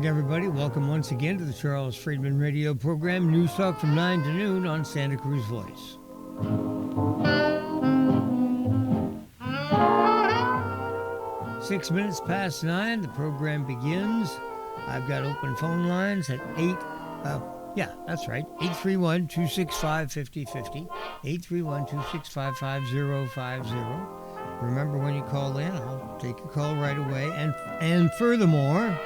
morning, everybody. Welcome once again to the Charles Friedman Radio program, News Talk from 9 to noon on Santa Cruz Voice. Six minutes past 9, the program begins. I've got open phone lines at 831-265-5050, 831-265-5050. Remember, when you call in, I'll take your call right away. And furthermore,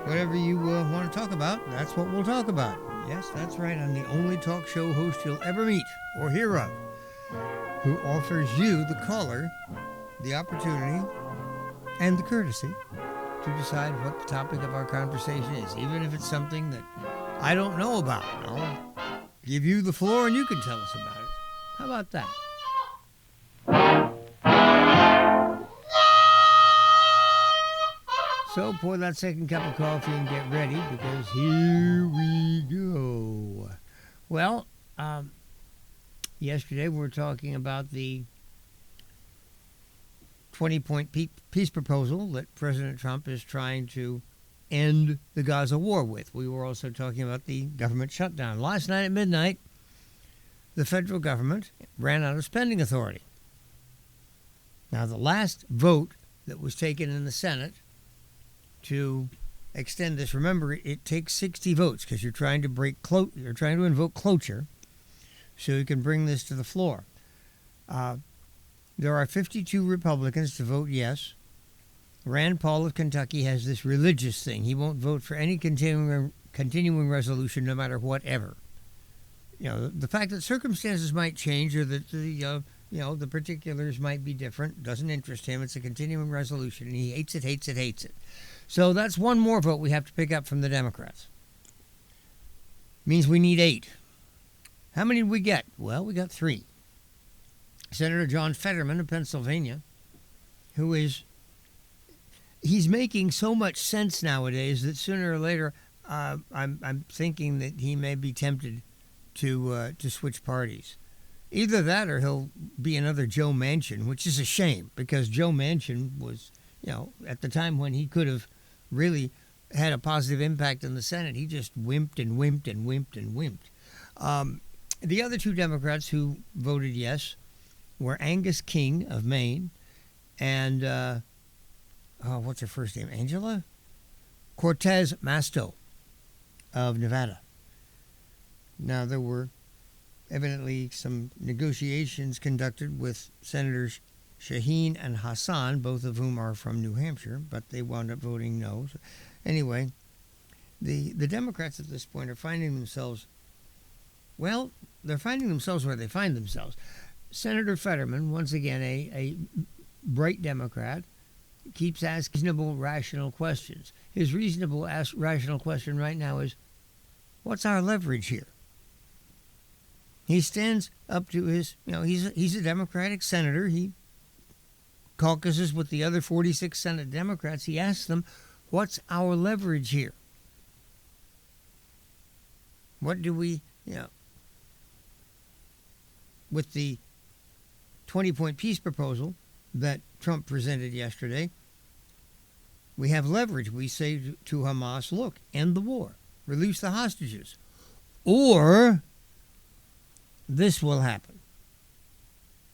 whatever you want to talk about, that's what we'll talk about. Yes, that's right. I'm the only talk show host you'll ever meet or hear of who offers you, the caller, the opportunity and the courtesy to decide what the topic of our conversation is, even if it's something that I don't know about. I'll give you the floor and you can tell us about it. How about that? So pour that second cup of coffee and get ready, because here we go. Well, yesterday we were talking about the 20-point peace proposal that President Trump is trying to end the Gaza war with. We were also talking about the government shutdown. Last night at midnight, the federal government ran out of spending authority. Now, the last vote that was taken in the Senate to extend this, remember, it takes 60 votes because you're trying to you're trying to invoke cloture so you can bring this to the floor. There are 52 Republicans to vote yes. Rand Paul of Kentucky has this religious thing. He won't vote for any continuing resolution, no matter whatever. You know, the fact that circumstances might change or that the particulars might be different doesn't interest him. It's a continuing resolution, and he hates it. So that's one more vote we have to pick up from the Democrats. Means we need 8. How many did we get? Well, we got 3. Senator John Fetterman of Pennsylvania, he's making so much sense nowadays that sooner or later I'm thinking that he may be tempted to switch parties. Either that or he'll be another Joe Manchin, which is a shame, because Joe Manchin was, at the time when he could have really had a positive impact in the Senate, he just wimped. The other 2 Democrats who voted yes were Angus King of Maine and, what's her first name? Angela? Cortez Masto of Nevada. Now, there were evidently some negotiations conducted with Senators Shaheen and Hassan, both of whom are from New Hampshire, but they wound up voting no. So anyway, the Democrats at this point are finding themselves, they're finding themselves where they find themselves. Senator Fetterman, once again, a bright Democrat, keeps asking reasonable, rational questions. His reasonable, rational question right now is, what's our leverage here? He stands up to his, he's a Democratic senator. He caucuses with the other 46 Senate Democrats. He asks them, what's our leverage here? What do we, with the 20-point peace proposal that Trump presented yesterday, we have leverage. We say to Hamas, look, end the war, release the hostages, or this will happen.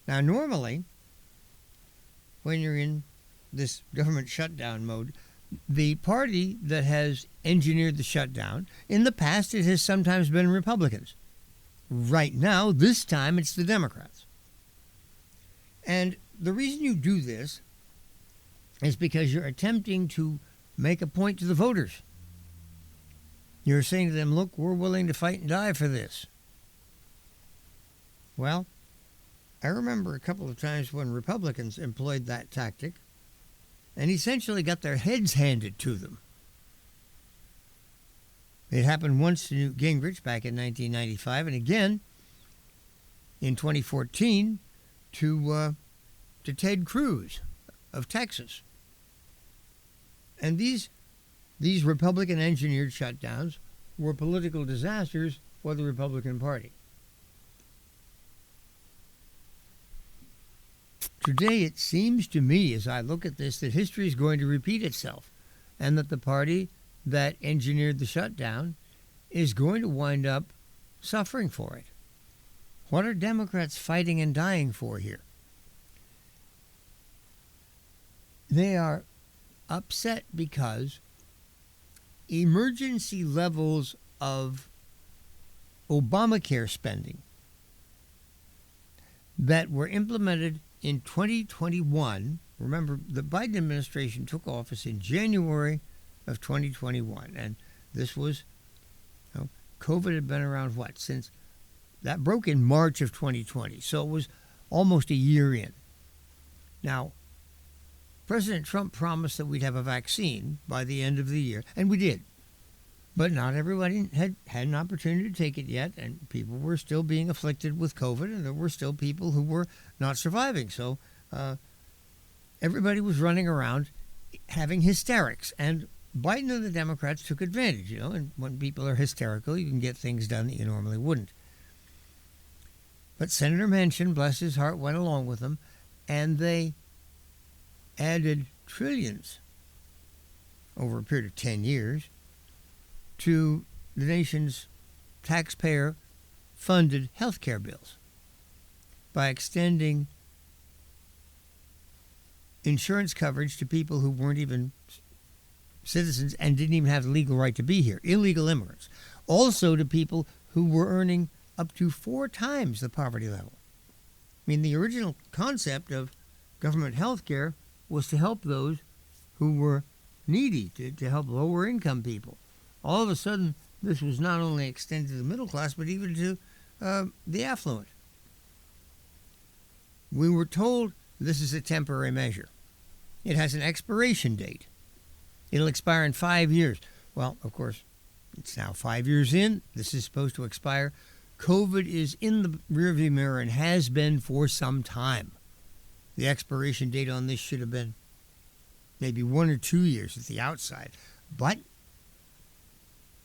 Now, normally, when you're in this government shutdown mode, the party that has engineered the shutdown, in the past it has sometimes been Republicans. Right now, this time, it's the Democrats. And the reason you do this is because you're attempting to make a point to the voters. You're saying to them, look, we're willing to fight and die for this. Well, I remember a couple of times when Republicans employed that tactic and essentially got their heads handed to them. It happened once to Newt Gingrich back in 1995, and again in 2014 to Ted Cruz of Texas. And these Republican-engineered shutdowns were political disasters for the Republican Party. Today, it seems to me, as I look at this, that history is going to repeat itself, and that the party that engineered the shutdown is going to wind up suffering for it. What are Democrats fighting and dying for here? They are upset because emergency levels of Obamacare spending that were implemented in 2021. Remember, the Biden administration took office in January of 2021, and this was, COVID had been around since that broke in March of 2020, so it was almost a year in. Now, President Trump promised that we'd have a vaccine by the end of the year, and we did. But not everybody had an opportunity to take it yet, and people were still being afflicted with COVID, and there were still people who were not surviving. So everybody was running around having hysterics, and Biden and the Democrats took advantage, and when people are hysterical, you can get things done that you normally wouldn't. But Senator Manchin, bless his heart, went along with them, and they added trillions over a period of 10 years to the nation's taxpayer-funded health care bills by extending insurance coverage to people who weren't even citizens and didn't even have the legal right to be here, illegal immigrants. Also to people who were earning up to 4 times the poverty level. I mean, the original concept of government health care was to help those who were needy, to help lower income people. All of a sudden, this was not only extended to the middle class, but even to the affluent. We were told this is a temporary measure. It has an expiration date. It'll expire in 5 years. Well, of course, it's now 5 years in. This is supposed to expire. COVID is in the rearview mirror and has been for some time. The expiration date on this should have been maybe 1 or 2 years at the outside. But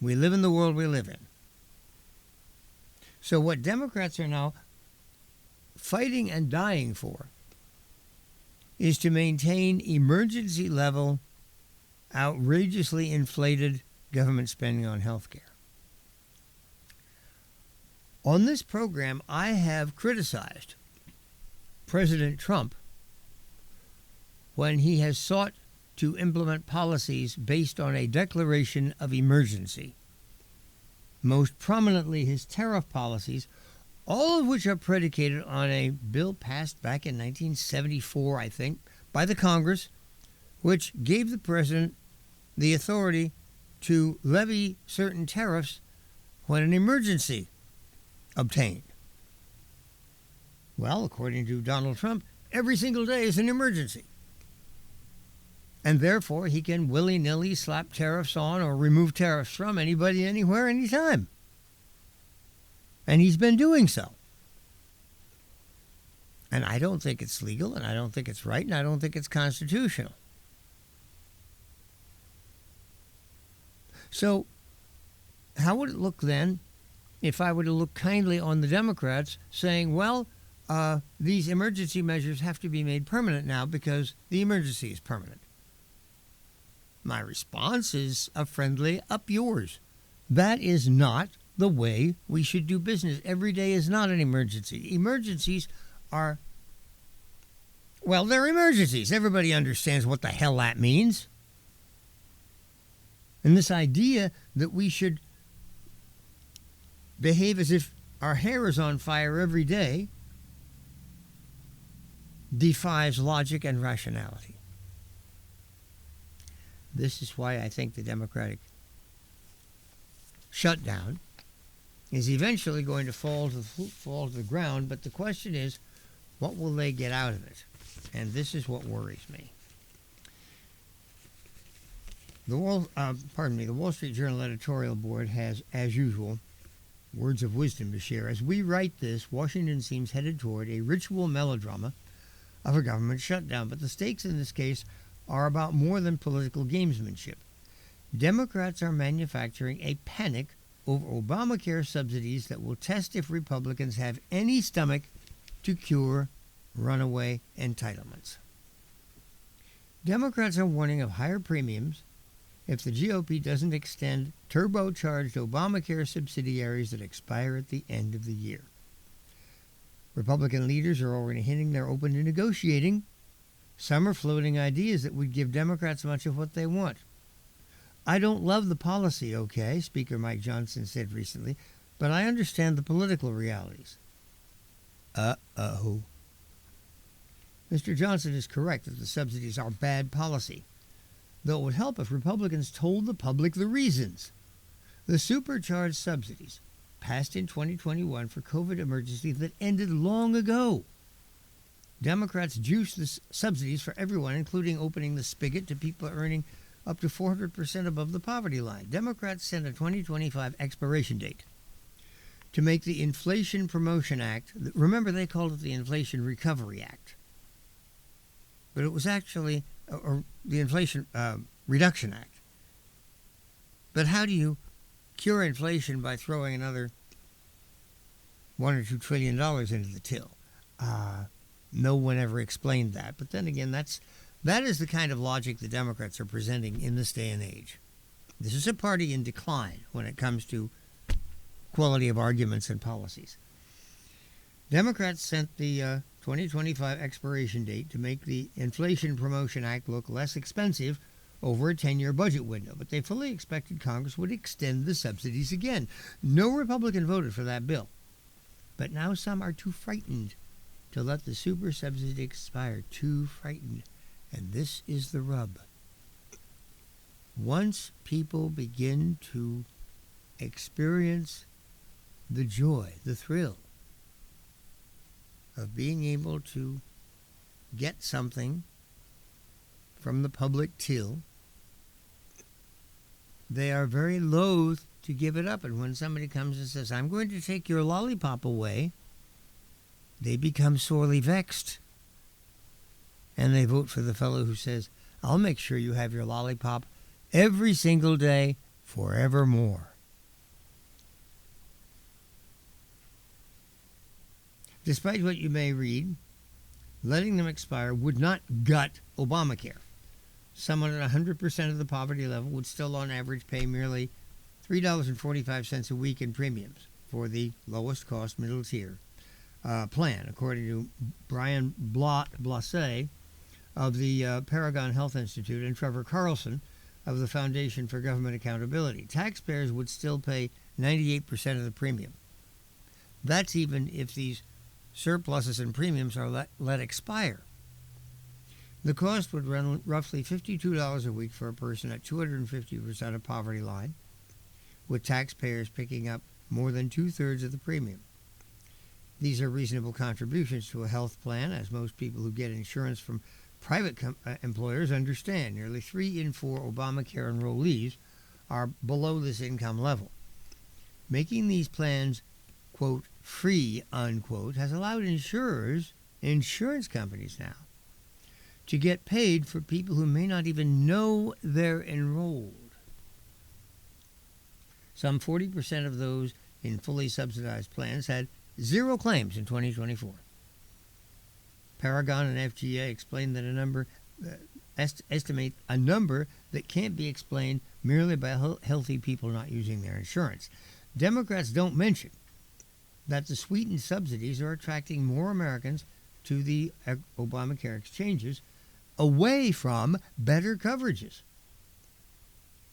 we live in the world we live in. So what Democrats are now fighting and dying for is to maintain emergency level, outrageously inflated government spending on health care. On this program, I have criticized President Trump when he has sought to implement policies based on a declaration of emergency. Most prominently, his tariff policies, all of which are predicated on a bill passed back in 1974, I think, by the Congress, which gave the president the authority to levy certain tariffs when an emergency obtained. Well, according to Donald Trump, every single day is an emergency. And therefore, he can willy-nilly slap tariffs on or remove tariffs from anybody, anywhere, anytime. And he's been doing so. And I don't think it's legal, and I don't think it's right, and I don't think it's constitutional. So, how would it look then if I were to look kindly on the Democrats saying, well, these emergency measures have to be made permanent now because the emergency is permanent? My response is a friendly up yours. That is not the way we should do business. Every day is not an emergency. Emergencies are, well, they're emergencies. Everybody understands what the hell that means. And this idea that we should behave as if our hair is on fire every day defies logic and rationality. This is why I think the Democratic shutdown is eventually going to fall to the ground. But the question is, what will they get out of it? And this is what worries me. The Wall Street Journal editorial board has, as usual, words of wisdom to share. As we write this, Washington seems headed toward a ritual melodrama of a government shutdown. But the stakes in this case are about more than political gamesmanship. Democrats are manufacturing a panic over Obamacare subsidies that will test if Republicans have any stomach to cure runaway entitlements. Democrats are warning of higher premiums if the GOP doesn't extend turbocharged Obamacare subsidiaries that expire at the end of the year. Republican leaders are already hinting they're open to negotiating. Some are floating ideas that would give Democrats much of what they want. I don't love the policy, okay, Speaker Mike Johnson said recently, but I understand the political realities. Uh-oh. Mr. Johnson is correct that the subsidies are bad policy, though it would help if Republicans told the public the reasons. The supercharged subsidies passed in 2021 for COVID emergency that ended long ago. Democrats juiced the subsidies for everyone, including opening the spigot to people earning up to 400% above the poverty line. Democrats set a 2025 expiration date to make the Inflation Promotion Act, remember they called it the Inflation Recovery Act, but it was actually the Inflation Reduction Act. But how do you cure inflation by throwing another $1 or $2 trillion into the till? No one ever explained that. But then again, that is the kind of logic the Democrats are presenting in this day and age. This is a party in decline when it comes to quality of arguments and policies. Democrats sent the 2025 expiration date to make the Inflation Promotion Act look less expensive over a 10-year budget window, but they fully expected Congress would extend the subsidies again. No Republican voted for that bill. But now some are too frightened to let the super subsidy expire. Too frightened. And this is the rub. Once people begin to experience the joy, the thrill of being able to get something from the public till, they are very loath to give it up. And when somebody comes and says, I'm going to take your lollipop away, they become sorely vexed. And they vote for the fellow who says, I'll make sure you have your lollipop every single day forevermore. Despite what you may read, letting them expire would not gut Obamacare. Someone at 100% of the poverty level would still on average pay merely $3.45 a week in premiums for the lowest cost middle tier plan, according to Brian Blasé of the Paragon Health Institute and Trevor Carlson of the Foundation for Government Accountability. Taxpayers would still pay 98% of the premium. That's even if these surpluses and premiums are let expire. The cost would run roughly $52 a week for a person at 250% of poverty line, with taxpayers picking up more than two-thirds of the premium. These are reasonable contributions to a health plan, as most people who get insurance from private employers understand. Nearly 3 in 4 Obamacare enrollees are below this income level. Making these plans, quote, free, unquote, has allowed insurance companies now, to get paid for people who may not even know they're enrolled. Some 40% of those in fully subsidized plans had 0 claims in 2024. Paragon and FGA explain that estimate a number that can't be explained merely by healthy people not using their insurance. Democrats don't mention that the sweetened subsidies are attracting more Americans to the Obamacare exchanges away from better coverages.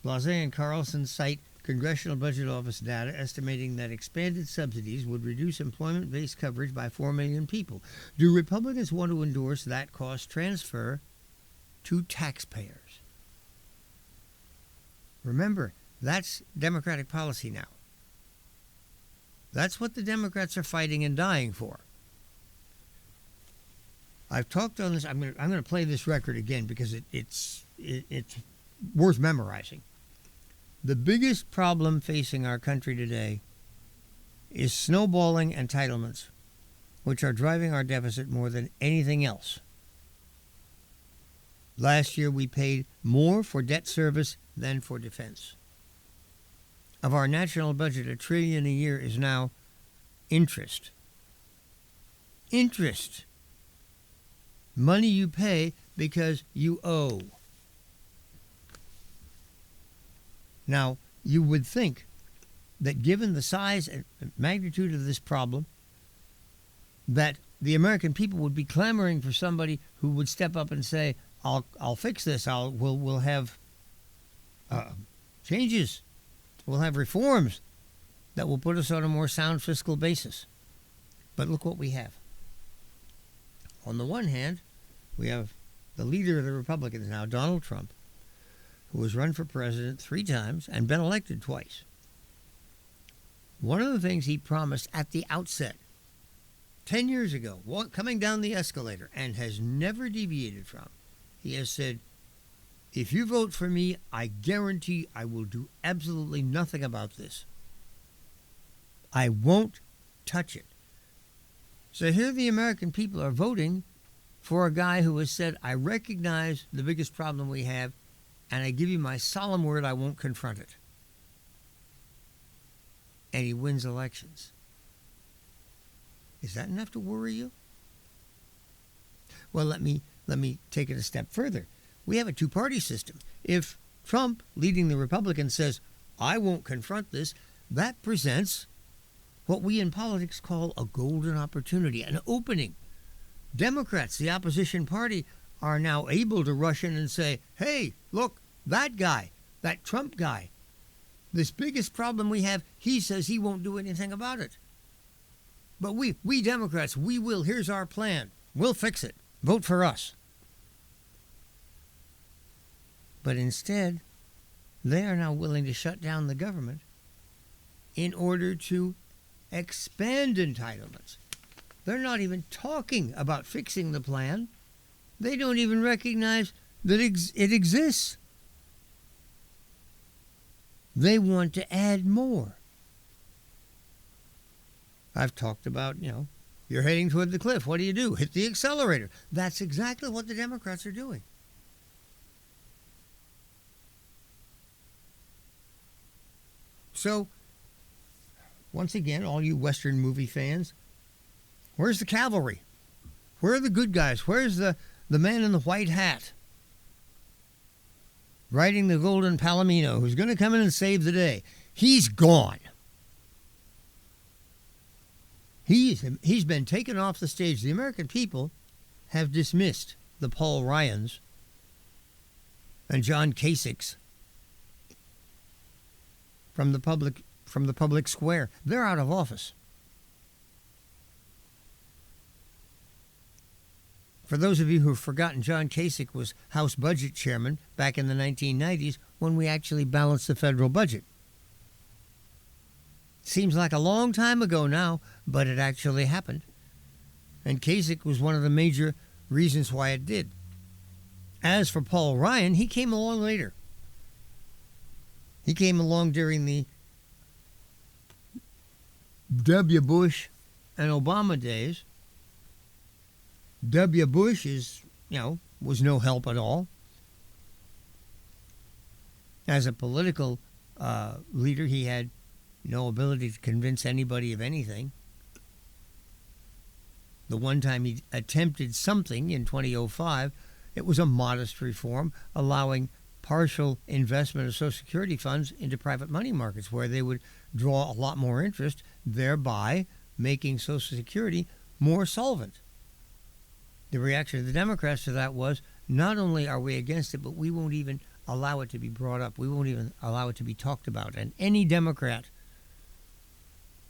Blasé and Carlson cite Congressional Budget Office data estimating that expanded subsidies would reduce employment-based coverage by 4 million people. Do Republicans want to endorse that cost transfer to taxpayers? Remember, that's Democratic policy now. That's what the Democrats are fighting and dying for. I've talked on this. I'm going to play this record again because it's worth memorizing. The biggest problem facing our country today is snowballing entitlements, which are driving our deficit more than anything else. Last year, we paid more for debt service than for defense. Of our national budget, $1 trillion a year is now interest. Interest. Money you pay because you owe. Now, you would think that given the size and magnitude of this problem, that the American people would be clamoring for somebody who would step up and say, "I'll fix this. We'll have changes. We'll have reforms that will put us on a more sound fiscal basis." But look what we have. On the one hand, we have the leader of the Republicans now, Donald Trump, who has run for president 3 times and been elected twice. One of the things he promised at the outset, 10 years ago, coming down the escalator, and has never deviated from, he has said, "If you vote for me, I guarantee I will do absolutely nothing about this. I won't touch it." So here the American people are voting for a guy who has said, "I recognize the biggest problem we have, and I give you my solemn word I won't confront it." And he wins elections. Is that enough to worry you? Well, let me take it a step further. We have a two-party system. If Trump, leading the Republicans, says, "I won't confront this," that presents what we in politics call a golden opportunity, an opening. Democrats, the opposition party, are now able to rush in and say, "Hey, look, that guy, that Trump guy, this biggest problem we have, he says he won't do anything about it. But we Democrats, we will. Here's our plan. We'll fix it. Vote for us." But instead, they are now willing to shut down the government in order to expand entitlements. They're not even talking about fixing the plan. They don't even recognize that it exists. They want to add more. I've talked about, you're heading toward the cliff. What do? Hit the accelerator. That's exactly what the Democrats are doing. So, once again, all you Western movie fans, where's the cavalry? Where are the good guys? Where's the man in the white hat riding the golden palomino who's going to come in and save the day? He's gone. He's been taken off the stage. The American people have dismissed the Paul Ryans and John Kasichs from the public square. They're out of office. For those of you who have forgotten, John Kasich was House Budget Chairman back in the 1990s when we actually balanced the federal budget. Seems like a long time ago now, but it actually happened. And Kasich was one of the major reasons why it did. As for Paul Ryan, he came along later. He came along during the W. Bush and Obama days. W. Bush was no help at all. As a political leader, he had no ability to convince anybody of anything. The one time he attempted something in 2005, it was a modest reform, allowing partial investment of Social Security funds into private money markets where they would draw a lot more interest, thereby making Social Security more solvent. The reaction of the Democrats to that was, not only are we against it, but we won't even allow it to be brought up. We won't even allow it to be talked about. And any Democrat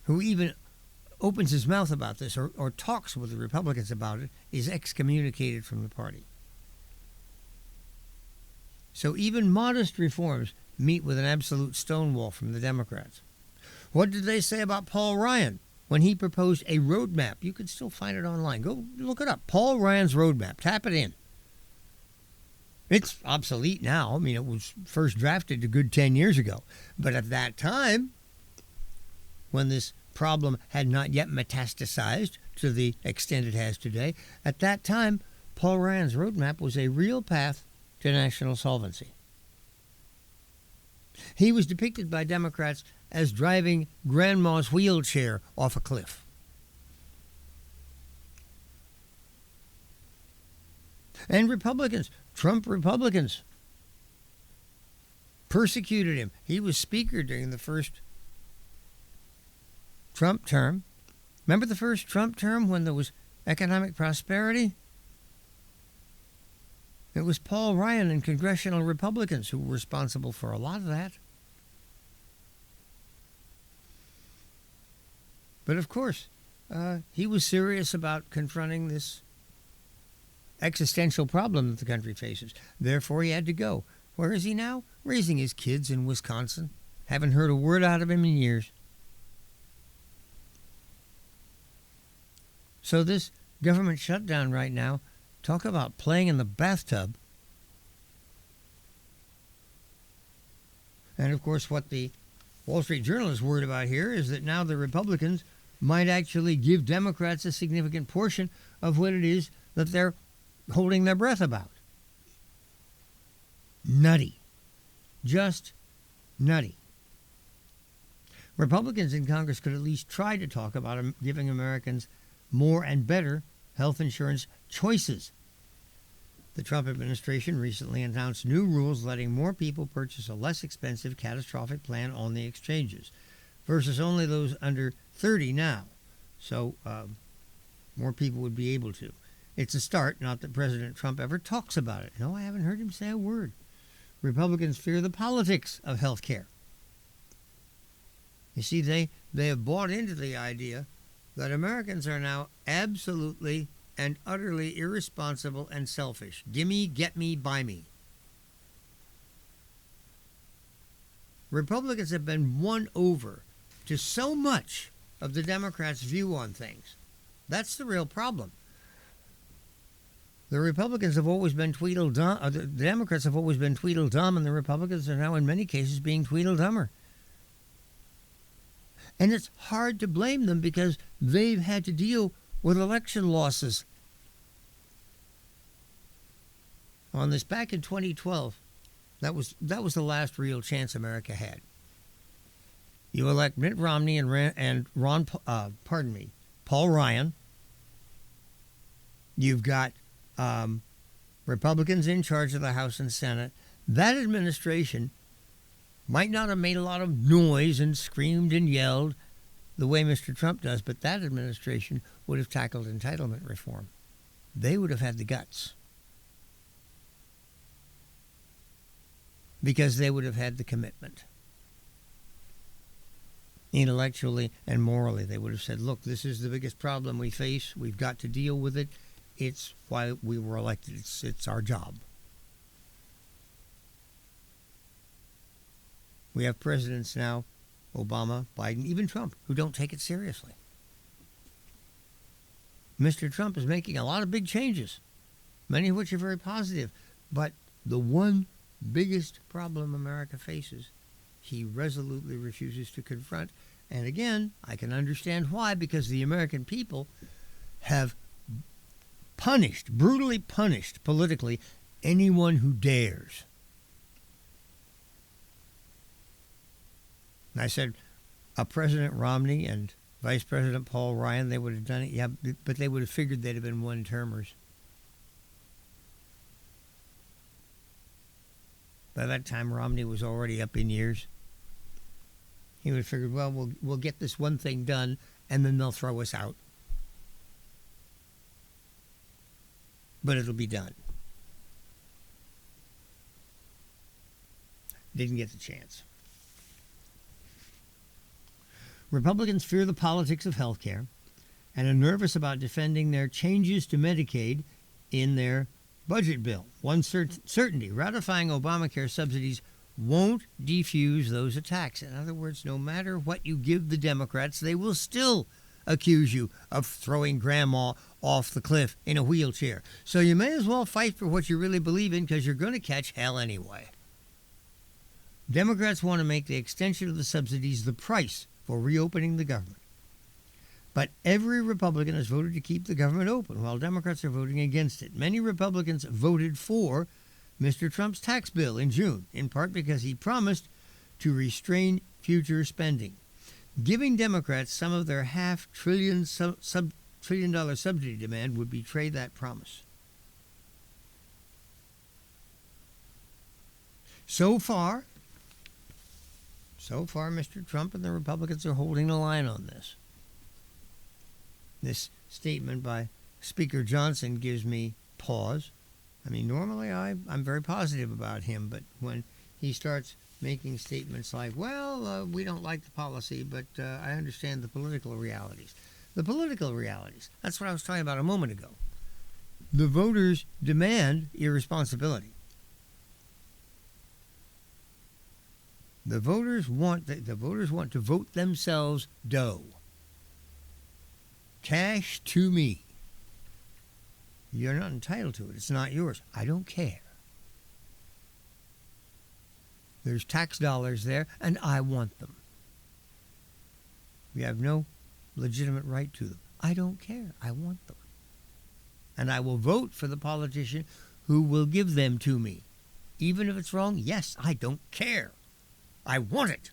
who even opens his mouth about this or talks with the Republicans about it is excommunicated from the party. So even modest reforms meet with an absolute stonewall from the Democrats. What did they say about Paul Ryan when he proposed a roadmap? You can still find it online. Go look it up. Paul Ryan's roadmap. Tap it in. It's obsolete now. I mean, it was first drafted a good 10 years ago. But at that time, when this problem had not yet metastasized to the extent it has today, at that time, Paul Ryan's roadmap was a real path to national solvency. He was depicted by Democrats as driving grandma's wheelchair off a cliff. And Republicans, Trump Republicans, persecuted him. He was Speaker during the first Trump term. Remember the first Trump term when there was economic prosperity? It was Paul Ryan and congressional Republicans who were responsible for a lot of that. But of course, he was serious about confronting this existential problem that the country faces. Therefore, he had to go. Where is he now? Raising his kids in Wisconsin. Haven't heard a word out of him in years. So this government shutdown right now, talk about playing in the bathtub. And of course, what the Wall Street Journal is worried about here is that now the Republicans might actually give Democrats a significant portion of what it is that they're holding their breath about. Nutty. Just nutty. Republicans in Congress could at least try to talk about giving Americans more and better health insurance choices. The Trump administration recently announced new rules letting more people purchase a less expensive catastrophic plan on the exchanges versus only those under 30 now. So more people would be able to. It's a start, not that President Trump ever talks about it. No, I haven't heard him say a word. Republicans fear the politics of health care. You see, they have bought into the idea that Americans are now absolutely and utterly irresponsible and selfish. Gimme, get me, buy me. Republicans have been won over to so much of the Democrats' view on things. That's the real problem. The Republicans have always been Tweedledum. The Democrats have always been Tweedledum, and the Republicans are now, in many cases, being Tweedledummer. And it's hard to blame them because they've had to deal with election losses. On this, back in 2012, that was the last real chance America had. You elect Mitt Romney and Paul Ryan. You've got Republicans in charge of the House and Senate. That administration might not have made a lot of noise and screamed and yelled the way Mr. Trump does, but that administration would have tackled entitlement reform. They would have had the guts. Because they would have had the commitment. Intellectually and morally, they would have said, look, this is the biggest problem we face. We've got to deal with it. It's why we were elected. It's our job. We have presidents now, Obama, Biden, even Trump, who don't take it seriously. Mr. Trump is making a lot of big changes, many of which are very positive. But the one biggest problem America faces, he resolutely refuses to confront. And again, I can understand why, because the American people have brutally punished politically anyone who dares. And I said, President Romney and Vice President Paul Ryan, they would have done it, yeah, but they would have figured they'd have been one-termers. By that time, Romney was already up in years. He would have figured, well, we'll get this one thing done, and then they'll throw us out. But it'll be done. Didn't get the chance. Republicans fear the politics of health care and are nervous about defending their changes to Medicaid in their budget bill. One certainty, ratifying Obamacare subsidies won't defuse those attacks. In other words, no matter what you give the Democrats, they will still accuse you of throwing grandma off the cliff in a wheelchair. So you may as well fight for what you really believe in, because you're going to catch hell anyway. Democrats want to make the extension of the subsidies the price for reopening the government. But every Republican has voted to keep the government open, while Democrats are voting against it. Many Republicans voted for Mr. Trump's tax bill in June, in part because he promised to restrain future spending. Giving Democrats some of their $500 billion subsidy demand would betray that promise. So far, So far, Mr. Trump and the Republicans are holding the line on this. This statement by Speaker Johnson gives me pause. I mean, normally I'm very positive about him, but when he starts making statements like, well, we don't like the policy, but I understand the political realities. The political realities. That's what I was talking about a moment ago. The voters demand irresponsibility. The voters want to vote themselves dough. Cash to me. You're not entitled to it. It's not yours. I don't care. There's tax dollars there, and I want them. We have no legitimate right to them. I don't care. I want them. And I will vote for the politician who will give them to me. Even if it's wrong, yes, I don't care. I want it.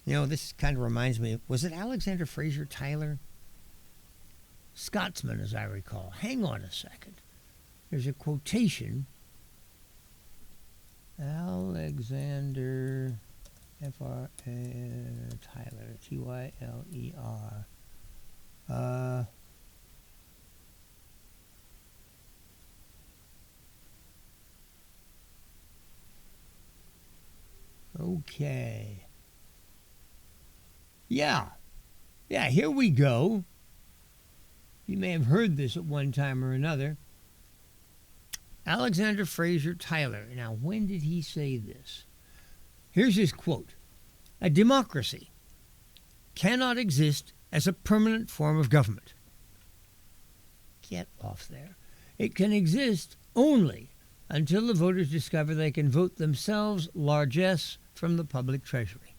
You know, this kind of reminds me of, was it Alexander Fraser Tyler? Scotsman, as I recall. Hang on a second. There's a quotation. Alexander Tyler, Tyler. Okay. Yeah, here we go. You may have heard this at one time or another. Alexander Fraser Tyler. Now, when did he say this? Here's his quote. A democracy cannot exist as a permanent form of government. Get off there. It can exist only until the voters discover they can vote themselves largesse from the public treasury.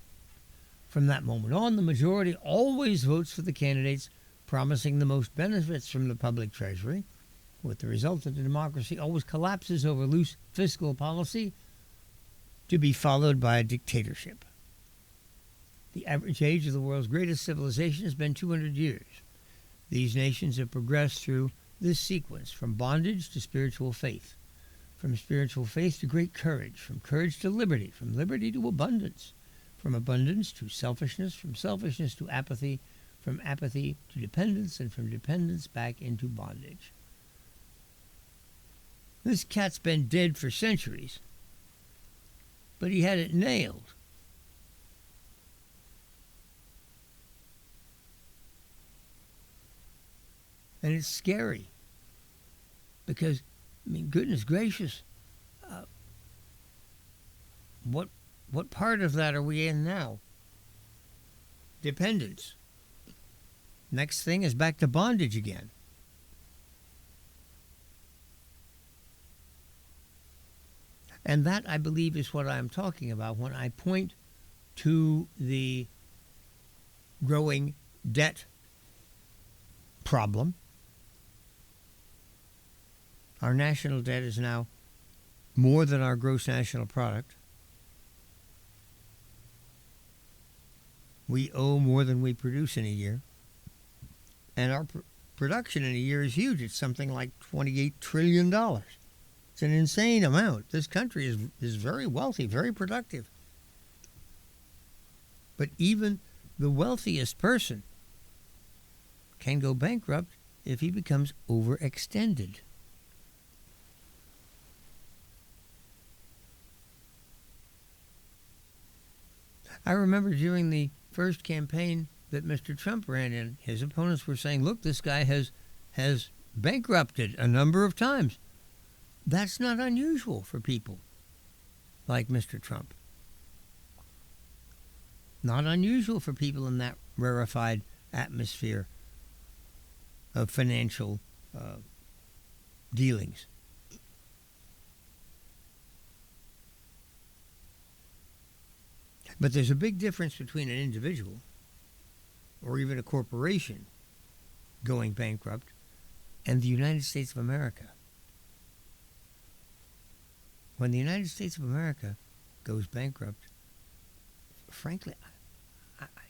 From that moment on, the majority always votes for the candidates promising the most benefits from the public treasury, with the result that the democracy always collapses over loose fiscal policy to be followed by a dictatorship. The average age of the world's greatest civilization has been 200 years. These nations have progressed through this sequence, from bondage to spiritual faith, from spiritual faith to great courage, from courage to liberty, from liberty to abundance, from abundance to selfishness, from selfishness to apathy, from apathy to dependence, and from dependence back into bondage. This cat's been dead for centuries, but he had it nailed. And it's scary because, I mean, goodness gracious, what part of that are we in now? Dependence. Next thing is back to bondage again. And that, I believe, is what I'm talking about when I point to the growing debt problem. Our national debt is now more than our gross national product. We owe more than we produce in a year. And our production in a year is huge. It's something like $28 trillion. It's an insane amount. This country is very wealthy, very productive. But even the wealthiest person can go bankrupt if he becomes overextended. I remember during the first campaign that Mr. Trump ran in, his opponents were saying, look, this guy has bankrupted a number of times. That's not unusual for people like Mr. Trump. Not unusual for people in that rarefied atmosphere of financial dealings. But there's a big difference between an individual or even a corporation going bankrupt and the United States of America. When the United States of America goes bankrupt, frankly,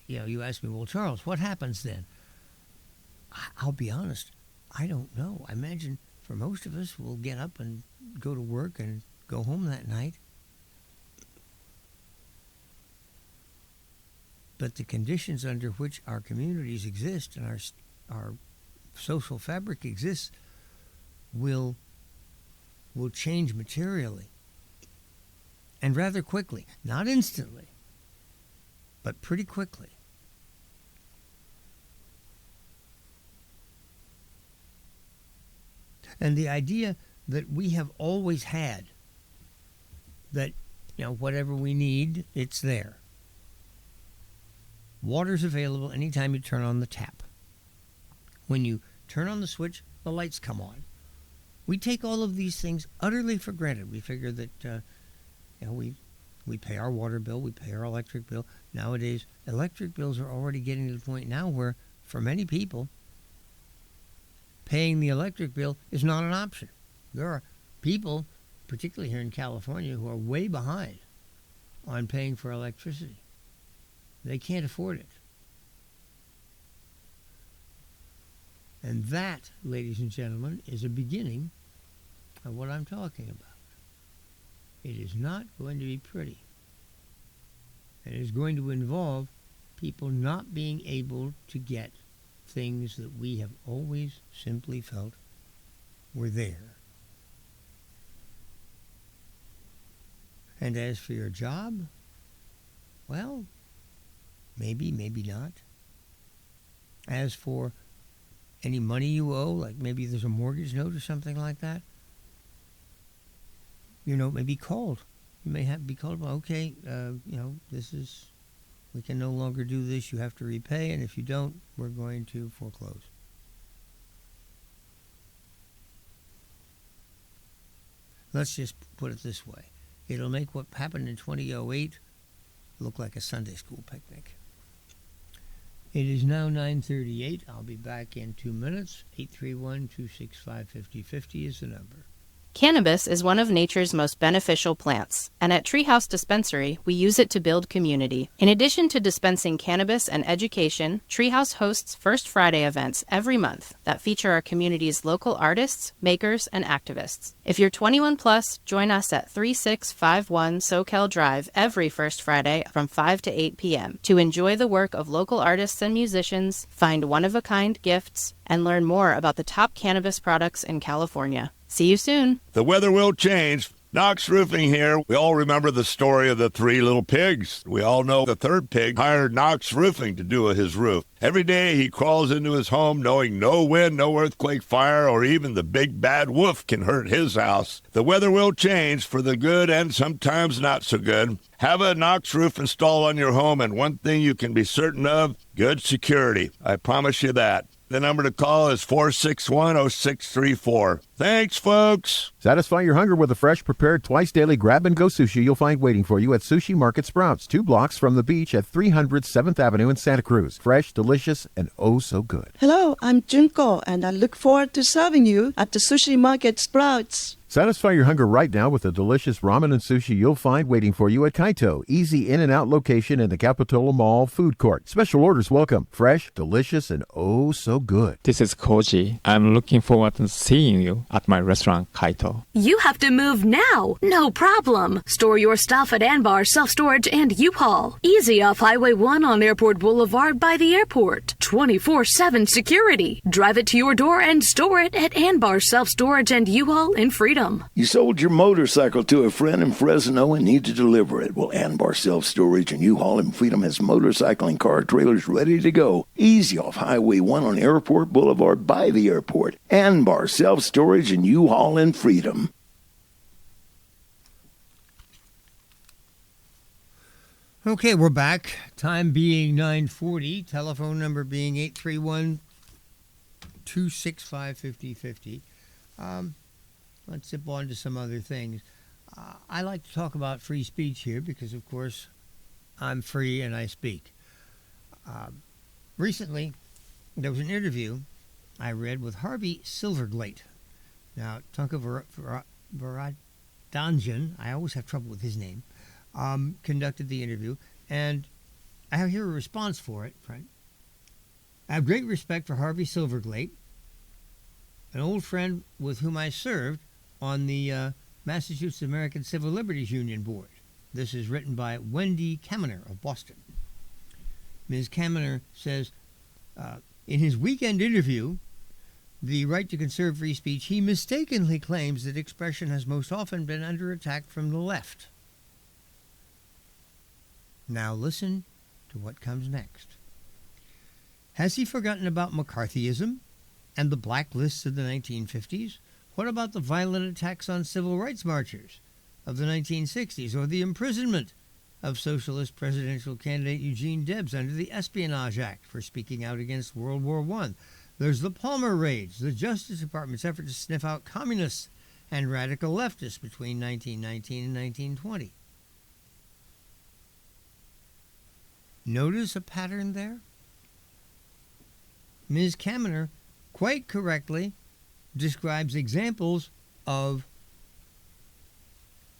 you ask me, well, Charles, what happens then? I'll be honest, I don't know. I imagine for most of us, we'll get up and go to work and go home that night. But the conditions under which our communities exist and our social fabric exists will change materially and rather quickly. Not instantly, but pretty quickly. And the idea that we have always had that, whatever we need, it's there. Water's available anytime you turn on the tap. When you turn on the switch, the lights come on. We take all of these things utterly for granted. We figure that we pay our water bill, we pay our electric bill. Nowadays, electric bills are already getting to the point now where, for many people, paying the electric bill is not an option. There are people, particularly here in California, who are way behind on paying for electricity. They can't afford it. And that, ladies and gentlemen, is a beginning of what I'm talking about. It is not going to be pretty. It is going to involve people not being able to get things that we have always simply felt were there. And as for your job, well, maybe, maybe not. As for any money you owe, like maybe there's a mortgage note or something like that, your note may be called. You may have to be called, okay, we can no longer do this, you have to repay, and if you don't, we're going to foreclose. Let's just put it this way. It'll make what happened in 2008 look like a Sunday school picnic. It is now 9:38. I'll be back in 2 minutes. 831-265-5050 is the number. Cannabis is one of nature's most beneficial plants, and at Treehouse Dispensary, we use it to build community. In addition to dispensing cannabis and education, Treehouse hosts First Friday events every month that feature our community's local artists, makers, and activists. If you're 21 plus, join us at 3651 Soquel Drive every First Friday from 5 to 8 p.m. to enjoy the work of local artists and musicians, find one-of-a-kind gifts, and learn more about the top cannabis products in California. See you soon. The weather will change. Knox Roofing here. We all remember the story of the 3 little pigs. We all know the third pig hired Knox Roofing to do his roof. Every day he crawls into his home knowing no wind, no earthquake, fire, or even the big bad wolf can hurt his house. The weather will change for the good and sometimes not so good. Have a Knox roof installed on your home, and one thing you can be certain of, good security. I promise you that. The number to call is 461-0634. Thanks, folks. Satisfy your hunger with a fresh, prepared, twice-daily grab-and-go sushi you'll find waiting for you at Sushi Market Sprouts, 2 blocks from the beach at 300 7th Avenue in Santa Cruz. Fresh, delicious, and oh so good. Hello, I'm Junko, and I look forward to serving you at the Sushi Market Sprouts. Satisfy your hunger right now with the delicious ramen and sushi you'll find waiting for you at Kaito. Easy in and out location in the Capitola Mall food court. Special orders welcome. Fresh, delicious, and oh so good. This is Koji. I'm looking forward to seeing you at my restaurant, Kaito. You have to move now. No problem. Store your stuff at Anbar Self-Storage and U-Haul. Easy off Highway 1 on Airport Boulevard by the airport. 24/7 security. Drive it to your door and store it at Anbar Self-Storage and U-Haul in Freedom. You sold your motorcycle to a friend in Fresno and need to deliver it. Well, Anbar Self-Storage and U-Haul in Freedom has motorcycling car trailers ready to go. Easy off Highway 1 on Airport Boulevard by the airport. Anbar Self-Storage and U-Haul in Freedom. Okay, we're back. Time being 9:40. Telephone number being 831-265-5050. Let's zip on to some other things. I like to talk about free speech here because, of course, I'm free and I speak. Recently, there was an interview I read with Harvey Silverglate. Now, Tunka Varadanjan, I always have trouble with his name, conducted the interview, and I have here a response for it, Frank. I have great respect for Harvey Silverglate, an old friend with whom I served on the Massachusetts American Civil Liberties Union Board. This is written by Wendy Kaminer of Boston. Ms. Kaminer says, in his weekend interview, The Right to Conserve Free Speech, he mistakenly claims that expression has most often been under attack from the left. Now listen to what comes next. Has he forgotten about McCarthyism and the black lists of the 1950s? What about the violent attacks on civil rights marchers of the 1960s, or the imprisonment of socialist presidential candidate Eugene Debs under the Espionage Act for speaking out against World War I? There's the Palmer raids, the Justice Department's effort to sniff out communists and radical leftists between 1919 and 1920. Notice a pattern there? Ms. Kaminer quite correctly describes examples of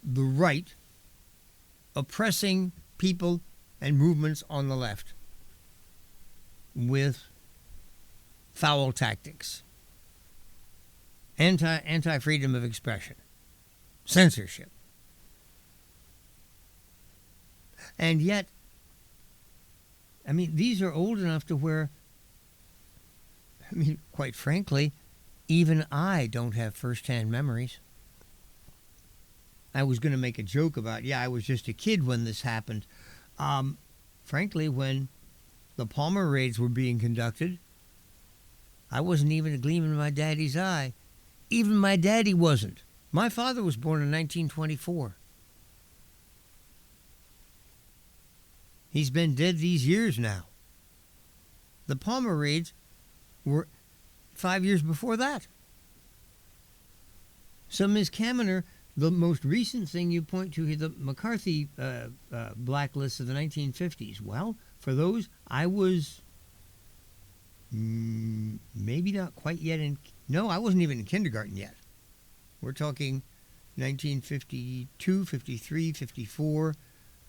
the right oppressing people and movements on the left with foul tactics, anti-freedom of expression, censorship. And yet, I mean, these are old enough to where, I mean, quite frankly, even I don't have first-hand memories. I was going to make a joke about, I was just a kid when this happened. Frankly, when the Palmer raids were being conducted, I wasn't even a gleam in my daddy's eye. Even my daddy wasn't. My father was born in 1924. He's been dead these years now. The Palmer raids were 5 years before that. So, Ms. Kaminer, the most recent thing you point to here, the McCarthy blacklist of the 1950s. Well, for those, I was maybe not quite yet I wasn't even in kindergarten yet. We're talking 1952, 53, 54.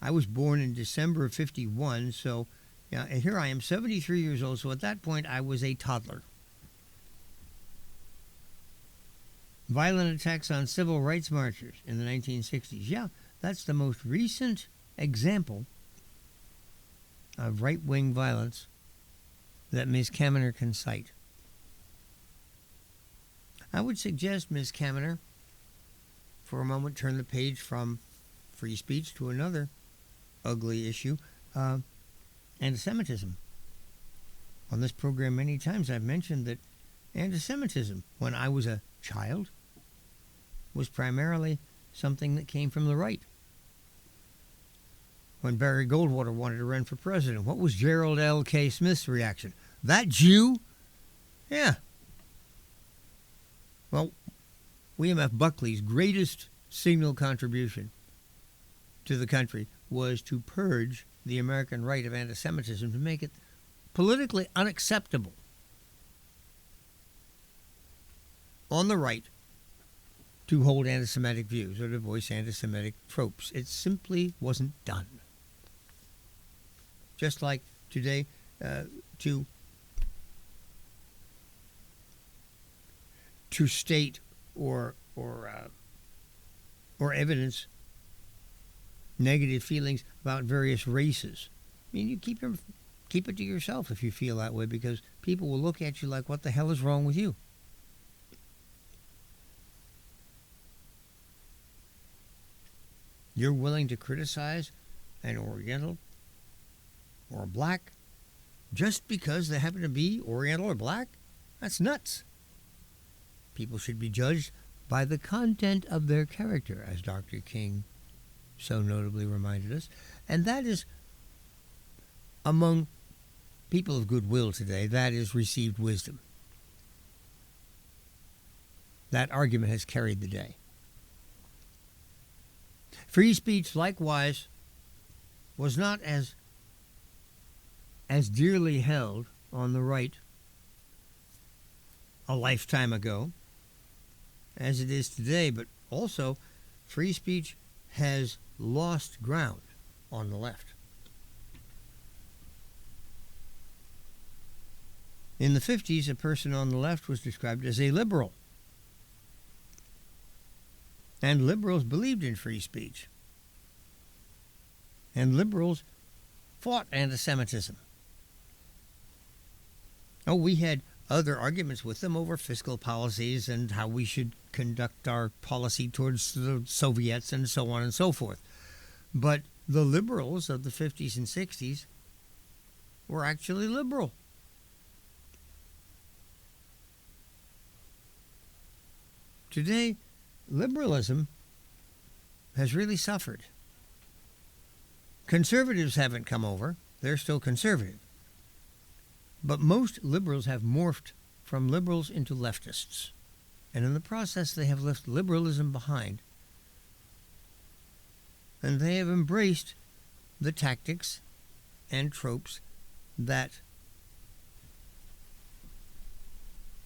I was born in December of 51, so and here I am, 73 years old, so at that point I was a toddler. Violent attacks on civil rights marchers in the 1960s. Yeah, that's the most recent example of right-wing violence that Ms. Kaminer can cite. I would suggest, Ms. Kaminer, for a moment, turn the page from free speech to another ugly issue, anti-Semitism. On this program many times I've mentioned that anti-Semitism, when I was a child, was primarily something that came from the right. When Barry Goldwater wanted to run for president, what was Gerald L.K. Smith's reaction? That Jew? Yeah. Well, William F. Buckley's greatest signal contribution to the country was to purge the American right of anti-Semitism, to make it politically unacceptable on the right to hold anti-Semitic views or to voice anti-Semitic tropes. It simply wasn't done. Just like today, to state or evidence negative feelings about various races. I mean, you keep it to yourself if you feel that way, because people will look at you like, what the hell is wrong with you? You're willing to criticize an Oriental or a black just because they happen to be Oriental or black? That's nuts. People should be judged by the content of their character, as Dr. King so notably reminded us. And that is, among people of goodwill today, that is received wisdom. That argument has carried the day. Free speech, likewise, was not as dearly held on the right a lifetime ago as it is today, but also free speech has lost ground on the left. In the 50s, a person on the left was described as a liberal. And liberals believed in free speech. And liberals fought anti-Semitism. Oh, we had other arguments with them over fiscal policies and how we should conduct our policy towards the Soviets and so on and so forth. But the liberals of the 50s and 60s were actually liberal. Today, liberalism has really suffered. Conservatives haven't come over. They're still conservative. But most liberals have morphed from liberals into leftists. And in the process, they have left liberalism behind. And they have embraced the tactics and tropes that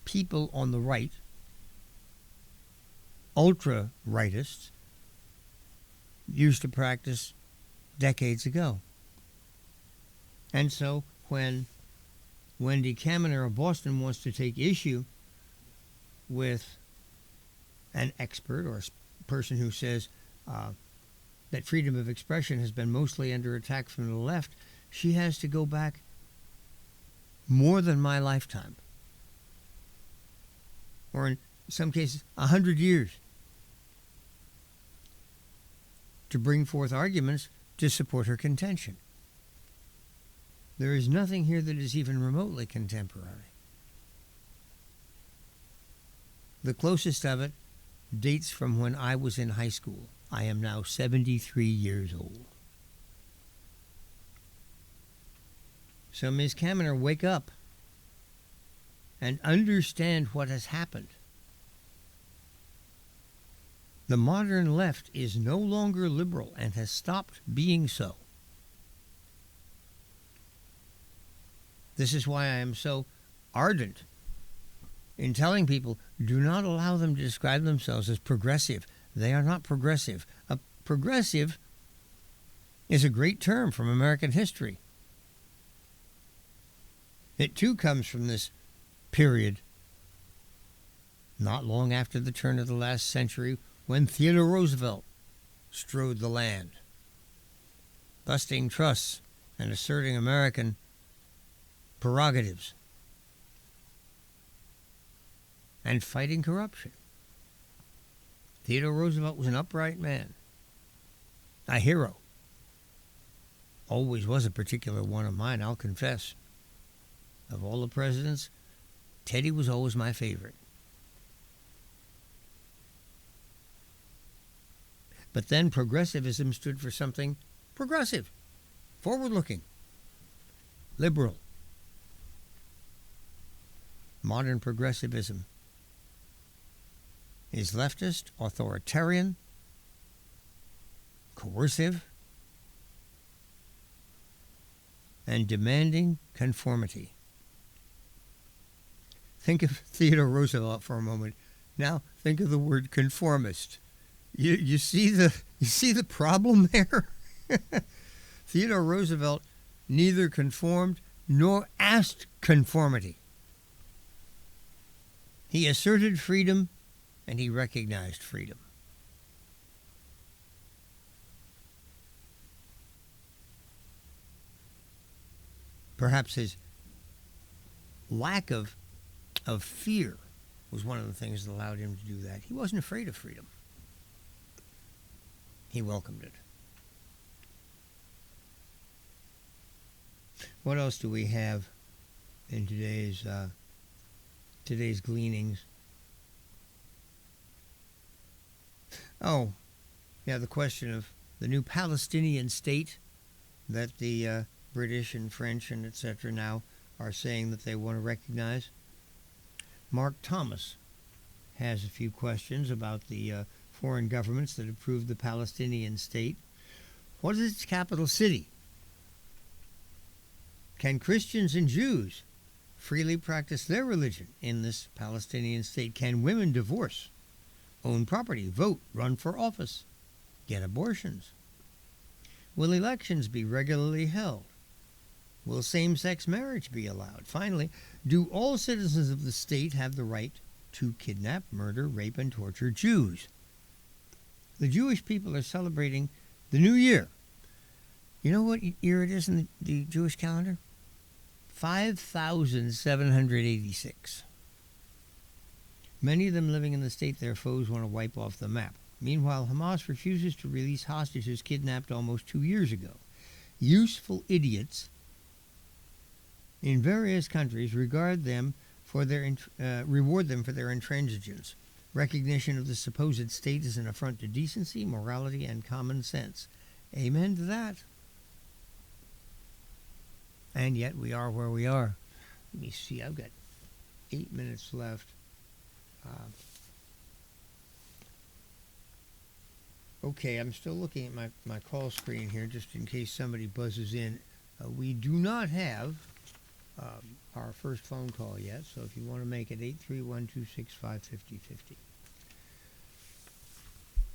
people on the right, ultra-rightists, used to practice decades ago. And so when Wendy Kaminer of Boston wants to take issue with an expert or a person who says that freedom of expression has been mostly under attack from the left, she has to go back more than my lifetime, or in some cases 100 years, to bring forth arguments to support her contention. There is nothing here that is even remotely contemporary. The closest of it dates from when I was in high school. I am now 73 years old. So, Ms. Kaminer, wake up and understand what has happened. The modern left is no longer liberal and has stopped being so. This is why I am so ardent in telling people, do not allow them to describe themselves as progressive. They are not progressive. A progressive is a great term from American history. It too comes from this period, not long after the turn of the last century, when Theodore Roosevelt strode the land, busting trusts and asserting American prerogatives and fighting corruption. Theodore Roosevelt was an upright man, a hero. Always was a particular one of mine, I'll confess. Of all the presidents, Teddy was always my favorite. But then progressivism stood for something progressive, forward-looking, liberal. Modern progressivism is leftist, authoritarian, coercive, and demanding conformity. Think of Theodore Roosevelt for a moment. Now think of the word conformist. You see the problem there? Theodore Roosevelt neither conformed nor asked conformity. He asserted freedom and he recognized freedom. Perhaps his lack of fear was one of the things that allowed him to do that. He wasn't afraid of freedom. He welcomed it. What else do we have in today's gleanings? Oh, yeah, the question of the new Palestinian state that the British and French and etc. now are saying that they want to recognize. Mark Thomas has a few questions about the foreign governments that approved the Palestinian state. What is its capital city? Can Christians and Jews freely practice their religion in this Palestinian state? Can women divorce, own property, vote, run for office, get abortions? Will elections be regularly held? Will same-sex marriage be allowed? Finally, do all citizens of the state have the right to kidnap, murder, rape, and torture Jews? The Jewish people are celebrating the new year. You know what year it is in the Jewish calendar? 5,786. Many of them living in the state their foes want to wipe off the map. Meanwhile, Hamas refuses to release hostages kidnapped almost 2 years ago. Useful idiots in various countries reward them for their intransigence. Recognition of the supposed state is an affront to decency, morality, and common sense. Amen to that. And yet we are where we are. Let me see, I've got 8 minutes left. Okay, I'm still looking at my call screen here just in case somebody buzzes in. We do not have our first phone call yet, so if you want to make it 831-265-5050.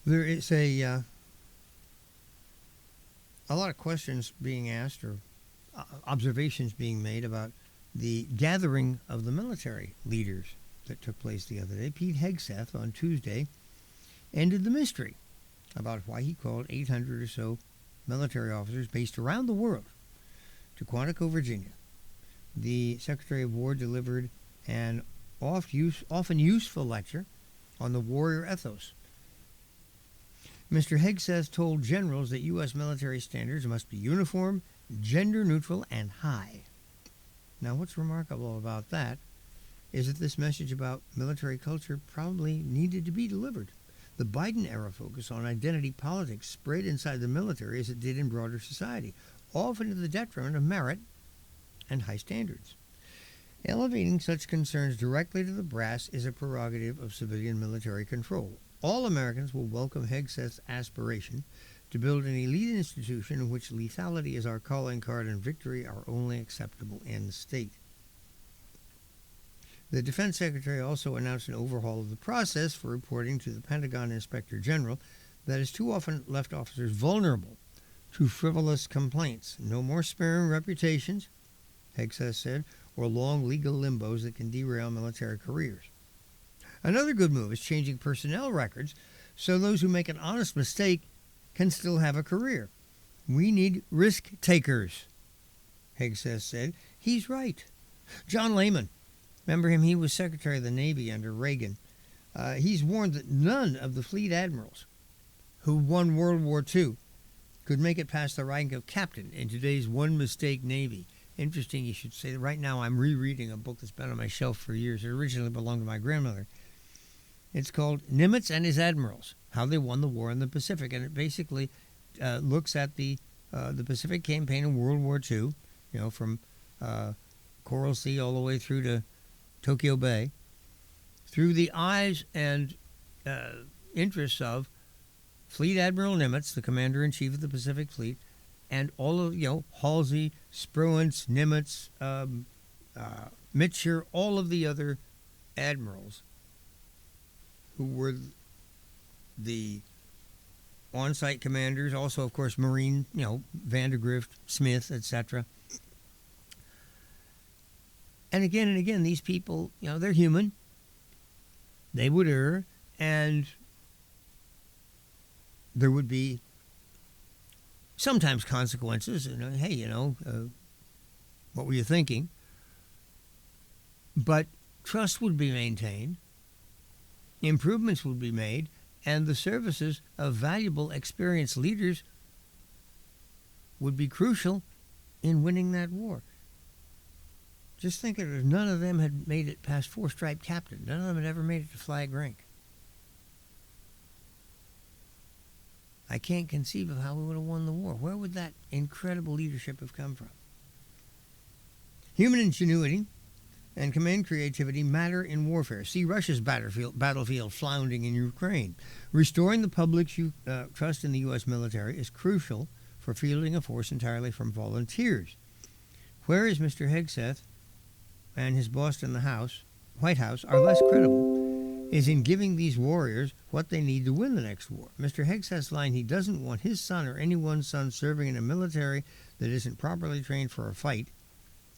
There is a lot of questions being asked or observations being made about the gathering of the military leaders that took place the other day. Pete Hegseth on Tuesday ended the mystery about why he called 800 or so military officers based around the world to Quantico, Virginia. The Secretary of War delivered an often useful lecture on the warrior ethos. Mr. Hegseth told generals that U.S. military standards must be uniform, gender-neutral, and high. Now, what's remarkable about that is that this message about military culture probably needed to be delivered. The Biden-era focus on identity politics spread inside the military as it did in broader society, often to the detriment of merit and high standards. Elevating such concerns directly to the brass is a prerogative of civilian military control. All Americans will welcome Hegseth's aspiration to build an elite institution in which lethality is our calling card and victory our only acceptable end state. The Defense Secretary also announced an overhaul of the process for reporting to the Pentagon Inspector General that has too often left officers vulnerable to frivolous complaints. No more sparing reputations, Hegseth said, or long legal limbos that can derail military careers. Another good move is changing personnel records so those who make an honest mistake can still have a career. We need risk takers, Hegseth said. He's right. John Lehman, remember him? He was Secretary of the Navy under Reagan. He's warned that none of the fleet admirals who won World War II could make it past the rank of captain in today's one-mistake Navy. Interesting you should say that. Right now I'm rereading a book that's been on my shelf for years. It originally belonged to my grandmother. It's called Nimitz and His Admirals, How They Won the War in the Pacific. And it basically looks at the Pacific campaign in World War II, from Coral Sea all the way through to Tokyo Bay, through the eyes and interests of Fleet Admiral Nimitz, the Commander-in-Chief of the Pacific Fleet, and all of, Halsey, Spruance, Nimitz, Mitscher, all of the other admirals who were the on-site commanders, also, of course, Marine, Vandergrift, Smith, etc. And again, these people, they're human. They would err, and there would be sometimes consequences. Hey, what were you thinking? But trust would be maintained, improvements would be made, and the services of valuable, experienced leaders would be crucial in winning that war. Just think of it, if none of them had made it past four-stripe captain. None of them had ever made it to flag rank. I can't conceive of how we would have won the war. Where would that incredible leadership have come from? Human ingenuity and command creativity matter in warfare. See Russia's battlefield floundering in Ukraine. Restoring the public's trust in the U.S. military is crucial for fielding a force entirely from volunteers. Where is Mr. Hegseth and his boss in the White House are less credible is in giving these warriors what they need to win the next war. Mr. Hegseth's line, he doesn't want his son or anyone's son serving in a military that isn't properly trained for a fight,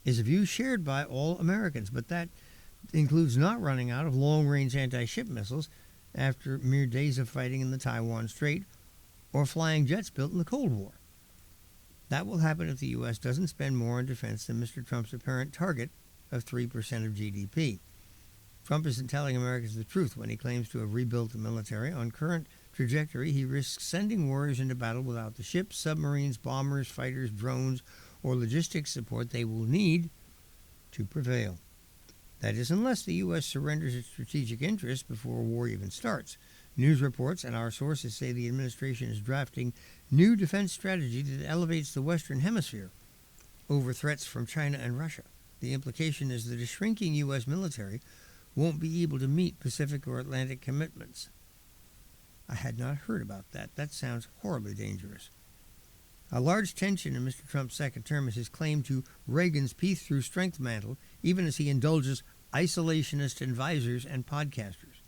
is a view shared by all Americans, but that includes not running out of long-range anti-ship missiles after mere days of fighting in the Taiwan Strait or flying jets built in the Cold War. That will happen if the U.S. doesn't spend more on defense than Mr. Trump's apparent target of 3% of GDP. Trump isn't telling Americans the truth when he claims to have rebuilt the military. On current trajectory, he risks sending warriors into battle without the ships, submarines, bombers, fighters, drones, or logistics support they will need to prevail. That is, unless the U.S. surrenders its strategic interests before a war even starts. News reports and our sources say the administration is drafting new defense strategy that elevates the Western Hemisphere over threats from China and Russia. The implication is that a shrinking U.S. military won't be able to meet Pacific or Atlantic commitments. I had not heard about that. That sounds horribly dangerous. A large tension in Mr. Trump's second term is his claim to Reagan's peace through strength mantle, even as he indulges isolationist advisors and podcasters.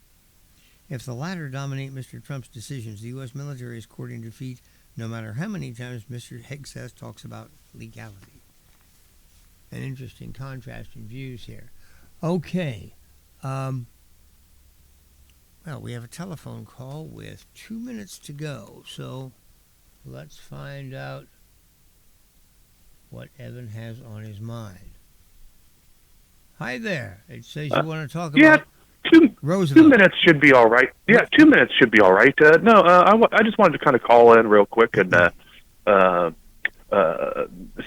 If the latter dominate Mr. Trump's decisions, the U.S. military is courting defeat no matter how many times Mr. Hegseth talks about legality. An interesting contrast in views here. Okay. Well, we have a telephone call with 2 minutes to go, so let's find out what Evan has on his mind. Hi there. It says you want to talk about Roosevelt. 2 minutes should be all right. Yeah, 2 minutes should be all right. I just wanted to kind of call in real quick and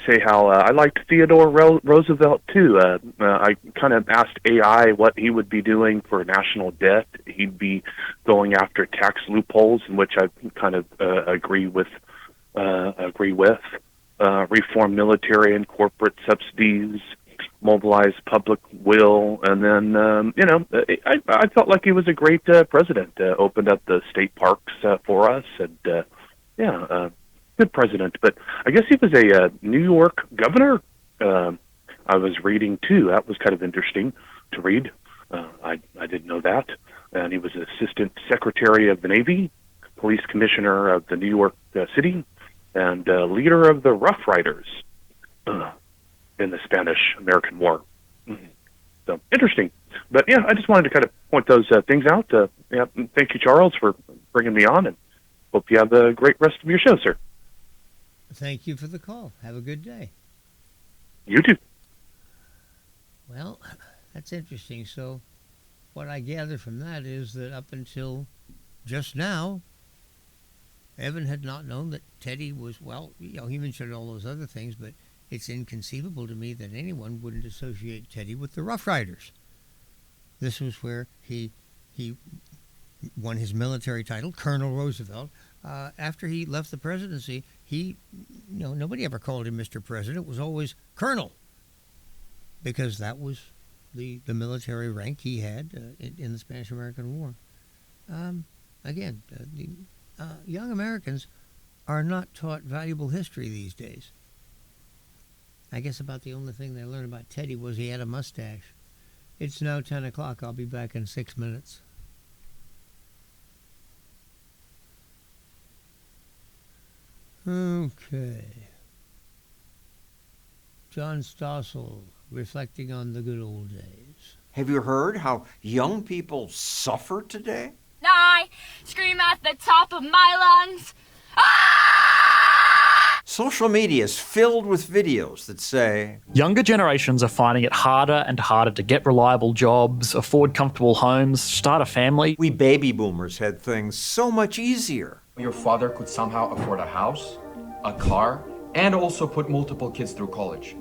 say how I liked Theodore Roosevelt, too. I kind of asked AI what he would be doing for national debt. He'd be going after tax loopholes, in which I kind of agree with. Reform military and corporate subsidies, mobilize public will, and then, I felt like he was a great president. Opened up the state parks for us, and, good president. But I guess he was a New York governor. I was reading, too. That was kind of interesting to read. I didn't know that. And he was Assistant Secretary of the Navy, Police Commissioner of the New York City, and leader of the Rough Riders in the Spanish-American War. So, interesting. But, yeah, I just wanted to kind of point those things out. Thank you, Charles, for bringing me on, and hope you have a great rest of your show, sir. Thank you for the call. Have a good day. You too. Well, that's interesting. So what I gather from that is that up until just now, Evan had not known that Teddy was, well, he mentioned all those other things, but it's inconceivable to me that anyone wouldn't associate Teddy with the Rough Riders. This was where he won his military title, Colonel Roosevelt. After he left the presidency, nobody ever called him Mr. President. It was always Colonel, because that was the military rank he had in the Spanish-American War. Young Americans are not taught valuable history these days. I guess about the only thing they learned about Teddy was he had a mustache. It's now 10 o'clock. I'll be back in 6 minutes. Okay. John Stossel, reflecting on the good old days. Have you heard how young people suffer today? I scream at the top of my lungs. Ah! Social media is filled with videos that say, younger generations are finding it harder and harder to get reliable jobs, afford comfortable homes, start a family. We baby boomers had things so much easier. Your father could somehow afford a house, a car, and also put multiple kids through college.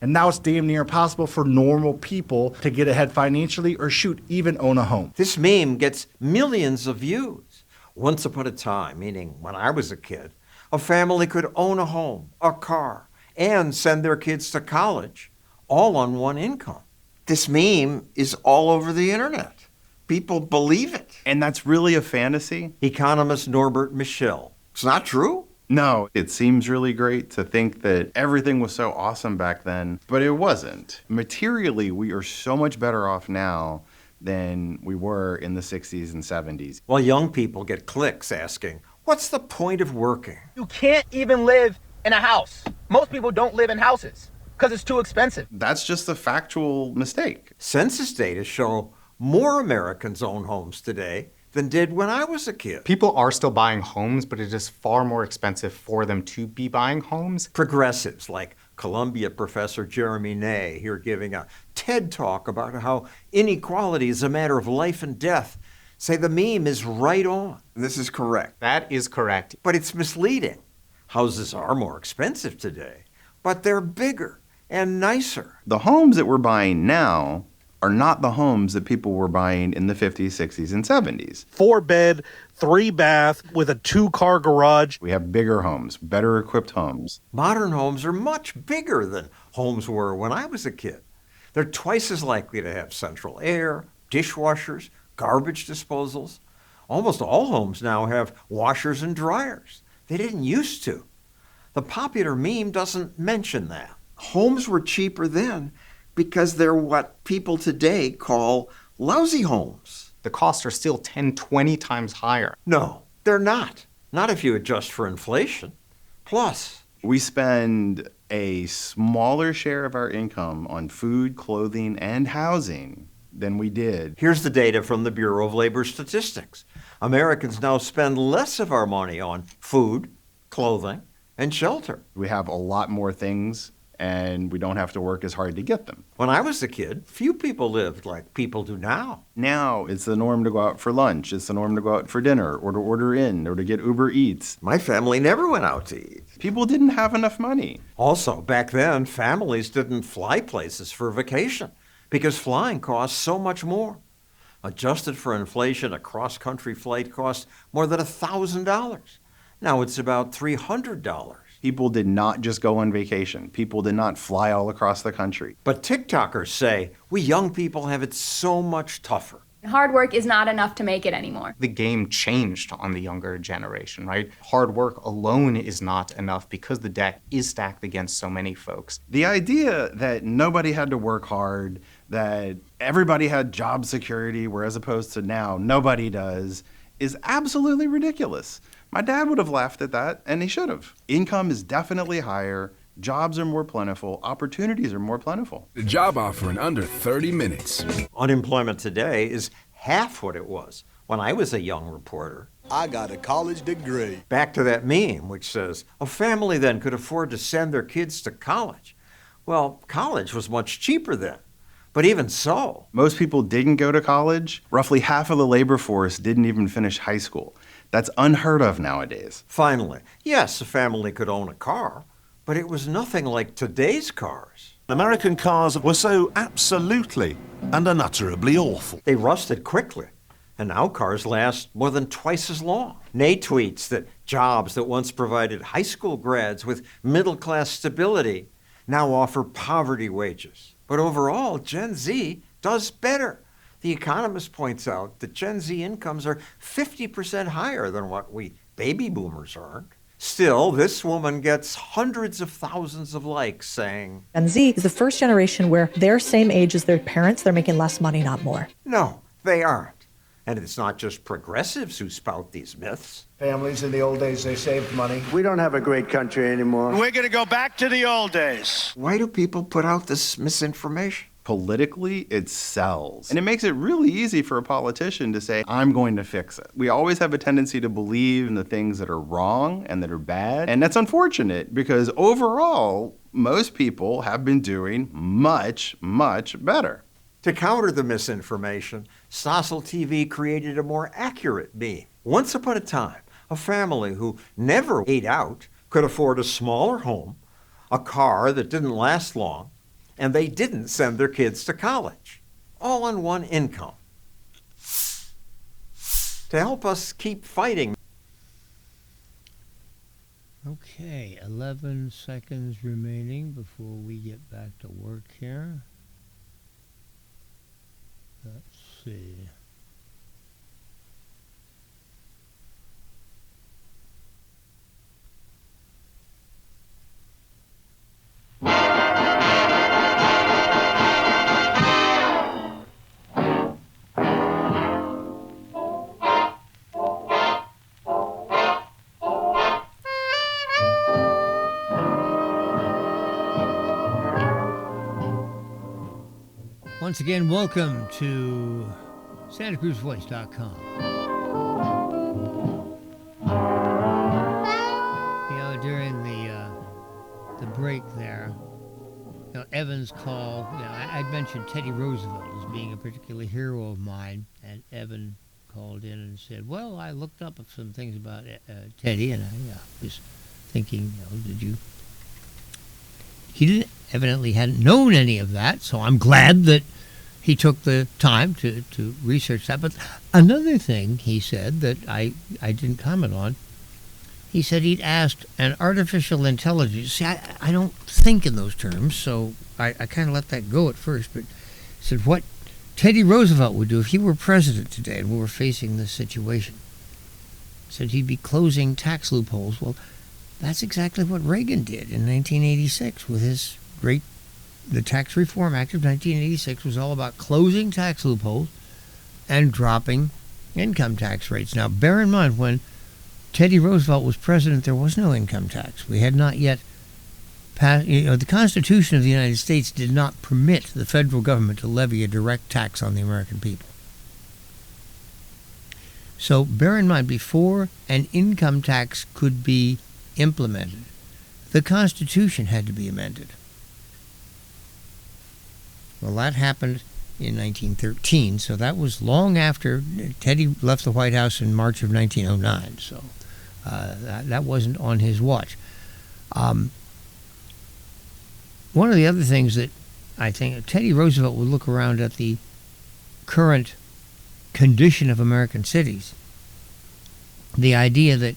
And now it's damn near impossible for normal people to get ahead financially or even own a home. This meme gets millions of views. Once upon a time, meaning when I was a kid, a family could own a home, a car, and send their kids to college, all on one income. This meme is all over the internet. People believe it. And that's really a fantasy? Economist Norbert Michel. It's not true? No, it seems really great to think that everything was so awesome back then, but it wasn't. Materially, we are so much better off now than we were in the 60s and 70s. Well, young people get clicks asking, what's the point of working? You can't even live in a house. Most people don't live in houses because it's too expensive. That's just a factual mistake. Census data show more Americans own homes today than did when I was a kid. People are still buying homes, but it is far more expensive for them to be buying homes. Progressives like Columbia professor Jeremy Ney here giving a TED talk about how inequality is a matter of life and death say the meme is right on. This is correct. That is correct. But it's misleading. Houses are more expensive today, but they're bigger and nicer. The homes that we're buying now are not the homes that people were buying in the 50s, 60s, and 70s. 4-bed, 3-bath with a 2-car garage. We have bigger homes, better equipped homes. Modern homes are much bigger than homes were when I was a kid. They're twice as likely to have central air, dishwashers, garbage disposals. Almost all homes now have washers and dryers. They didn't used to. The popular meme doesn't mention that. Homes were cheaper then because they're what people today call lousy homes. The costs are still 10, 20 times higher. No, they're not. Not if you adjust for inflation. Plus, we spend a smaller share of our income on food, clothing, and housing than we did. Here's the data from the Bureau of Labor Statistics. Americans now spend less of our money on food, clothing, and shelter. We have a lot more things, and we don't have to work as hard to get them. When I was a kid, few people lived like people do now. Now it's the norm to go out for lunch. It's the norm to go out for dinner or to order in or to get Uber Eats. My family never went out to eat. People didn't have enough money. Also, back then, families didn't fly places for vacation because flying cost so much more. Adjusted for inflation, a cross-country flight cost more than $1,000. Now it's about $300. People did not just go on vacation. People did not fly all across the country. But TikTokers say we young people have it so much tougher. Hard work is not enough to make it anymore. The game changed on the younger generation, right? Hard work alone is not enough because the deck is stacked against so many folks. The idea that nobody had to work hard, that everybody had job security, whereas opposed to now nobody does, is absolutely ridiculous. My dad would have laughed at that, and he should have. Income is definitely higher. Jobs are more plentiful. Opportunities are more plentiful. The job offer in under 30 minutes. Unemployment today is half what it was when I was a young reporter. I got a college degree. Back to that meme which says, a family then could afford to send their kids to college. Well, college was much cheaper then. But even so, most people didn't go to college. Roughly half of the labor force didn't even finish high school. That's unheard of nowadays. Finally, yes, a family could own a car, but it was nothing like today's cars. American cars were so absolutely and unutterably awful. They rusted quickly, and now cars last more than twice as long. Ney tweets that jobs that once provided high school grads with middle-class stability now offer poverty wages. But overall, Gen Z does better. The Economist points out that Gen Z incomes are 50% higher than what we baby boomers earned. Still, this woman gets hundreds of thousands of likes saying, Gen Z is the first generation where they're same age as their parents. They're making less money, not more. No, they aren't. And it's not just progressives who spout these myths. Families in the old days, they saved money. We don't have a great country anymore. We're going to go back to the old days. Why do people put out this misinformation? Politically, it sells. And it makes it really easy for a politician to say, I'm going to fix it. We always have a tendency to believe in the things that are wrong and that are bad. And that's unfortunate because overall, most people have been doing much, much better. To counter the misinformation, Stossel TV created a more accurate meme. Once upon a time, a family who never ate out could afford a smaller home, a car that didn't last long, and they didn't send their kids to college, all on one income. To help us keep fighting. Okay, 11 seconds remaining before we get back to work here. Let's see. Once again, welcome to SantaCruzVoice.com. Evans call, I'd mentioned Teddy Roosevelt as being a particular hero of mine, and Evan called in and said, well, I looked up some things about Teddy, and I was thinking, he evidently hadn't known any of that, so I'm glad that he took the time to research that. But another thing he said that I didn't comment on, he said he'd asked an artificial intelligence. See, I don't think in those terms, so I kind of let that go at first. But he said what Teddy Roosevelt would do if he were president today and we were facing this situation. He said he'd be closing tax loopholes. Well, that's exactly what Reagan did in 1986 with his the Tax Reform Act of 1986 was all about closing tax loopholes and dropping income tax rates. Now, bear in mind, when Teddy Roosevelt was president, there was no income tax. We had not yet passed, the Constitution of the United States did not permit the federal government to levy a direct tax on the American people. So bear in mind, before an income tax could be implemented, the Constitution had to be amended. Well, that happened in 1913, so that was long after Teddy left the White House in March of 1909, so that wasn't on his watch. One of the other things that I think Teddy Roosevelt would look around at the current condition of American cities, the idea that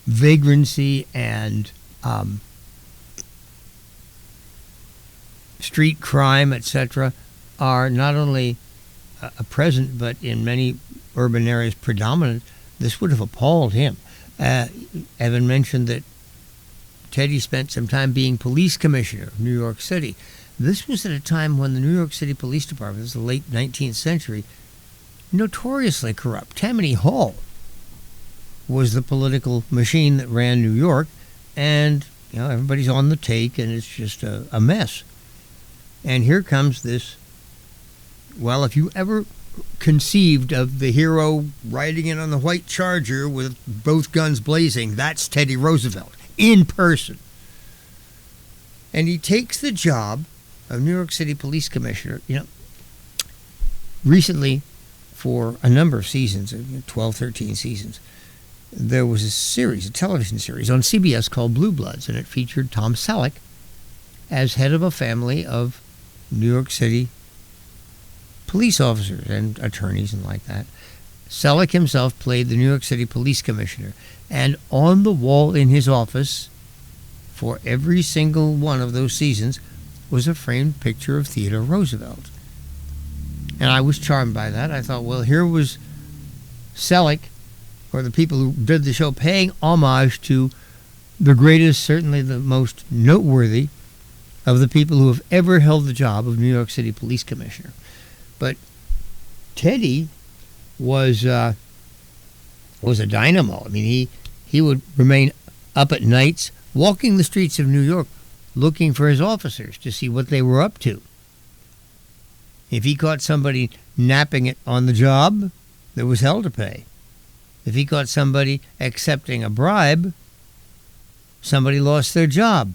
vagrancy and street crime, etc., are not only present but in many urban areas predominant. This would have appalled him. Evan mentioned that Teddy spent some time being police commissioner of New York City. This was at a time when the New York City Police Department, this is the late 19th century, notoriously corrupt. Tammany Hall was the political machine that ran New York, and everybody's on the take, and it's just a mess. And here comes this, well, if you ever conceived of the hero riding in on the white charger with both guns blazing, that's Teddy Roosevelt in person. And he takes the job of New York City Police Commissioner. Recently, for a number of seasons, 12, 13 seasons, there was a television series on CBS called Blue Bloods, and it featured Tom Selleck as head of a family of New York City police officers and attorneys and like that. Selleck himself played the New York City Police Commissioner, and on the wall in his office for every single one of those seasons was a framed picture of Theodore Roosevelt. And I was charmed by that. I thought, well, here was Selleck, or the people who did the show, paying homage to the greatest, certainly the most noteworthy of the people who have ever held the job of New York City Police Commissioner. But Teddy was a dynamo. I mean, he would remain up at nights, walking the streets of New York, looking for his officers to see what they were up to. If he caught somebody napping it on the job, there was hell to pay. If he caught somebody accepting a bribe, somebody lost their job.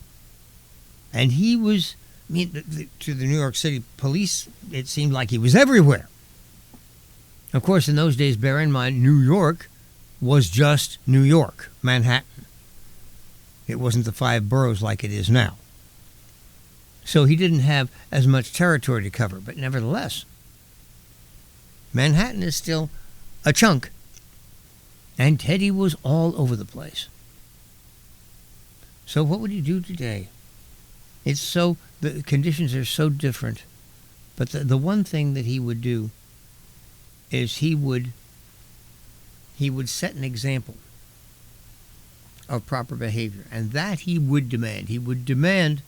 And he was, to the New York City police, it seemed like he was everywhere. Of course, in those days, bear in mind, New York was just New York, Manhattan. It wasn't the 5 boroughs like it is now. So he didn't have as much territory to cover, but nevertheless, Manhattan is still a chunk. And Teddy was all over the place. So what would he do today? The conditions are so different. But the one thing that he would do is he would set an example of proper behavior. And that he would demand. He would demand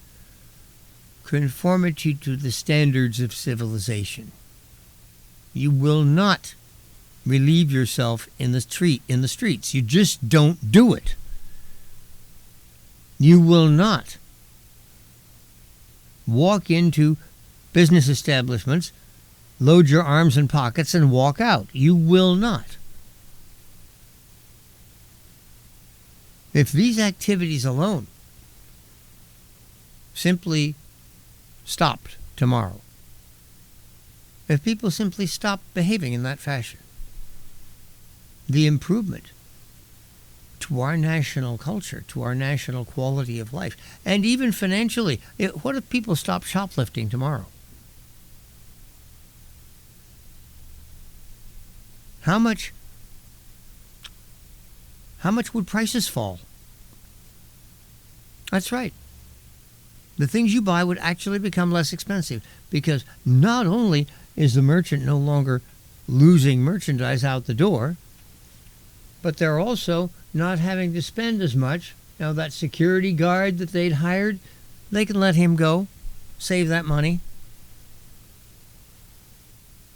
conformity to the standards of civilization. You will not relieve yourself in the streets. You just don't do it. You will not walk into business establishments, load your arms and pockets, and walk out. You will not. If these activities alone simply stopped tomorrow, if people simply stopped behaving in that fashion, the improvement to our national culture, to our national quality of life, and even financially, what if people stopped shoplifting tomorrow? How much would prices fall? That's right. The things you buy would actually become less expensive, because not only is the merchant no longer losing merchandise out the door, but they're also not having to spend as much. Now, that security guard that they'd hired, they can let him go, save that money.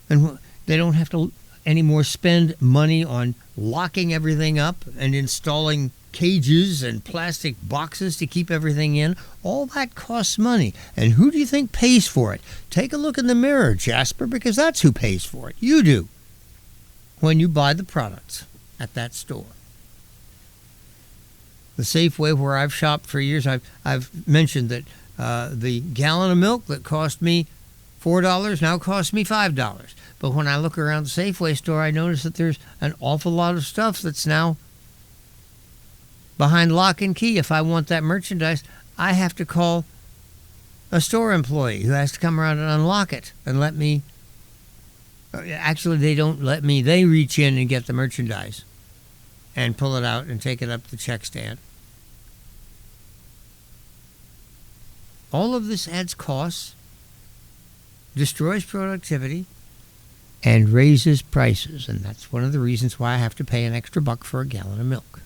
And they don't have to anymore spend money on locking everything up and installing cages and plastic boxes to keep everything in. All that costs money. And who do you think pays for it? Take a look in the mirror, Jasper, because that's who pays for it. You do. When you buy the products at that store. The Safeway where I've shopped for years, I've mentioned that the gallon of milk that cost me $4 now costs me $5. But when I look around the Safeway store, I notice that there's an awful lot of stuff that's now behind lock and key. If I want that merchandise, I have to call a store employee who has to come around and unlock it and let me. Actually, they don't let me. They reach in and get the merchandise and pull it out and take it up to the check stand. All of this adds costs, destroys productivity, and raises prices. And that's one of the reasons why I have to pay an extra $1 for a gallon of milk.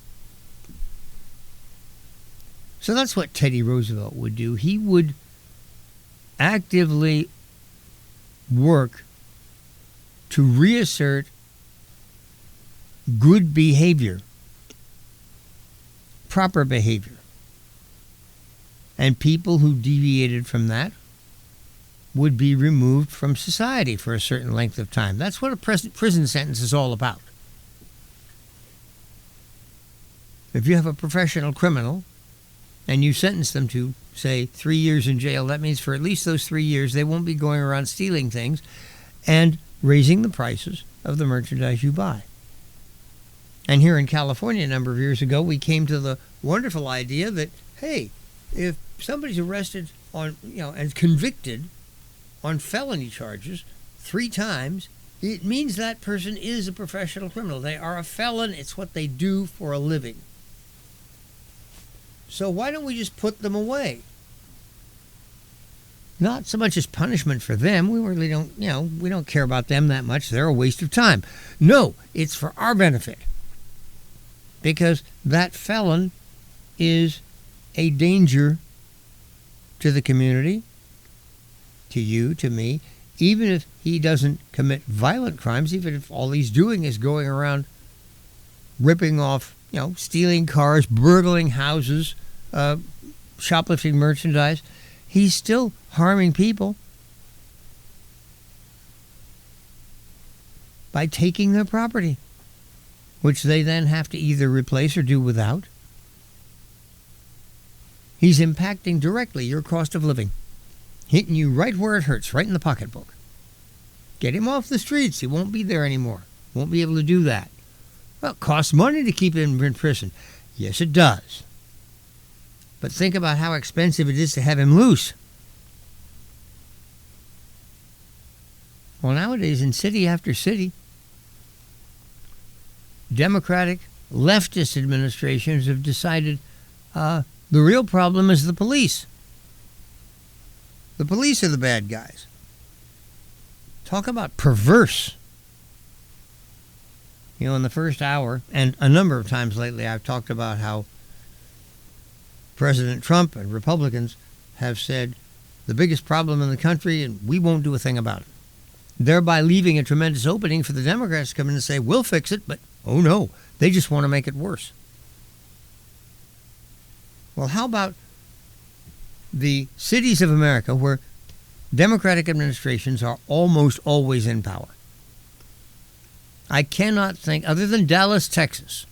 So that's what Teddy Roosevelt would do. He would actively work to reassert good behavior, proper behavior. And people who deviated from that would be removed from society for a certain length of time. That's what a prison sentence is all about. If you have a professional criminal and you sentence them to, say, 3 years in jail, that means for at least those 3 years they won't be going around stealing things and raising the prices of the merchandise you buy. And here in California a number of years ago, we came to the wonderful idea that, hey, if somebody's arrested on, and convicted on felony charges 3 times, it means that person is a professional criminal. They are a felon. It's what they do for a living. So why don't we just put them away? Not so much as punishment for them. We really don't, we don't care about them that much. They're a waste of time. No, it's for our benefit. Because that felon is a danger to the community, to you, to me, even if he doesn't commit violent crimes, even if all he's doing is going around ripping off, stealing cars, burgling houses, shoplifting merchandise, he's still harming people by taking their property, which they then have to either replace or do without. He's impacting directly your cost of living, hitting you right where it hurts, right in the pocketbook. Get him off the streets. He won't be there anymore. Won't be able to do that. Well, it costs money to keep him in prison. Yes, it does. But think about how expensive it is to have him loose. Well, nowadays, in city after city, Democratic leftist administrations have decided the real problem is the police. The police are the bad guys. Talk about perverse. In the first hour, and a number of times lately, I've talked about how President Trump and Republicans have said the biggest problem in the country, and we won't do a thing about it. Thereby leaving a tremendous opening for the Democrats to come in and say, we'll fix it, but oh no, they just want to make it worse. Well, how about the cities of America where Democratic administrations are almost always in power? I cannot think, other than Dallas, Texas,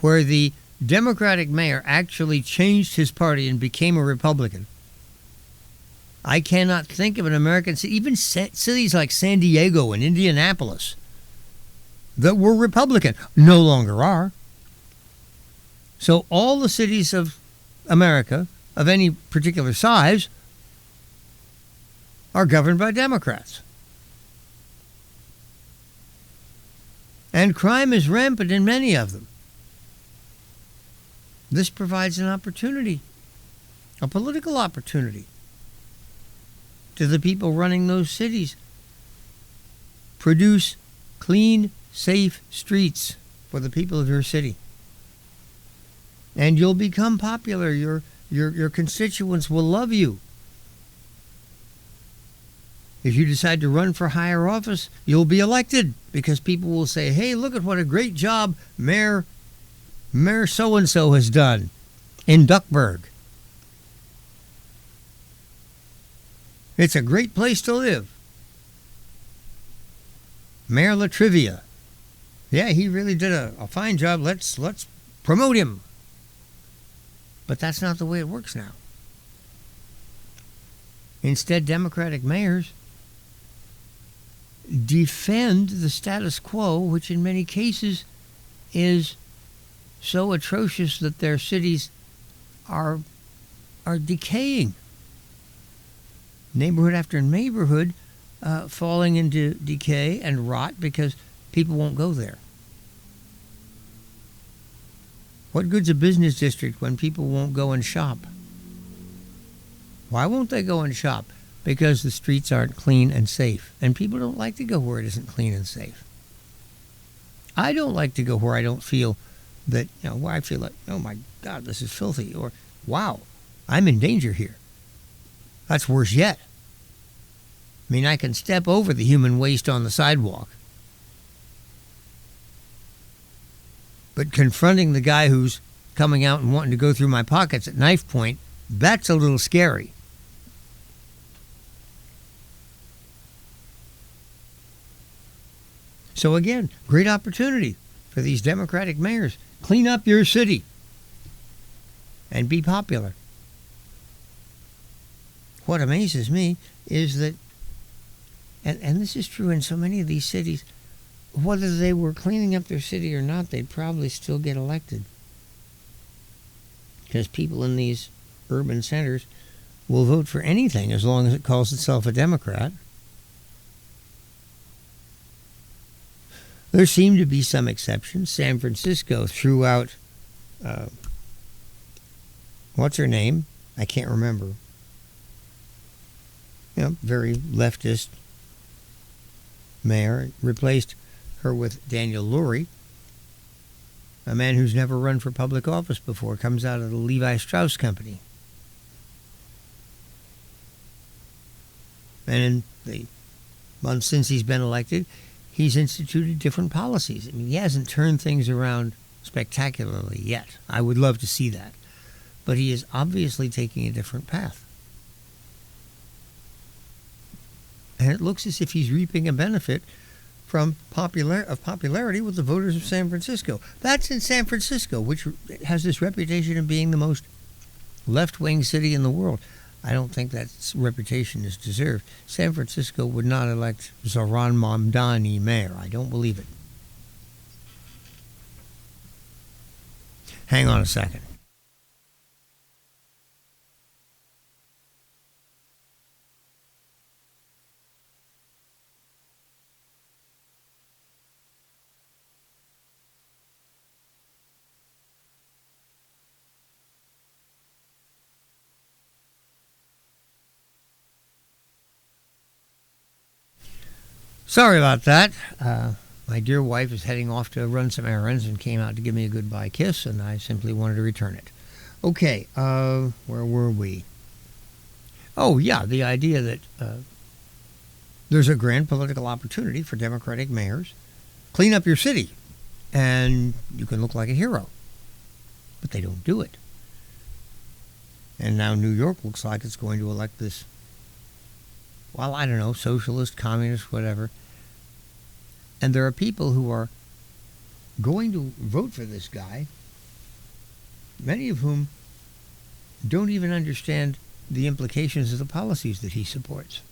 where the Democratic mayor actually changed his party and became a Republican. I cannot think of an American city, even cities like San Diego and Indianapolis, that were Republican, no longer are. So all the cities of America, of any particular size, are governed by Democrats. And crime is rampant in many of them. This provides an opportunity, a political opportunity, to the people running those cities. Produce clean, safe streets for the people of your city. And you'll become popular. Your constituents will love you. If you decide to run for higher office, you'll be elected because people will say, hey, look at what a great job Mayor so-and-so has done in Duckburg. It's a great place to live. Mayor LaTrivia. Yeah, he really did a fine job. Let's promote him. But that's not the way it works now. Instead, Democratic mayors defend the status quo, which in many cases is so atrocious that their cities are decaying. Neighborhood after neighborhood falling into decay and rot because people won't go there. What good's a business district when people won't go and shop? Why won't they go and shop? Because the streets aren't clean and safe. And people don't like to go where it isn't clean and safe. I don't like to go where I don't feel that, where I feel like, oh my God, this is filthy. Or, wow, I'm in danger here. That's worse yet. I mean, I can step over the human waste on the sidewalk. But confronting the guy who's coming out and wanting to go through my pockets at knife point, that's a little scary. So again, great opportunity for these Democratic mayors. Clean up your city and be popular. What amazes me is that, and this is true in so many of these cities, whether they were cleaning up their city or not, they'd probably still get elected. Because people in these urban centers will vote for anything as long as it calls itself a Democrat. There seem to be some exceptions. San Francisco threw out, what's her name? I can't remember. Very leftist mayor, replaced her with Daniel Lurie, a man who's never run for public office before, comes out of the Levi Strauss Company. And in the months since he's been elected, he's instituted different policies. I mean, he hasn't turned things around spectacularly yet. I would love to see that. But he is obviously taking a different path. And it looks as if he's reaping a benefit from popularity with the voters of San Francisco. That's in San Francisco, which has this reputation of being the most left-wing city in the world. I don't think that reputation is deserved. San Francisco would not elect Zohran Mamdani mayor. I don't believe it. Hang on a second. Sorry about that. My dear wife is heading off to run some errands and came out to give me a goodbye kiss, and I simply wanted to return it. Okay, where were we? Oh, yeah, the idea that there's a grand political opportunity for Democratic mayors. Clean up your city, and you can look like a hero. But they don't do it. And now New York looks like it's going to elect this, well, I don't know, socialist, communist, whatever. And there are people who are going to vote for this guy, many of whom don't even understand the implications of the policies that he supports.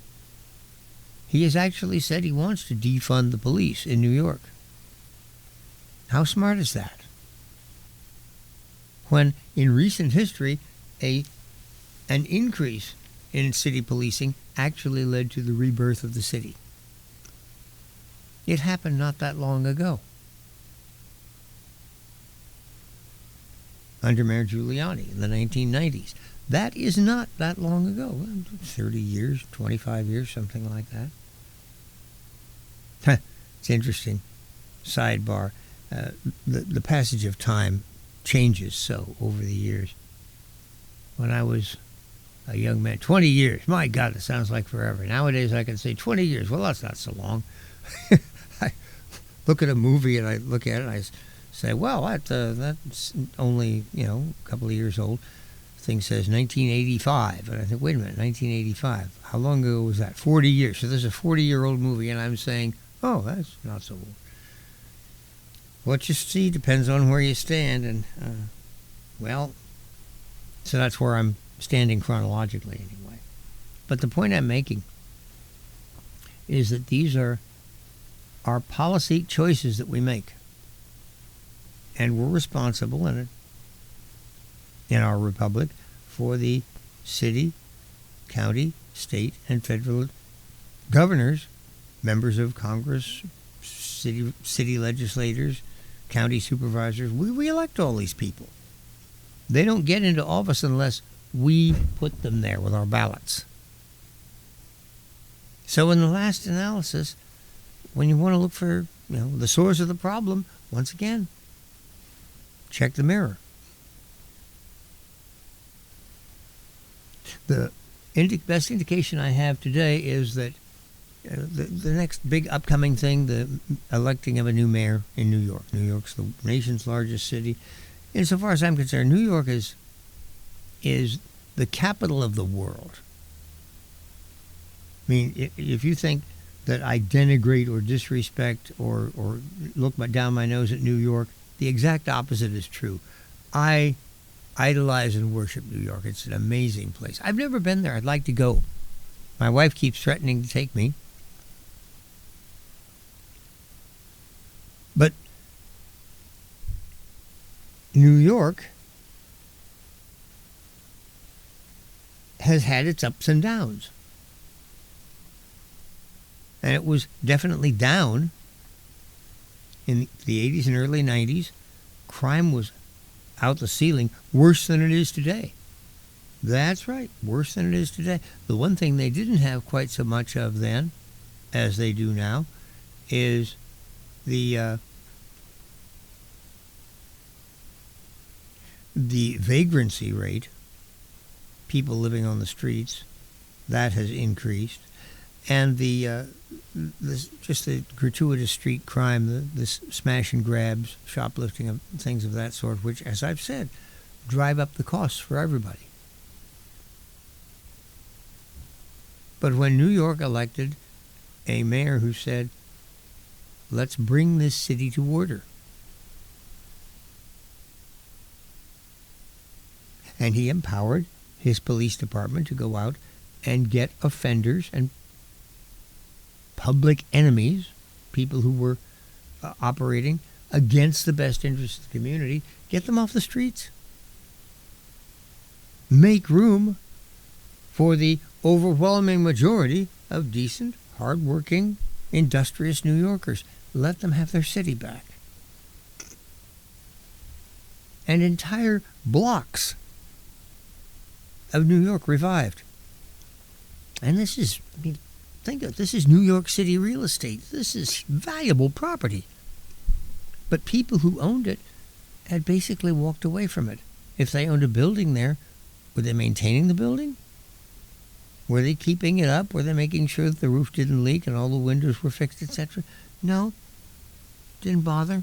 He has actually said he wants to defund the police in New York. How smart is that? When in recent history, an increase in city policing actually led to the rebirth of the city. It happened not that long ago. Under Mayor Giuliani in the 1990s. That is not that long ago. 30 years, 25 years, something like that. It's interesting. Sidebar. The passage of time changes so over the years. When I was a young man, 20 years. My God, it sounds like forever. Nowadays I can say 20 years. Well, that's not so long. I look at a movie and I look at it and I say, well, that's only, a couple of years old. The thing says 1985. And I think, wait a minute, 1985. How long ago was that? 40 years. So there's a 40-year-old movie and I'm saying, oh, that's not so old. What you see depends on where you stand. And, so that's where I'm standing chronologically anyway. But the point I'm making is that these are our policy choices that we make. And we're responsible in our republic for the city, county, state, and federal governors, members of Congress, city legislators, county supervisors. We elect all these people. They don't get into office unless we put them there with our ballots. So in the last analysis, when you want to look for the source of the problem, once again, check the mirror. The best indication I have today is that the next big upcoming thing, the electing of a new mayor in New York. New York's the nation's largest city. Insofar as I'm concerned, New York is the capital of the world. I mean, if you think that I denigrate or disrespect or look down my nose at New York, the exact opposite is true. I idolize and worship New York. It's an amazing place. I've never been there. I'd like to go. My wife keeps threatening to take me. But New York has had its ups and downs. And it was definitely down in the 80s and early 90s. Crime was out the ceiling, worse than it is today. That's right, worse than it is today. The one thing they didn't have quite so much of then as they do now is the vagrancy rate, people living on the streets, that has increased. And just the gratuitous street crime, the smash and grabs, shoplifting, things of that sort, which, as I've said, drive up the costs for everybody. But when New York elected a mayor who said, let's bring this city to order, and he empowered his police department to go out and get offenders and public enemies, people who were operating against the best interests of the community, get them off the streets. Make room for the overwhelming majority of decent, hard-working, industrious New Yorkers. Let them have their city back. And entire blocks of New York revived. And this is, think of it, this is New York City real estate. This is valuable property. But people who owned it had basically walked away from it. If they owned a building there, were they maintaining the building? Were they keeping it up? Were they making sure that the roof didn't leak and all the windows were fixed, etc.? No. Didn't bother.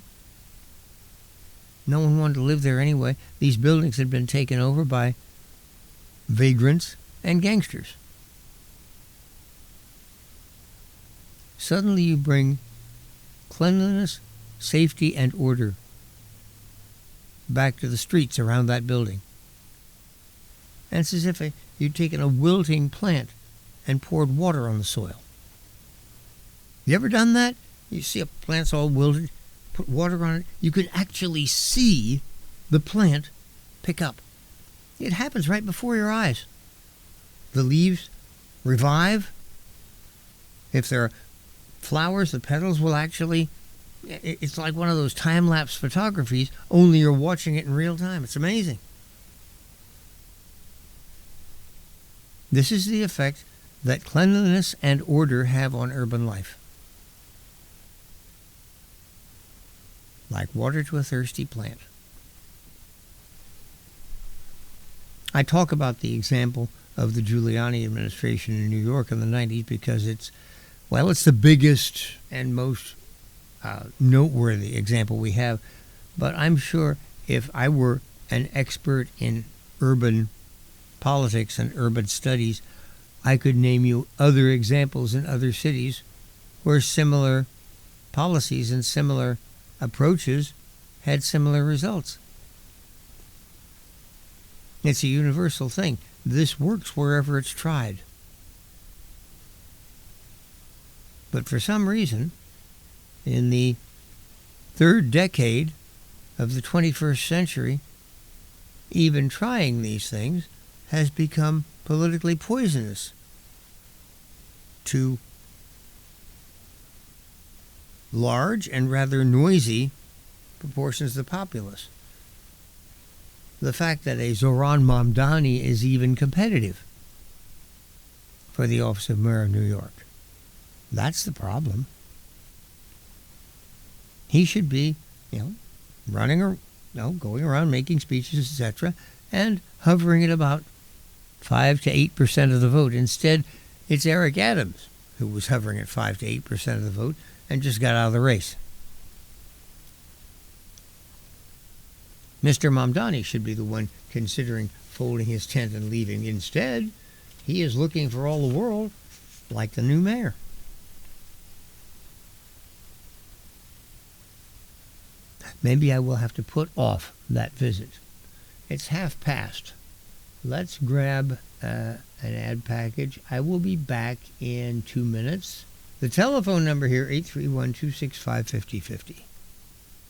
No one wanted to live there anyway. These buildings had been taken over by vagrants and gangsters. Suddenly you bring cleanliness, safety, and order back to the streets around that building. And it's as if you'd taken a wilting plant and poured water on the soil. You ever done that? You see a plant's all wilted, put water on it, you can actually see the plant pick up. It happens right before your eyes. The leaves revive. If there are flowers, the petals will actually, it's like one of those time-lapse photographies, only you're watching it in real time. It's amazing. This is the effect that cleanliness and order have on urban life. Like water to a thirsty plant. I talk about the example of the Giuliani administration in New York in the 90s because it's the biggest and most noteworthy example we have. But I'm sure if I were an expert in urban politics and urban studies, I could name you other examples in other cities where similar policies and similar approaches had similar results. It's a universal thing. This works wherever it's tried. But for some reason, in the third decade of the 21st century, even trying these things has become politically poisonous to large and rather noisy proportions of the populace. The fact that a Zoran Mamdani is even competitive for the office of mayor of New York. That's the problem. He should be, running or going around making speeches, etc., and hovering at about 5 to 8% of the vote. Instead, it's Eric Adams who was hovering at 5 to 8% of the vote and just got out of the race. Mr. Mamdani should be the one considering folding his tent and leaving. Instead, he is looking for all the world like the new mayor. Maybe I will have to put off that visit. It's past. Let's grab an ad package. I will be back in 2 minutes. The telephone number here, 831-265-5050.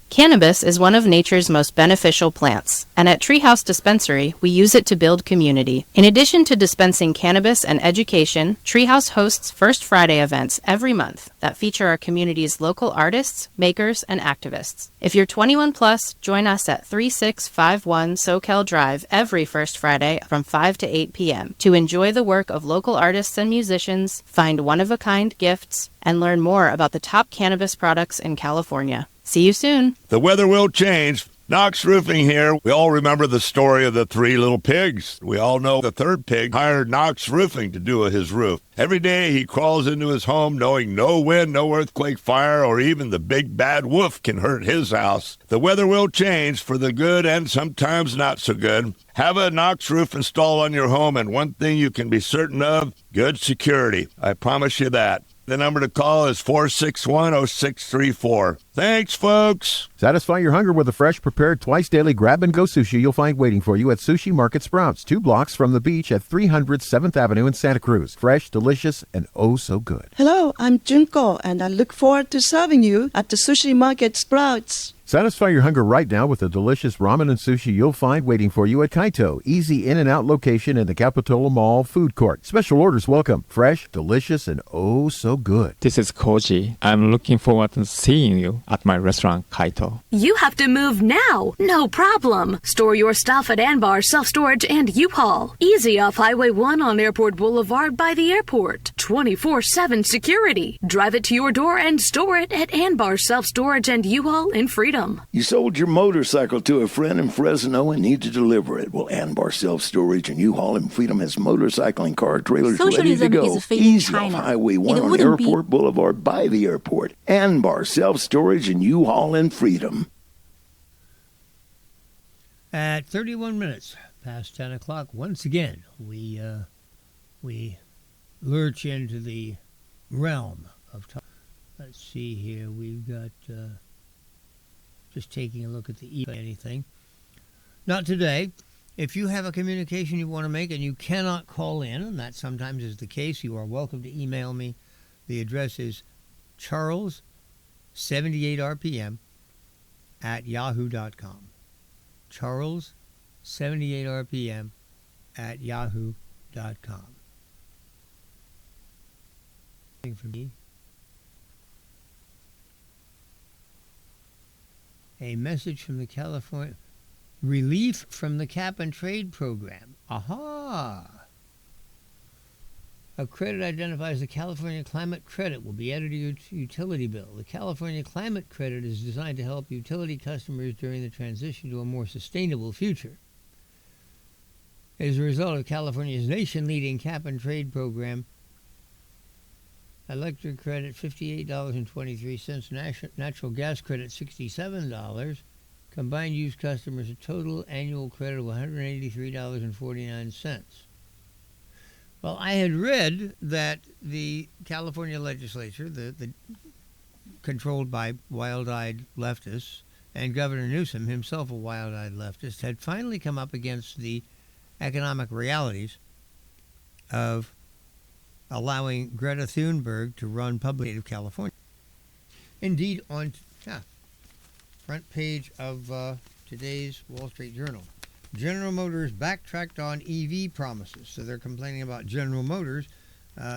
Cannabis is one of nature's most beneficial plants, and at Treehouse Dispensary, we use it to build community. In addition to dispensing cannabis and education, Treehouse hosts First Friday events every month that feature our community's local artists, makers, and activists. If you're 21 plus, join us at 3651 Soquel Drive every First Friday from 5 to 8 p.m. to enjoy the work of local artists and musicians, find one-of-a-kind gifts, and learn more about the top cannabis products in California. See you soon. The weather will change. Knox Roofing here. We all remember the story of the 3 little pigs. We all know the third pig hired Knox Roofing to do his roof. Every day he crawls into his home knowing no wind, no earthquake, fire, or even the big bad wolf can hurt his house. The weather will change for the good and sometimes not so good. Have a Knox roof installed on your home, and one thing you can be certain of, good security. I promise you that. The number to call is 461-0634. Thanks, folks. Satisfy your hunger with a fresh, prepared, twice-daily grab-and-go sushi you'll find waiting for you at Sushi Market Sprouts, 2 blocks from the beach at 300 7th Avenue in Santa Cruz. Fresh, delicious, and oh so good. Hello, I'm Junko, and I look forward to serving you at the Sushi Market Sprouts. Satisfy your hunger right now with the delicious ramen and sushi you'll find waiting for you at Kaito. Easy in and out location in the Capitola Mall food court. Special orders welcome. Fresh, delicious, and oh so good. This is Koji. I'm looking forward to seeing you at my restaurant, Kaito. You have to move now. No problem. Store your stuff at Anbar Self Storage and U-Haul. Easy off Highway 1 on Airport Boulevard by the airport. 24/7 security. Drive it to your door and store it at Anbar Self Storage and U-Haul in Freedom. You sold your motorcycle to a friend in Fresno and need to deliver it. Well, Anbar Self Storage and U-Haul in Freedom has motorcycling car trailers ready to go. Easy off Highway 1 on Airport Boulevard by the airport. Anbar Self Storage and U-Haul in Freedom. At 31 minutes past 10 o'clock, once again, we lurch into the realm of time. Let's see here. We've got... just taking a look at the anything. Not today. If you have a communication you want to make and you cannot call in, and that sometimes is the case, you are welcome to email me. The address is charles78rpm at yahoo.com. Charles78rpm at yahoo.com. From me. A message from the California relief from the cap and trade program. Aha! A credit identifies the California Climate Credit will be added to your utility bill. The California Climate Credit is designed to help utility customers during the transition to a more sustainable future. As a result of California's nation-leading cap and trade program, electric credit $58.23, natural gas credit $67, combined use customers a total annual credit of $183.49. Well, I had read that the California legislature, the controlled by wild-eyed leftists, and Governor Newsom, himself a wild-eyed leftist, had finally come up against the economic realities of allowing Greta Thunberg to run public state of California. Indeed, on front page of today's Wall Street Journal, General Motors backtracked on EV promises. So they're complaining about General Motors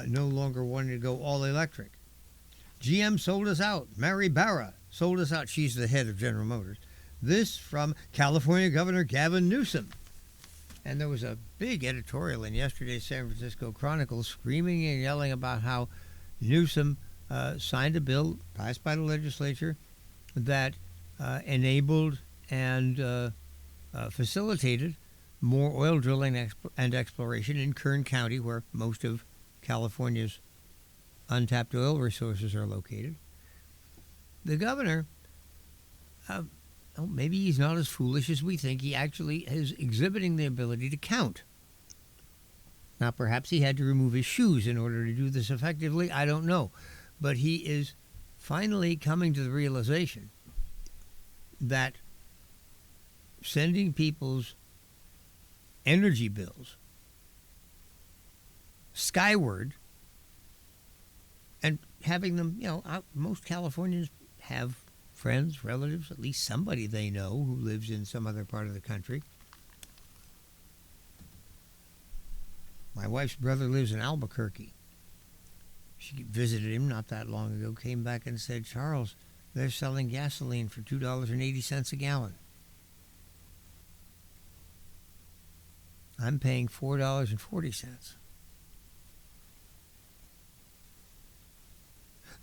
no longer wanting to go all electric. GM sold us out. Mary Barra sold us out. She's the head of General Motors. This from California Governor Gavin Newsom. And there was a big editorial in yesterday's San Francisco Chronicle screaming and yelling about how Newsom signed a bill passed by the legislature that enabled and facilitated more oil drilling and exploration in Kern County, where most of California's untapped oil resources are located. The governor, maybe he's not as foolish as we think. He actually is exhibiting the ability to count. Now, perhaps he had to remove his shoes in order to do this effectively. I don't know. But he is finally coming to the realization that sending people's energy bills skyward and having them, most Californians have friends, relatives, at least somebody they know who lives in some other part of the country. My wife's brother lives in Albuquerque. She visited him not that long ago, came back and said, Charles, they're selling gasoline for $2.80 a gallon. I'm paying $4.40.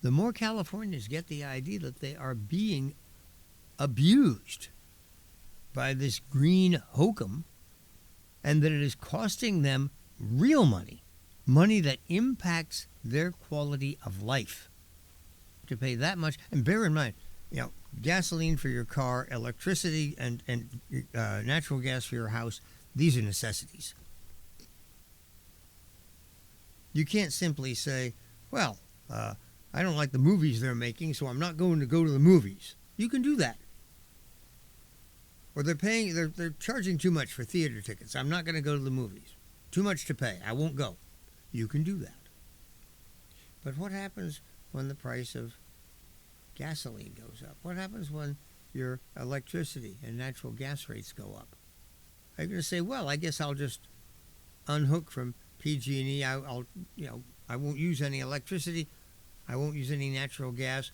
The more Californians get the idea that they are being abused by this green hokum and that it is costing them real money, money that impacts their quality of life, to pay that much. And bear in mind, gasoline for your car, electricity and natural gas for your house, these are necessities. You can't simply say, well, I don't like the movies they're making, so I'm not going to go to the movies. You can do that. Or they're charging too much for theater tickets. I'm not going to go to the movies. Too much to pay. I won't go. You can do that. But what happens when the price of gasoline goes up? What happens when your electricity and natural gas rates go up? Are you going to say, well, I guess I'll just unhook from PG&E. I won't use any electricity. I won't use any natural gas.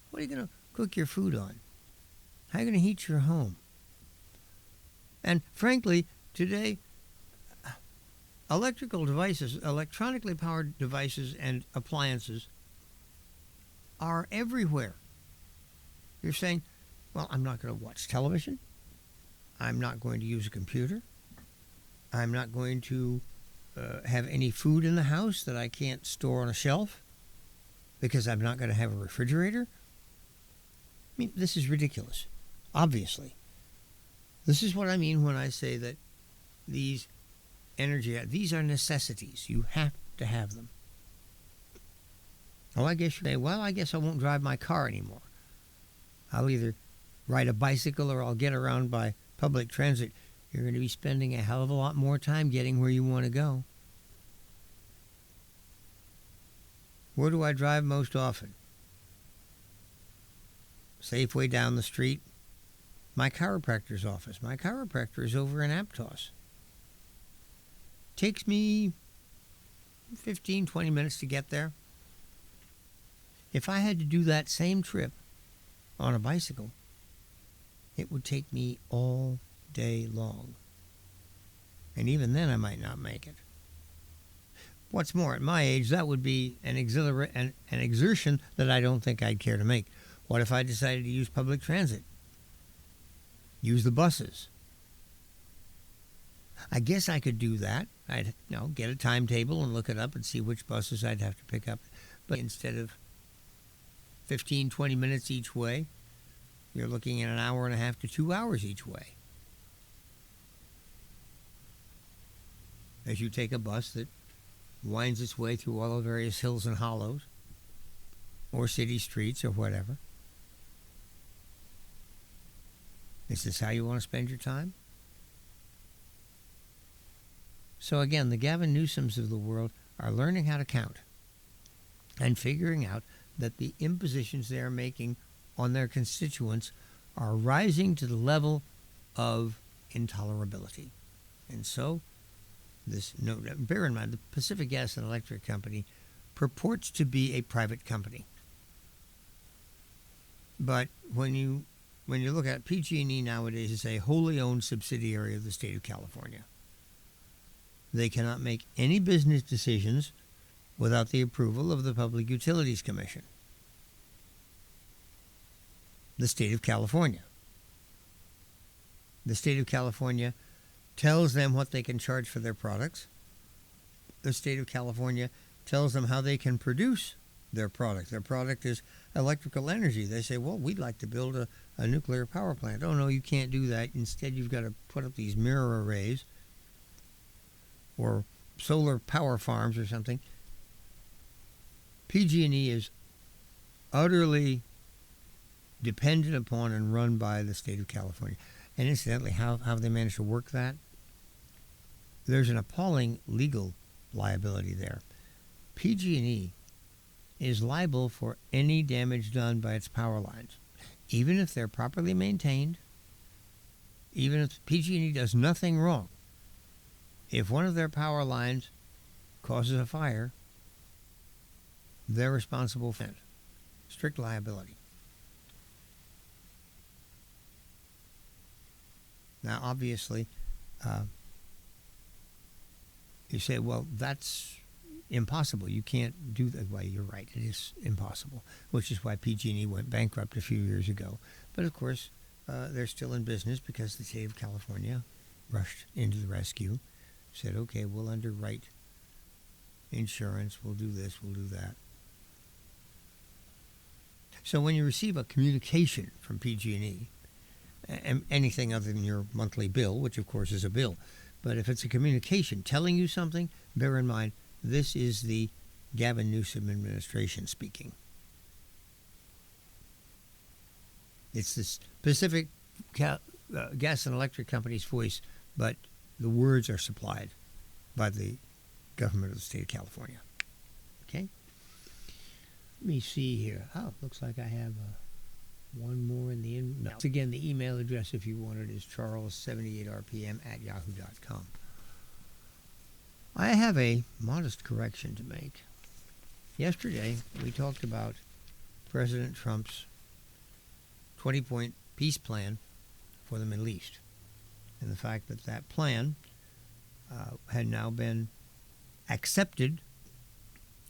What are you going to cook your food on? How are you going to heat your home? And frankly, today, electronically powered devices and appliances are everywhere. You're saying, well, I'm not going to watch television. I'm not going to use a computer. I'm not going to have any food in the house that I can't store on a shelf because I'm not going to have a refrigerator. I mean, this is ridiculous, obviously. This is what I mean when I say that these are necessities. You have to have them. Oh, I guess you say, well, I guess I won't drive my car anymore. I'll either ride a bicycle or I'll get around by public transit. you're going to be spending a hell of a lot more time getting where you want to go. Where do I drive most often? Safeway down the street. My chiropractor's office. My chiropractor is over in Aptos. Takes me 15, 20 minutes to get there. If I had to do that same trip on a bicycle, it would take me all day long. And even then I might not make it. What's more, at my age, that would be an exertion that I don't think I'd care to make. What if I decided to use public transit? Use the buses? I guess I could do that. I'd get a timetable and look it up and see which buses I'd have to pick up. But instead of 15, 20 minutes each way, you're looking at an hour and a half to 2 hours each way. As you take a bus that winds its way through all the various hills and hollows, or city streets, or whatever. Is this how you want to spend your time? So again, the Gavin Newsoms of the world are learning how to count and figuring out that the impositions they are making on their constituents are rising to the level of intolerability. And so, bear in mind, the Pacific Gas and Electric Company purports to be a private company. But when you look at PG&E nowadays, it's a wholly owned subsidiary of the state of California. They cannot make any business decisions without the approval of the Public Utilities Commission, the state of California. The state of California tells them what they can charge for their products. The state of California tells them how they can produce their product. Their product is electrical energy. They say, well, we'd like to build a nuclear power plant. Oh, no, you can't do that. Instead, you've got to put up these mirror arrays or solar power farms or something. PG&E is utterly dependent upon and run by the state of California. And incidentally, how they managed to work that? There's an appalling legal liability there. PG&E is liable for any damage done by its power lines, even if they're properly maintained, even if PG&E does nothing wrong. If one of their power lines causes a fire, they're responsible for it. Strict liability. Now, obviously, you say, well, that's impossible. You can't do that. Well, you're right. It is impossible, which is why PG&E went bankrupt a few years ago. But, of course, they're still in business because the state of California rushed into the rescue, said, okay, we'll underwrite insurance, we'll do this, we'll do that. So when you receive a communication from PG&E, anything other than your monthly bill, which of course is a bill, but if it's a communication telling you something, bear in mind, this is the Gavin Newsom administration speaking. It's the Pacific Gas and Electric Company's voice, but the words are supplied by the government of the state of California. Okay? Let me see here. Oh, looks like I have one more in the email. Again, the email address, if you want it, is charles78rpm@yahoo.com. I have a modest correction to make. Yesterday, we talked about President Trump's 20-point peace plan for the Middle East, and the fact that that plan had now been accepted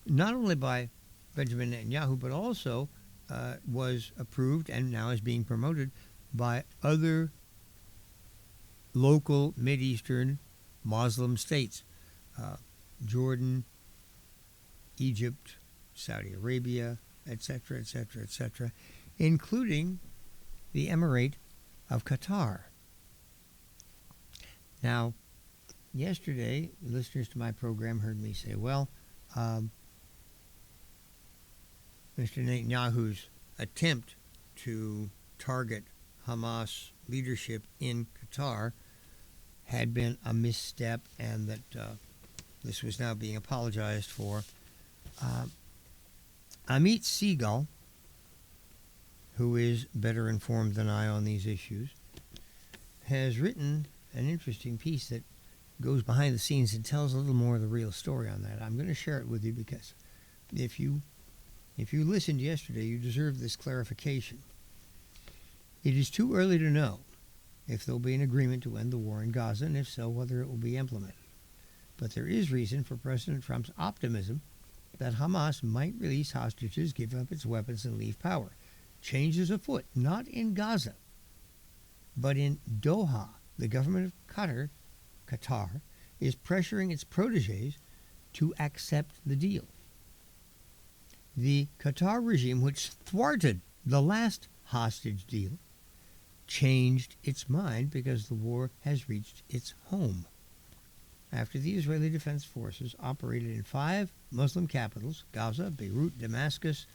not only by Benjamin Netanyahu, but also was approved and now is being promoted by other local Mideastern Muslim states. Jordan, Egypt, Saudi Arabia, etc., etc., etc., including the Emirate of Qatar. Now, yesterday, listeners to my program heard me say, well, Mr. Netanyahu's attempt to target Hamas leadership in Qatar had been a misstep and that this was now being apologized for. Amit Segal, who is better informed than I on these issues, has written an interesting piece that goes behind the scenes and tells a little more of the real story on that. I'm going to share it with you because if you listened yesterday, you deserve this clarification. It is too early to know if there will be an agreement to end the war in Gaza, and if so, whether it will be implemented. But there is reason for President Trump's optimism that Hamas might release hostages, give up its weapons, and leave power. Change is afoot, not in Gaza, but in Doha. The government of Qatar, is pressuring its protégés to accept the deal. The Qatar regime, which thwarted the last hostage deal, changed its mind because the war has reached its home. After the Israeli Defense Forces operated in 5 Muslim capitals, Gaza, Beirut, Damascus,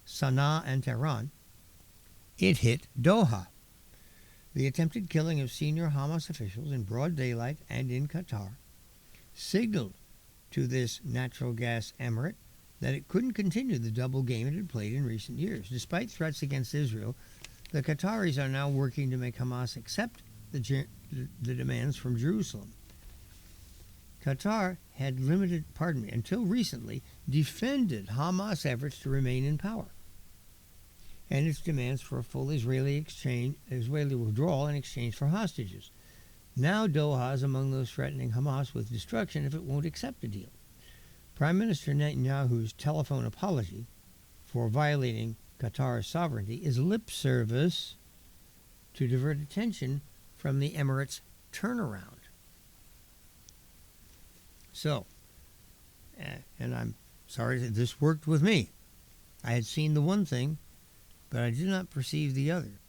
Sana'a, and Tehran, it hit Doha. The attempted killing of senior Hamas officials in broad daylight and in Qatar signaled to this natural gas emirate that it couldn't continue the double game it had played in recent years. Despite threats against Israel, the Qataris are now working to make Hamas accept the demands from Jerusalem. Qatar had until recently, defended Hamas' efforts to remain in power and its demands for a full Israeli withdrawal in exchange for hostages. Now Doha is among those threatening Hamas with destruction if it won't accept the deal. Prime Minister Netanyahu's telephone apology for violating Qatar's sovereignty is lip service to divert attention from the Emirates' turnaround. So, and I'm sorry that this worked with me. I had seen the one thing, but I did not perceive the other.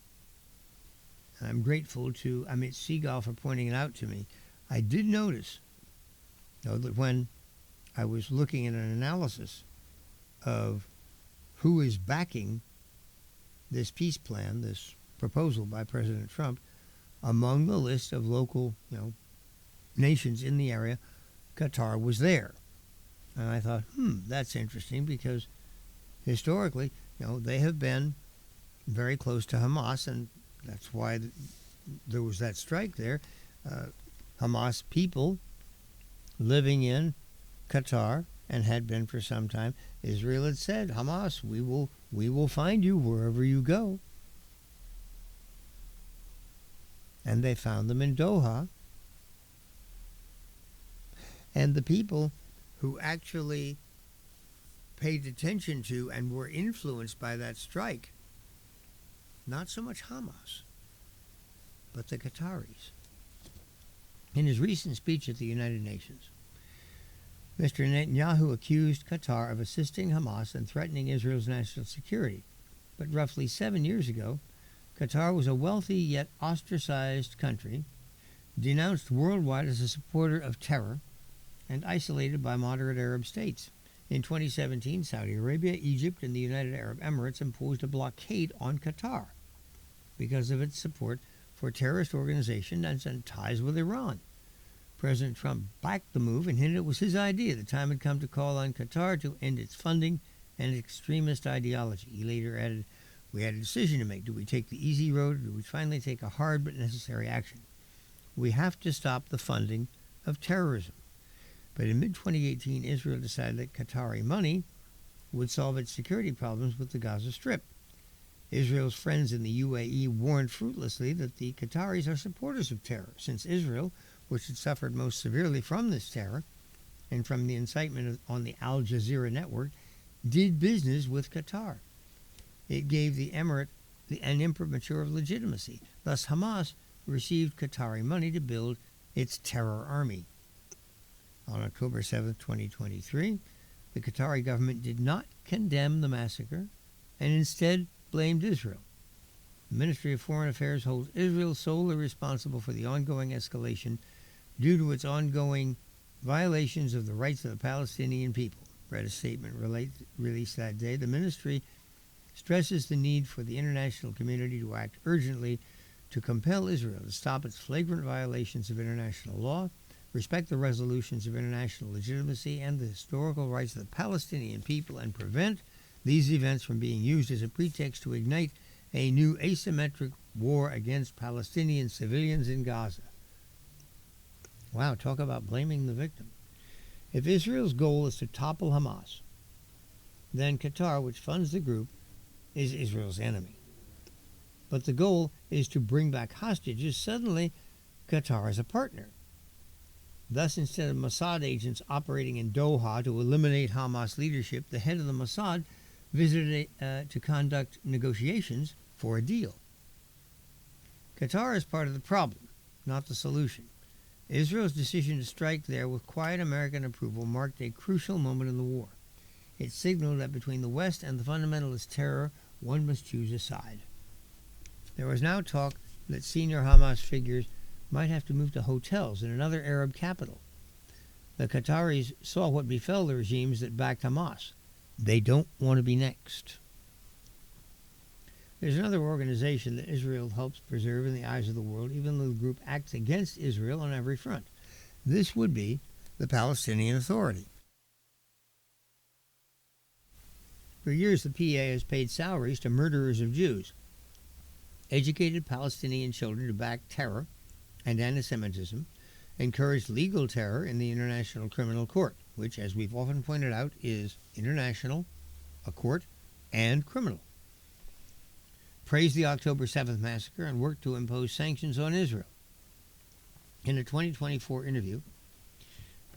And I'm grateful to Amit Segal for pointing it out to me. I did notice, that when I was looking at an analysis of who is backing this peace plan, this proposal by President Trump, among the list of local, nations in the area, Qatar was there. And I thought, that's interesting because historically, they have been very close to Hamas, and that's why there was that strike there. Hamas people living in Qatar and had been for some time. Israel had said, Hamas, we will find you wherever you go. And they found them in Doha. And the people who actually paid attention to and were influenced by that strike, not so much Hamas, but the Qataris. In his recent speech at the United Nations, Mr. Netanyahu accused Qatar of assisting Hamas and threatening Israel's national security. But roughly 7 years ago, Qatar was a wealthy yet ostracized country, denounced worldwide as a supporter of terror, and isolated by moderate Arab states. In 2017, Saudi Arabia, Egypt, and the United Arab Emirates imposed a blockade on Qatar because of its support for terrorist organizations and ties with Iran. President Trump backed the move and hinted it was his idea. The time had come to call on Qatar to end its funding and extremist ideology. He later added, "We had a decision to make. Do we take the easy road, or do we finally take a hard but necessary action? We have to stop the funding of terrorism." But in mid-2018, Israel decided that Qatari money would solve its security problems with the Gaza Strip. Israel's friends in the UAE warned fruitlessly that the Qataris are supporters of terror, since Israel, which had suffered most severely from this terror and from the incitement on the Al Jazeera network, did business with Qatar. It gave the emirate an imprimatur of legitimacy. Thus, Hamas received Qatari money to build its terror army. On October 7, 2023, the Qatari government did not condemn the massacre and instead blamed Israel. The Ministry of Foreign Affairs holds Israel solely responsible for the ongoing escalation due to its ongoing violations of the rights of the Palestinian people, read a statement released that day. The ministry stresses the need for the international community to act urgently to compel Israel to stop its flagrant violations of international law, respect the resolutions of international legitimacy and the historical rights of the Palestinian people, and prevent these events from being used as a pretext to ignite a new asymmetric war against Palestinian civilians in Gaza. Wow, talk about blaming the victim. If Israel's goal is to topple Hamas, then Qatar, which funds the group, is Israel's enemy. But the goal is to bring back hostages. Suddenly, Qatar is a partner. Thus, instead of Mossad agents operating in Doha to eliminate Hamas leadership, the head of the Mossad visited to conduct negotiations for a deal. Qatar is part of the problem, not the solution. Israel's decision to strike there with quiet American approval marked a crucial moment in the war. It signaled that between the West and the fundamentalist terror, one must choose a side. There was now talk that senior Hamas figures might have to move to hotels in another Arab capital. The Qataris saw what befell the regimes that backed Hamas. They don't want to be next. There's another organization that Israel helps preserve in the eyes of the world, even though the group acts against Israel on every front. This would be the Palestinian Authority. For years, the PA has paid salaries to murderers of Jews, educated Palestinian children to back terror and anti-Semitism, encouraged legal terror in the International Criminal Court, which, as we've often pointed out, is international, a court, and criminal. Praised the October 7th massacre and worked to impose sanctions on Israel. In a 2024 interview,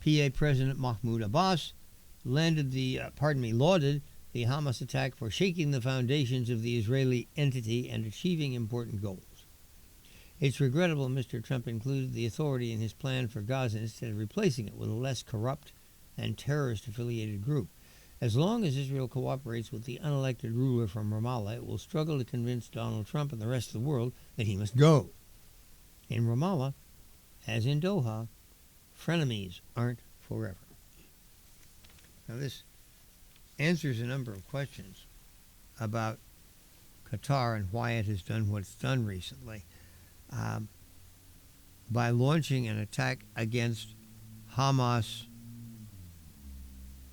PA President Mahmoud Abbas lauded the Hamas attack for shaking the foundations of the Israeli entity and achieving important goals. It's regrettable Mr. Trump included the authority in his plan for Gaza instead of replacing it with a less corrupt and terrorist-affiliated group. As long as Israel cooperates with the unelected ruler from Ramallah, it will struggle to convince Donald Trump and the rest of the world that he must go. In Ramallah, as in Doha, frenemies aren't forever. Now this answers a number of questions about Qatar and why it has done what it's done recently. By launching an attack against Hamas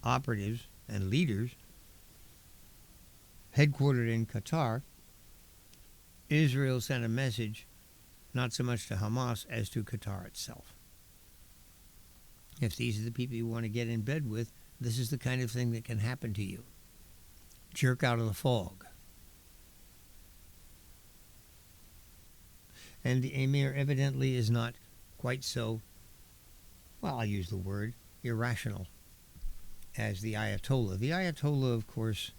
operatives and leaders headquartered in Qatar, Israel sent a message not so much to Hamas as to Qatar itself. If these are the people you want to get in bed with, this is the kind of thing that can happen to you. Jerk out of the fog. And the emir evidently is not quite so, well, I'll use the word, irrational as the Ayatollah. The Ayatollah, of course,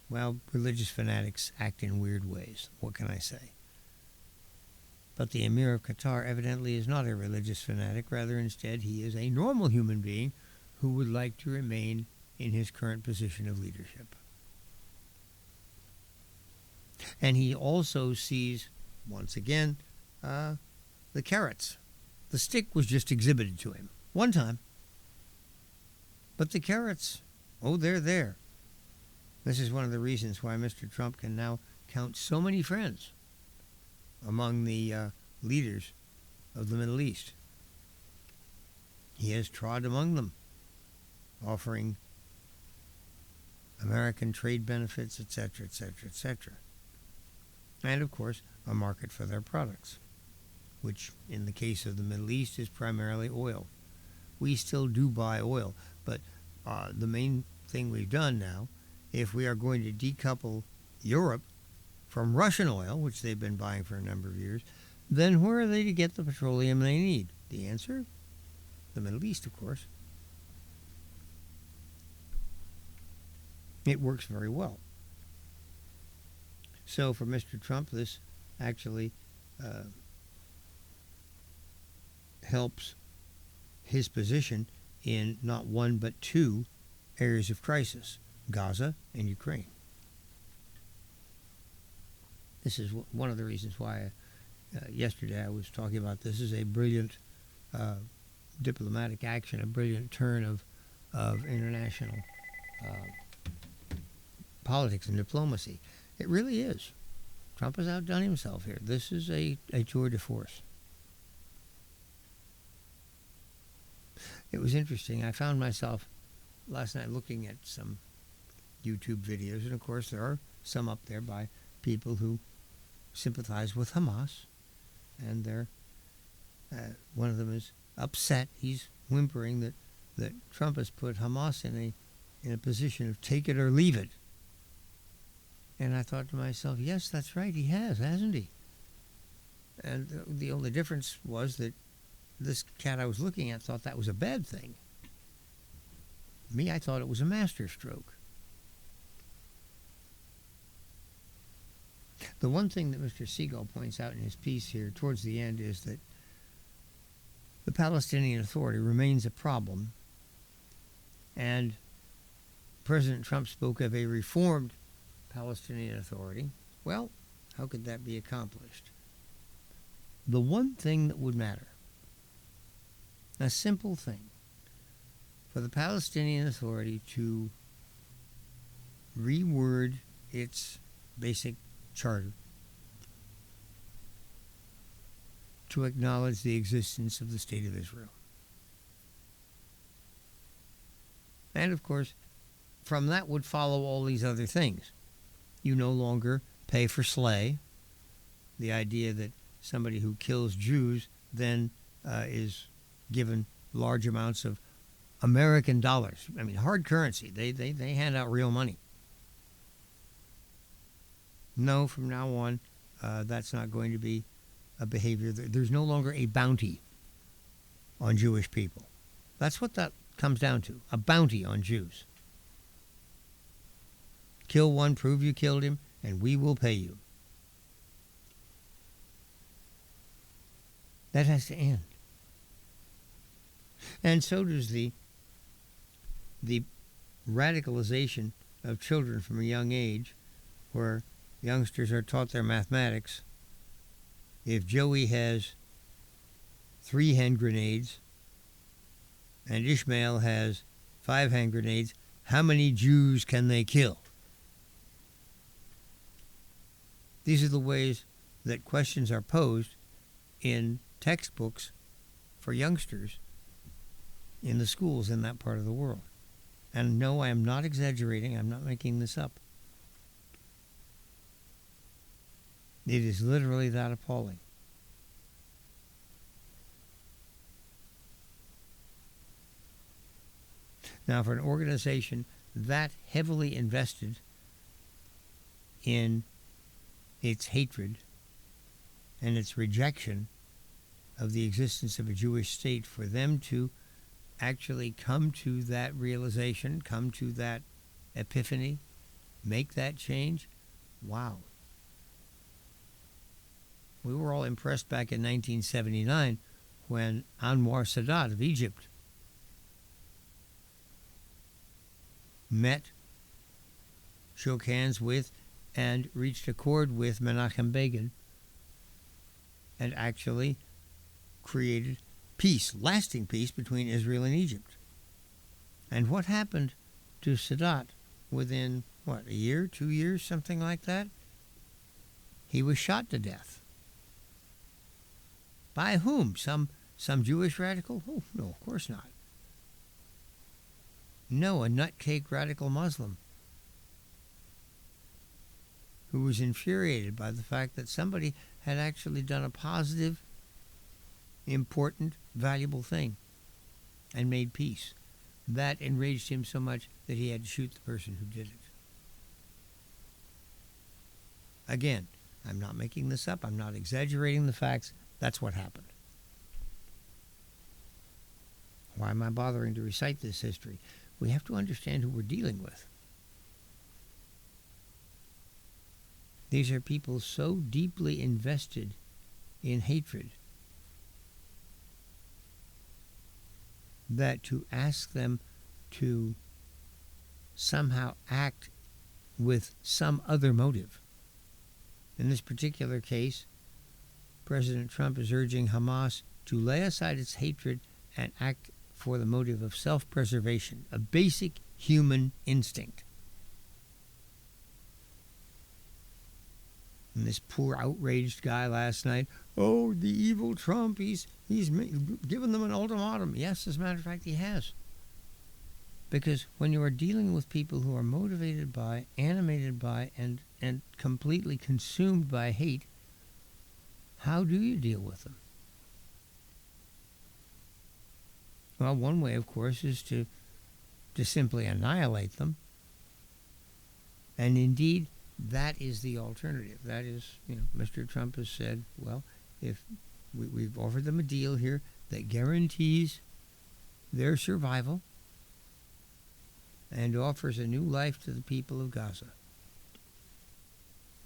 well, religious fanatics act in weird ways. What can I say? But the emir of Qatar evidently is not a religious fanatic. Rather, instead, he is a normal human being who would like to remain in his current position of leadership. And he also sees, once again, the carrots. The stick was just exhibited to him one time. But the carrots, oh, they're there. This is one of the reasons why Mr. Trump can now count so many friends among the leaders of the Middle East. He has trod among them, offering American trade benefits, etc., etc., etc. And, of course, a market for their products, which, in the case of the Middle East, is primarily oil. We still do buy oil, but the main thing we've done now, if we are going to decouple Europe from Russian oil, which they've been buying for a number of years, then where are they to get the petroleum they need? The answer? The Middle East, of course. It works very well. So for Mr. Trump, this actually helps his position in not one but two areas of crisis, Gaza and Ukraine. This is one of the reasons why yesterday I was talking about this is a brilliant diplomatic action, a brilliant turn of international politics and diplomacy. It really is. Trump has outdone himself here. This is a tour de force. It was interesting. I found myself last night looking at some YouTube videos, and of course there are some up there by people who sympathize with Hamas, and they're one of them is upset. He's whimpering that Trump has put Hamas in a position of take it or leave it. And I thought to myself, yes, that's right, he has, hasn't he? And the only difference was that this cat I was looking at thought that was a bad thing. Me, I thought it was a masterstroke. The one thing that Mr. Siegel points out in his piece here towards the end is that the Palestinian Authority remains a problem, and President Trump spoke of a reformed Palestinian Authority. Well, how could that be accomplished? The one thing that would matter, a simple thing, for the Palestinian Authority to reword its basic charter to acknowledge the existence of the State of Israel. And of course, from that would follow all these other things. You no longer pay for slay. The idea that somebody who kills Jews then is given large amounts of American dollars. I mean, hard currency. They hand out real money. No, from now on, that's not going to be a behavior. There's no longer a bounty on Jewish people. That's what that comes down to, a bounty on Jews. Kill one, prove you killed him, and we will pay you. That has to end. And so does the radicalization of children from a young age, where youngsters are taught their mathematics. If Joey has 3 hand grenades and Ishmael has 5 hand grenades, how many Jews can they kill? These are the ways that questions are posed in textbooks for youngsters in the schools in that part of the world. And no, I am not exaggerating. I'm not making this up. It is literally that appalling. Now, for an organization that heavily invested in its hatred and its rejection of the existence of a Jewish state, for them to actually come to that realization, come to that epiphany, make that change, wow. We were all impressed back in 1979 when Anwar Sadat of Egypt met, shook hands with, and reached accord with Menachem Begin and actually created peace, lasting peace between Israel and Egypt. And what happened to Sadat within, a year, 2 years, something like that? He was shot to death. By whom? Some Jewish radical? Oh, no, of course not. No, a nutcake radical Muslim who was infuriated by the fact that somebody had actually done a positive, important, valuable thing and made peace. That enraged him so much that he had to shoot the person who did it. Again, I'm not making this up. I'm not exaggerating the facts. That's what happened. Why am I bothering to recite this history? We have to understand who we're dealing with. These are people so deeply invested in hatred that to ask them to somehow act with some other motive. In this particular case, President Trump is urging Hamas to lay aside its hatred and act for the motive of self-preservation, a basic human instinct. And this poor outraged guy last night, oh, the evil Trump, he's given them an ultimatum. Yes, as a matter of fact, he has. Because when you are dealing with people who are motivated by, animated by, and completely consumed by hate, how do you deal with them? Well, one way, of course, is to simply annihilate them. And indeed, that is the alternative. That is, Mr. Trump has said, well, if we've offered them a deal here that guarantees their survival and offers a new life to the people of Gaza.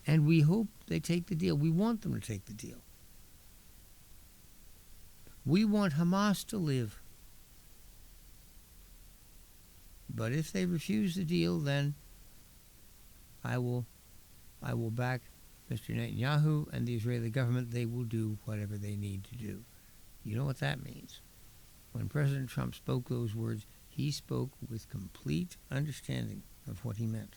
And we hope they take the deal. We want them to take the deal. We want Hamas to live. But if they refuse the deal, then I will back Mr. Netanyahu and the Israeli government. They will do whatever they need to do. You know what that means? When President Trump spoke those words, he spoke with complete understanding of what he meant.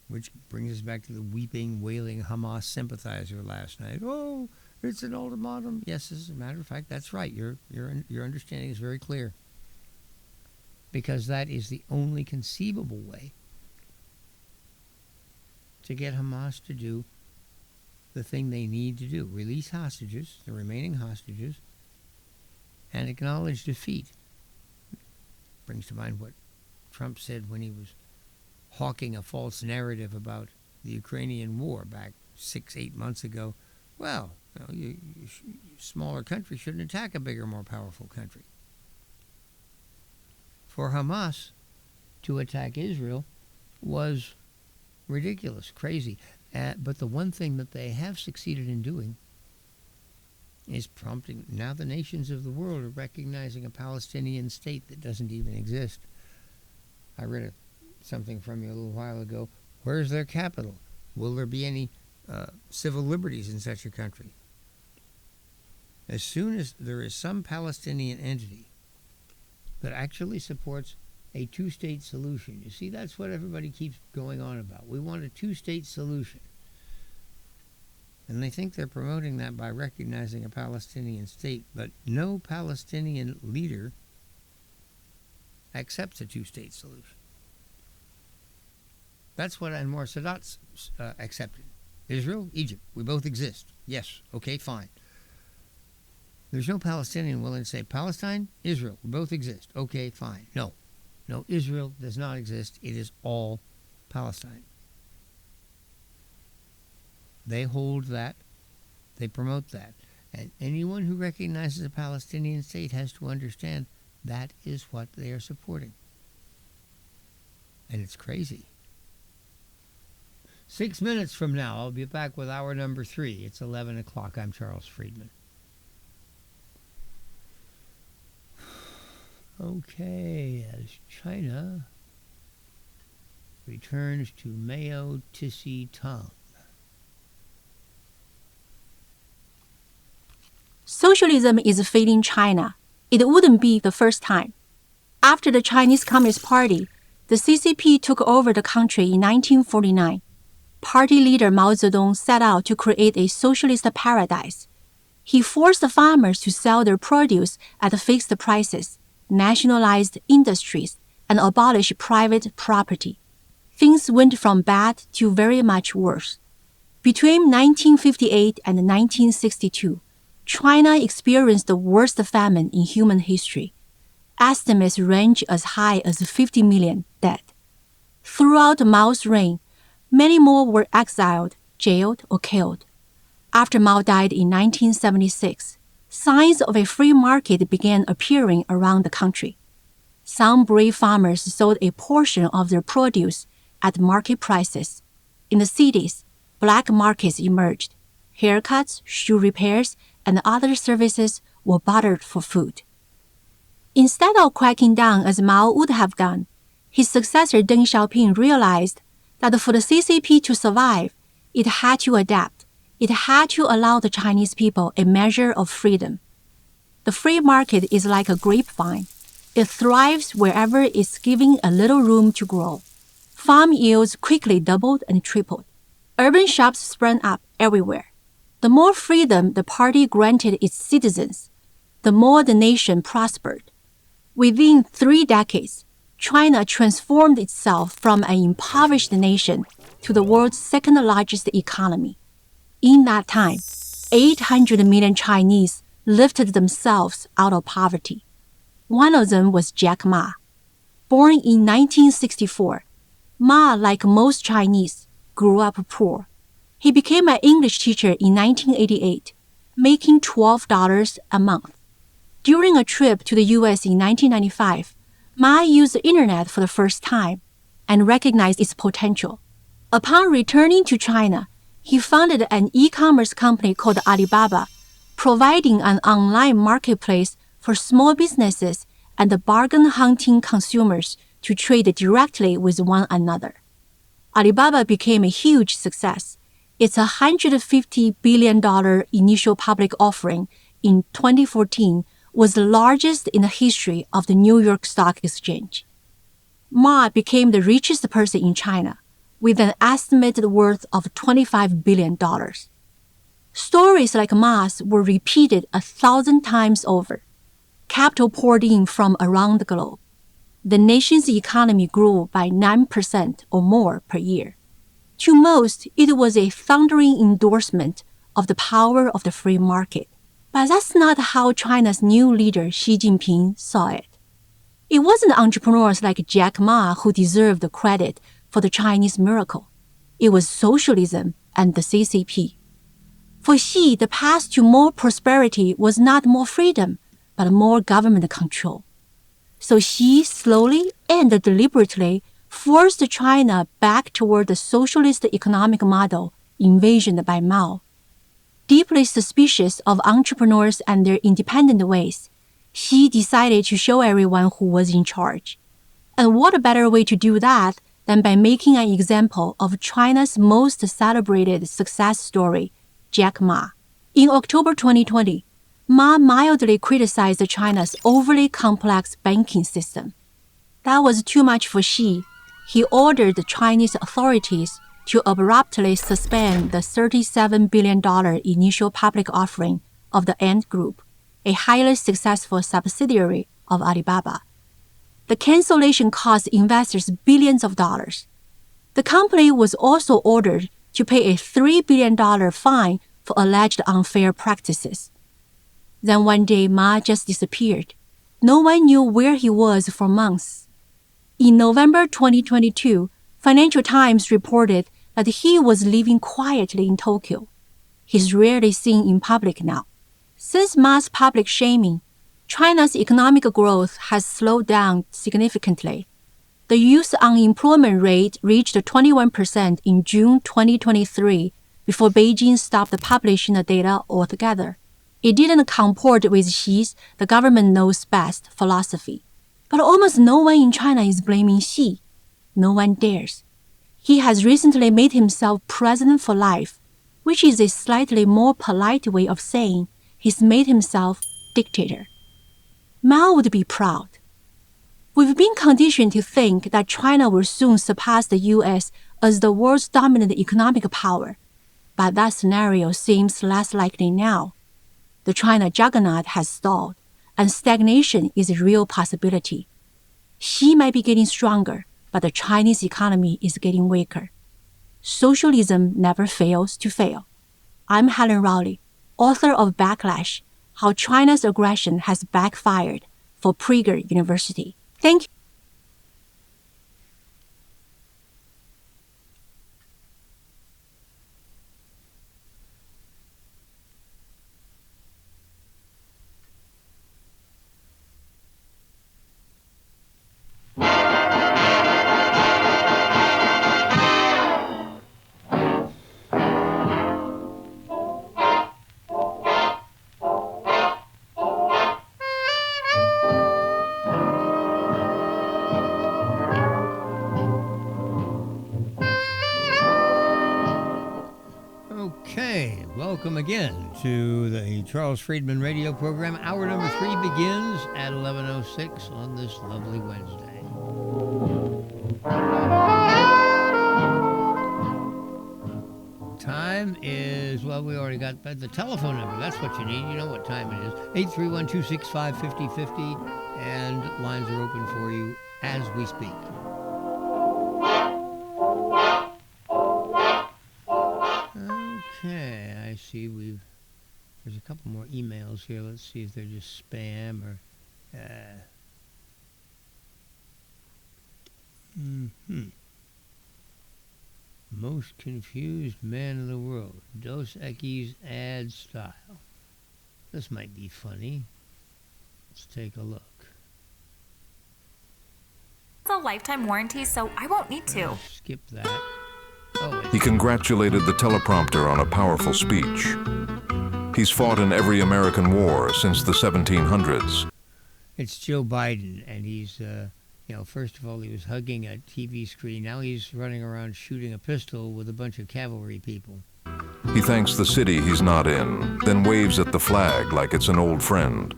Which brings us back to the weeping, wailing Hamas sympathizer last night. Oh, it's an ultimatum. Yes, as a matter of fact, that's right. Your understanding is very clear. Because that is the only conceivable way to get Hamas to do the thing they need to do. Release hostages, the remaining hostages, and acknowledge defeat. Brings to mind what Trump said when he was hawking a false narrative about the Ukrainian war back 6-8 months ago. Well, smaller countries shouldn't attack a bigger, more powerful country. For Hamas to attack Israel was ridiculous, crazy. But the one thing that they have succeeded in doing is prompting, now the nations of the world are recognizing a Palestinian state that doesn't even exist. I read something from you a little while ago. Where's their capital? Will there be any civil liberties in such a country? As soon as there is some Palestinian entity that actually supports a two-state solution. You see, that's what everybody keeps going on about. We want a two-state solution. And they think they're promoting that by recognizing a Palestinian state, but no Palestinian leader accepts a two-state solution. That's what Anwar Sadat accepted. Israel, Egypt, we both exist. Yes, okay, fine. There's no Palestinian willing to say, Palestine, Israel, we both exist. Okay, fine. No, Israel does not exist. It is all Palestine. They hold that. They promote that. And anyone who recognizes a Palestinian state has to understand that is what they are supporting. And it's crazy. 6 minutes from now, I'll be back with hour number 3. It's 11 o'clock. I'm Charles Friedman. Okay, as China returns to Mao Tse-tung. Socialism is fading China. It wouldn't be the first time. After the Chinese Communist Party, the CCP took over the country in 1949. Party leader Mao Zedong set out to create a socialist paradise. He forced the farmers to sell their produce at fixed prices, nationalized industries, and abolished private property. Things went from bad to very much worse. Between 1958 and 1962, China experienced the worst famine in human history. Estimates range as high as 50 million dead. Throughout Mao's reign, many more were exiled, jailed, or killed. After Mao died in 1976, signs of a free market began appearing around the country. Some brave farmers sold a portion of their produce at market prices. In the cities, black markets emerged. Haircuts, shoe repairs, and other services were bartered for food. Instead of cracking down as Mao would have done, his successor Deng Xiaoping realized that for the CCP to survive, it had to adapt. It had to allow the Chinese people a measure of freedom. The free market is like a grapevine. It thrives wherever it's given a little room to grow. Farm yields quickly doubled and tripled. Urban shops sprang up everywhere. The more freedom the party granted its citizens, the more the nation prospered. Within 3 decades, China transformed itself from an impoverished nation to the world's second-largest economy. In that time, 800 million Chinese lifted themselves out of poverty. One of them was Jack Ma. Born in 1964, Ma, like most Chinese, grew up poor. He became an English teacher in 1988, making $12 a month. During a trip to the U.S. in 1995, Ma used the internet for the first time and recognized its potential. Upon returning to China, he founded an e-commerce company called Alibaba, providing an online marketplace for small businesses and bargain-hunting consumers to trade directly with one another. Alibaba became a huge success. Its $150 billion initial public offering in 2014 was the largest in the history of the New York Stock Exchange. Ma became the richest person in China, with an estimated worth of $25 billion. Stories like Ma's were repeated 1,000 times over. Capital poured in from around the globe. The nation's economy grew by 9% or more per year. To most, it was a thundering endorsement of the power of the free market. But that's not how China's new leader Xi Jinping saw it. It wasn't entrepreneurs like Jack Ma who deserved the credit for the Chinese miracle. It was socialism and the CCP. For Xi, the path to more prosperity was not more freedom, but more government control. So Xi slowly and deliberately forced China back toward the socialist economic model envisioned by Mao. Deeply suspicious of entrepreneurs and their independent ways, Xi decided to show everyone who was in charge. And what a better way to do that than by making an example of China's most celebrated success story, Jack Ma. In October 2020, Ma mildly criticized China's overly complex banking system. That was too much for Xi. He ordered the Chinese authorities to abruptly suspend the $37 billion initial public offering of the Ant Group, a highly successful subsidiary of Alibaba. The cancellation cost investors billions of dollars. The company was also ordered to pay a $3 billion fine for alleged unfair practices. Then one day, Ma just disappeared. No one knew where he was for months. In November 2022, Financial Times reported that he was living quietly in Tokyo. He's rarely seen in public now. Since Ma's public shaming, China's economic growth has slowed down significantly. The youth unemployment rate reached 21% in June 2023 before Beijing stopped publishing the data altogether. It didn't comport with Xi's "the government knows best" philosophy. But almost no one in China is blaming Xi. No one dares. He has recently made himself president for life, which is a slightly more polite way of saying he's made himself dictator. Mao would be proud. We've been conditioned to think that China will soon surpass the U.S. as the world's dominant economic power, but that scenario seems less likely now. The China juggernaut has stalled, and stagnation is a real possibility. Xi might be getting stronger, but the Chinese economy is getting weaker. Socialism never fails to fail. I'm Helen Rowley, author of Backlash: How China's Aggression Has Backfired, for Prager University. Thank you. Okay, welcome again to the Charles Friedman radio program. Hour number 3 begins at 11:06 on this lovely Wednesday. time is, well, we already got the telephone number. That's what you need. You know what time it is. 831-265-5050, and lines are open for you as we speak. Okay, I see there's a couple more emails here. Let's see if they're just spam or... Most confused man in the world. Dos Equis ad style. This might be funny. Let's take a look. It's a lifetime warranty, so I won't need to. Skip that. He congratulated the teleprompter on a powerful speech. He's fought in every American war since the 1700s. It's Joe Biden, and he's, first of all, he was hugging a TV screen. Now he's running around shooting a pistol with a bunch of cavalry people. He thanks the city he's not in, then waves at the flag like it's an old friend.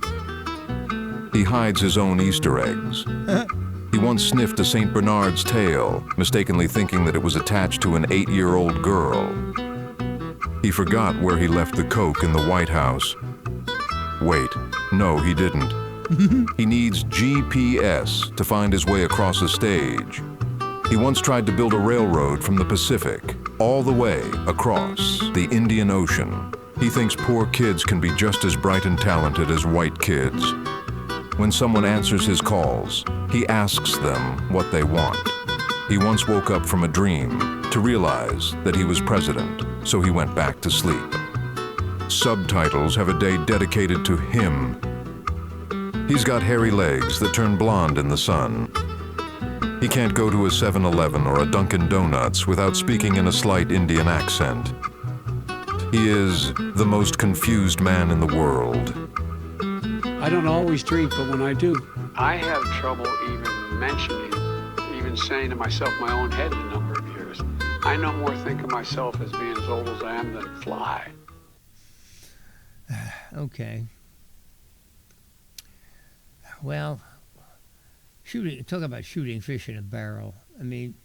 He hides his own Easter eggs. He once sniffed a St. Bernard's tail, mistakenly thinking that it was attached to an 8-year-old girl. He forgot where he left the Coke in the White House. Wait, no, he didn't. He needs GPS to find his way across a stage. He once tried to build a railroad from the Pacific all the way across the Indian Ocean. He thinks poor kids can be just as bright and talented as white kids. When someone answers his calls, he asks them what they want. He once woke up from a dream to realize that he was president, so he went back to sleep. Subtitles have a day dedicated to him. He's got hairy legs that turn blonde in the sun. He can't go to a 7-Eleven or a Dunkin' Donuts without speaking in a slight Indian accent. He is the most confused man in the world. I don't always drink, but when I do, I have trouble even saying to myself my own head the number of years. I no more think of myself as being as old as I am than fly. Okay. Well, talk about shooting fish in a barrel. I mean,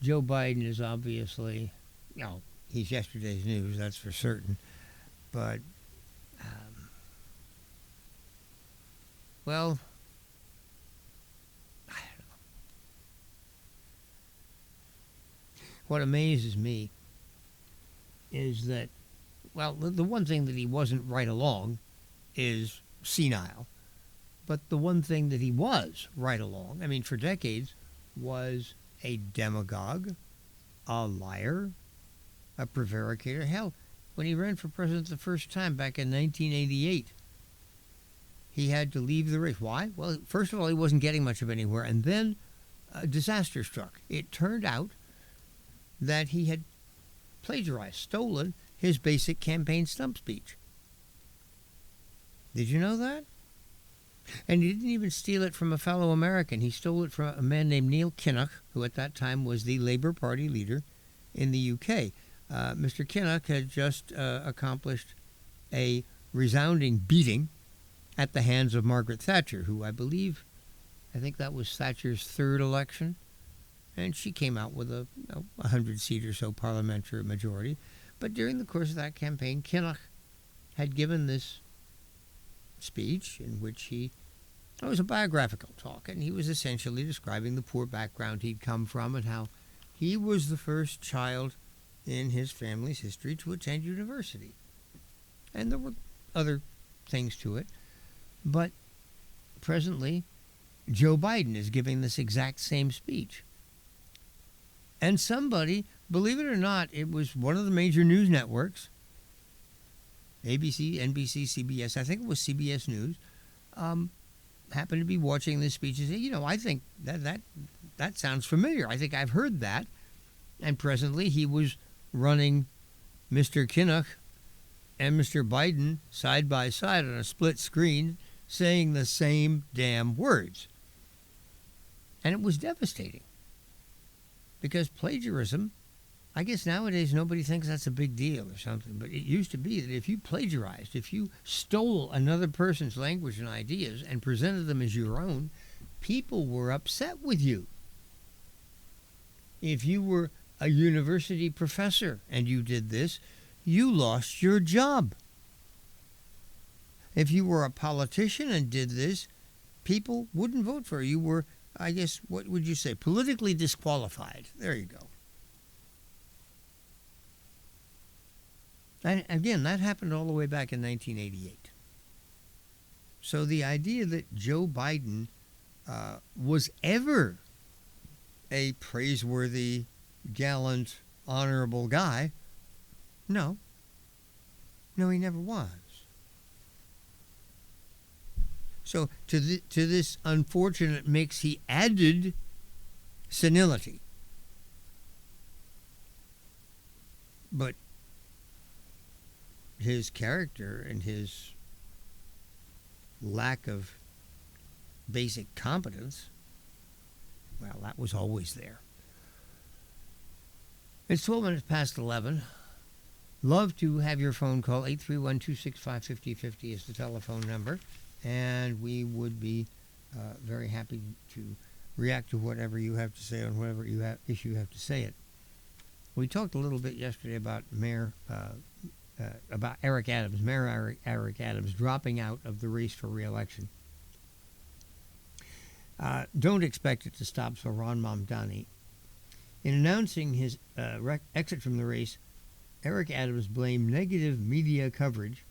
Joe Biden is obviously, he's yesterday's news, that's for certain. But, well, I don't know. What amazes me is that, well, the one thing that he wasn't right along is senile. But the one thing that he was right along, I mean, for decades, was a demagogue, a liar, a prevaricator. Hell, when he ran for president the first time back in 1988, he had to leave the race. Why? Well, first of all, he wasn't getting much of anywhere, and then a disaster struck. It turned out that he had plagiarized, stolen his basic campaign stump speech. Did you know that? And he didn't even steal it from a fellow American. He stole it from a man named Neil Kinnock, who at that time was the Labour Party leader in the UK. Mr. Kinnock had just accomplished a resounding beating at the hands of Margaret Thatcher, who I think that was Thatcher's third election. And she came out with a 100-seat or so parliamentary majority. But during the course of that campaign, Kinnock had given this speech in which it was a biographical talk, and he was essentially describing the poor background he'd come from and how he was the first child in his family's history to attend university. And there were other things to it. But presently, Joe Biden is giving this exact same speech. And somebody, believe it or not, it was one of the major news networks, ABC, NBC, CBS, I think it was CBS News, happened to be watching this speech and say, I think that sounds familiar. I think I've heard that. And presently he was running Mr. Kinnock and Mr. Biden side by side on a split screen saying the same damn words. And it was devastating. Because plagiarism, I guess nowadays nobody thinks that's a big deal or something, but it used to be that if you plagiarized, if you stole another person's language and ideas and presented them as your own, people were upset with you. If you were a university professor and you did this, you lost your job. If you were a politician and did this, people wouldn't vote for you. You were, I guess, what would you say, politically disqualified. There you go. And again, that happened all the way back in 1988. So the idea that Joe Biden was ever a praiseworthy, gallant, honorable guy, no, he never was. So to this unfortunate mix, he added senility. But his character and his lack of basic competence, well, that was always there. It's 12 minutes past 11. Love to have your phone call. 831-265-5050 is the telephone number. And we would be very happy to react to whatever you have to say on whatever issue you have to say it. We talked a little bit yesterday about about Eric Adams, Mayor Eric Adams dropping out of the race for re-election. Don't expect it to stop Zohran Mamdani. In announcing his exit from the race, Eric Adams blamed negative media coverage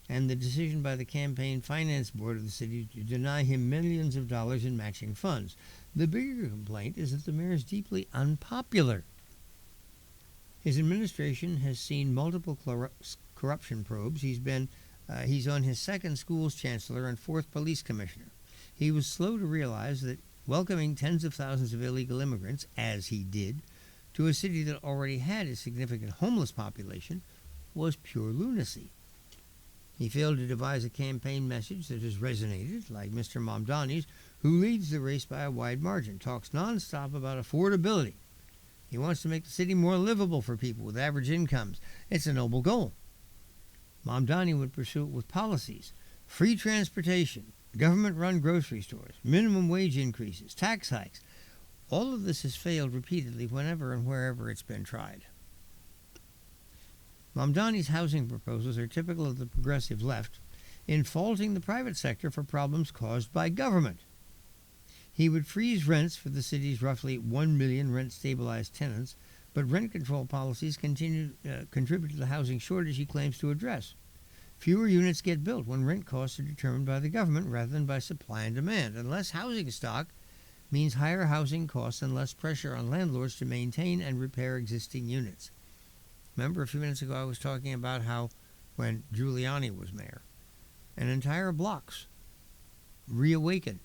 and the decision by the campaign finance board of the city to deny him millions of dollars in matching funds. The bigger complaint is that the mayor is deeply unpopular. His administration has seen multiple corruption probes. He's on his second schools chancellor and fourth police commissioner. He was slow to realize that welcoming tens of thousands of illegal immigrants, as he did, to a city that already had a significant homeless population was pure lunacy. He failed to devise a campaign message that has resonated, like Mr. Mamdani's, who leads the race by a wide margin, talks nonstop about affordability. He wants to make the city more livable for people with average incomes. It's a noble goal. Mamdani would pursue it with policies: free transportation, government-run grocery stores, minimum wage increases, tax hikes. All of this has failed repeatedly whenever and wherever it's been tried. Mamdani's housing proposals are typical of the progressive left in faulting the private sector for problems caused by government. He would freeze rents for the city's roughly 1 million rent-stabilized tenants, but rent control policies contribute to the housing shortage he claims to address. Fewer units get built when rent costs are determined by the government rather than by supply and demand, and less housing stock means higher housing costs and less pressure on landlords to maintain and repair existing units. Remember a few minutes ago I was talking about how when Giuliani was mayor, and entire blocks reawakened.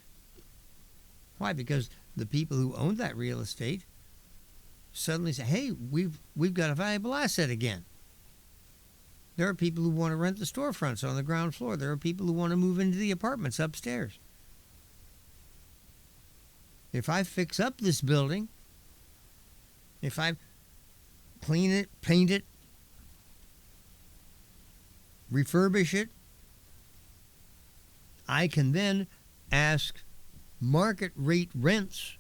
Why? Because the people who owned that real estate suddenly say, hey, we've got a valuable asset again. There are people who want to rent the storefronts on the ground floor. There are people who want to move into the apartments upstairs. If I fix up this building, if I clean it, paint it, refurbish it, I can then ask market rate rents,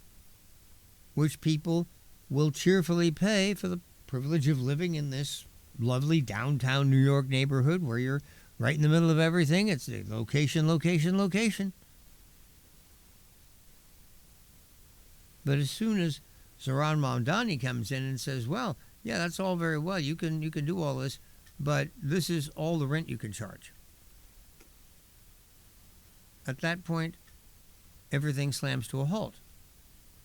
which people will cheerfully pay for the privilege of living in this lovely downtown New York neighborhood where you're right in the middle of everything. It's a location, location, location. But as soon as Zohran Mamdani comes in and says, well, yeah, that's all very well, you can do all this, but this is all the rent you can charge. At that point, everything slams to a halt.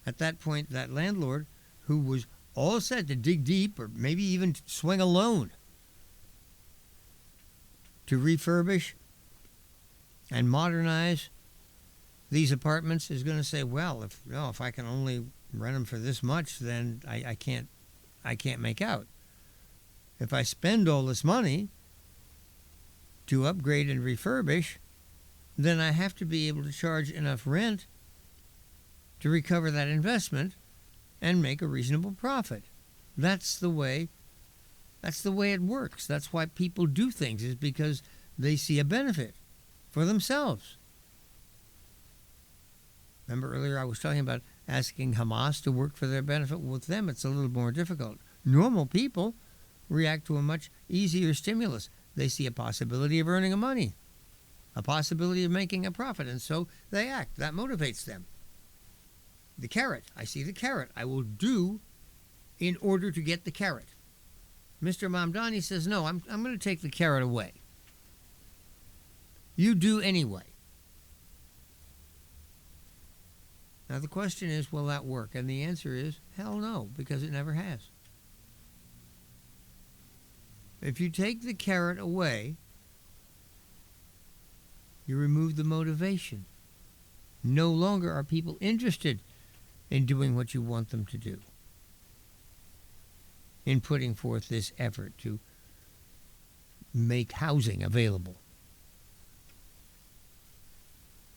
At that point, that landlord who was all set to dig deep or maybe even swing a loan to refurbish and modernize these apartments is going to say, well, if I can only rent them for this much, then I can't make out. If I spend all this money to upgrade and refurbish, then I have to be able to charge enough rent to recover that investment and make a reasonable profit. That's the way it works. That's why people do things, is because they see a benefit for themselves. Remember earlier I was talking about asking Hamas to work for their benefit. With them, it's a little more difficult. Normal people react to a much easier stimulus. They see a possibility of earning money, a possibility of making a profit, and so they act. That motivates them. The carrot. I see the carrot. I will do in order to get the carrot. Mr. Mamdani says, no, I'm going to take the carrot away. You do anyway. Now the question is, will that work? And the answer is, hell no, because it never has. If you take the carrot away, you remove the motivation. No longer are people interested in doing what you want them to do, in putting forth this effort to make housing available.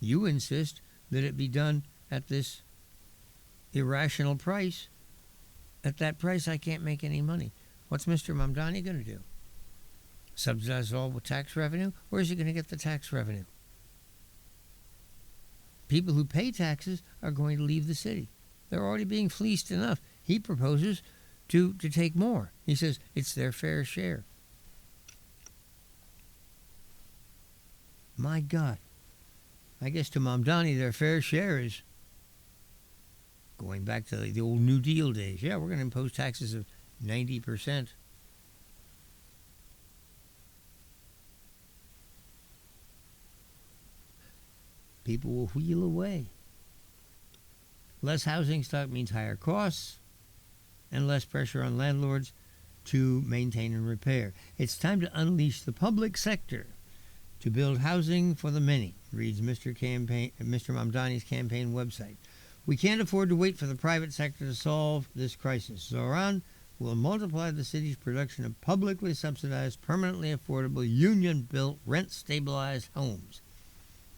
You insist that it be done at this irrational price. At that price, I can't make any money. What's Mr. Mamdani going to do? Subsidize it all with tax revenue? Where is he going to get the tax revenue? People who pay taxes are going to leave the city. They're already being fleeced enough. He proposes to take more. He says it's their fair share. My God. I guess to Mamdani, their fair share is going back to the old New Deal days. Yeah, we're going to impose taxes of 90%. People will wheel away. Less housing stock means higher costs and less pressure on landlords to maintain and repair. It's time to unleash the public sector to build housing for the many, reads Mr. Mamdani's campaign website. We can't afford to wait for the private sector to solve this crisis. Zoran will multiply the city's production of publicly subsidized, permanently affordable, union-built, rent-stabilized homes,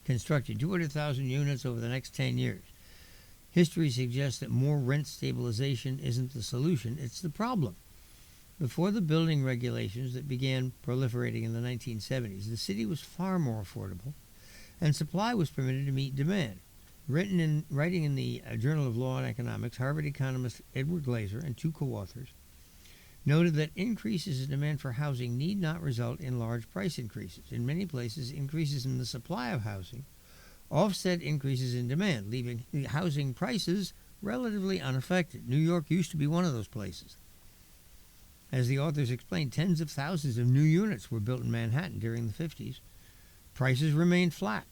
constructed 200,000 units over the next 10 years. History suggests that more rent stabilization isn't the solution, it's the problem. Before the building regulations that began proliferating in the 1970s, the city was far more affordable, and supply was permitted to meet demand. Writing in the Journal of Law and Economics, Harvard economist Edward Glaser and two co-authors noted that increases in demand for housing need not result in large price increases. In many places, increases in the supply of housing offset increases in demand, leaving housing prices relatively unaffected. New York used to be one of those places. As the authors explained, tens of thousands of new units were built in Manhattan during the 50s. Prices remained flat.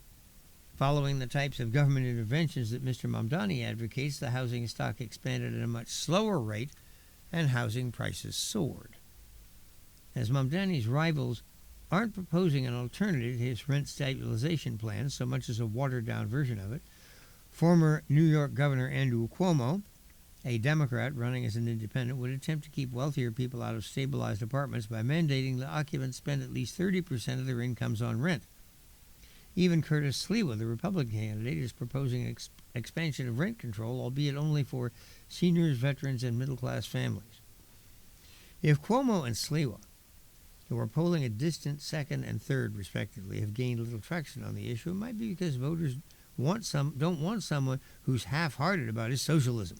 Following the types of government interventions that Mr. Mamdani advocates, the housing stock expanded at a much slower rate and housing prices soared. As Mamdani's rivals aren't proposing an alternative to his rent stabilization plan so much as a watered-down version of it, former New York Governor Andrew Cuomo, a Democrat running as an independent, would attempt to keep wealthier people out of stabilized apartments by mandating the occupants spend at least 30% of their incomes on rent. Even Curtis Sliwa, the Republican candidate, is proposing an expansion of rent control, albeit only for seniors, veterans, and middle-class families. If Cuomo and Sliwa, who are polling a distant second and third, respectively, have gained little traction on the issue, it might be because voters don't want someone who's half-hearted about his socialism.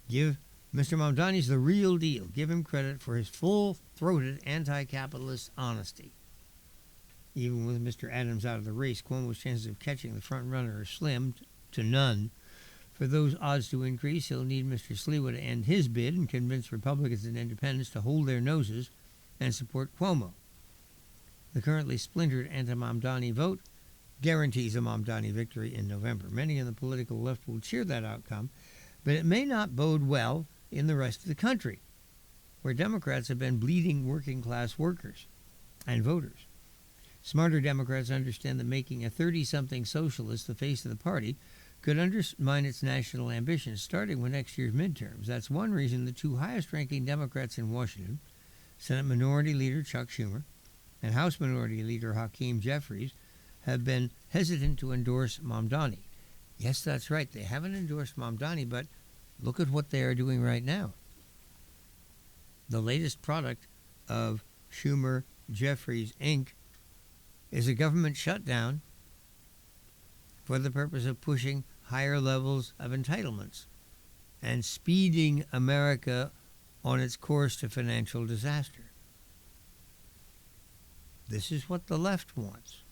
Give Mr. Mamdani's the real deal. Give him credit for his full-throated anti-capitalist honesty. Even with Mr. Adams out of the race, Cuomo's chances of catching the front runner are slim to none. For those odds to increase, he'll need Mr. Sliwa to end his bid and convince Republicans and independents to hold their noses and support Cuomo. The currently splintered anti-Mamdani vote guarantees a Mamdani victory in November. Many in the political left will cheer that outcome, but it may not bode well in the rest of the country, where Democrats have been bleeding working-class workers and voters. Smarter Democrats understand that making a 30-something socialist the face of the party could undermine its national ambitions, starting with next year's midterms. That's one reason the two highest-ranking Democrats in Washington, Senate Minority Leader Chuck Schumer and House Minority Leader Hakeem Jeffries, have been hesitant to endorse Mamdani. Yes, that's right. They haven't endorsed Mamdani, but look at what they are doing right now. The latest product of Schumer Jeffries Inc. is a government shutdown for the purpose of pushing higher levels of entitlements and speeding America on its course to financial disaster. This is what the left wants.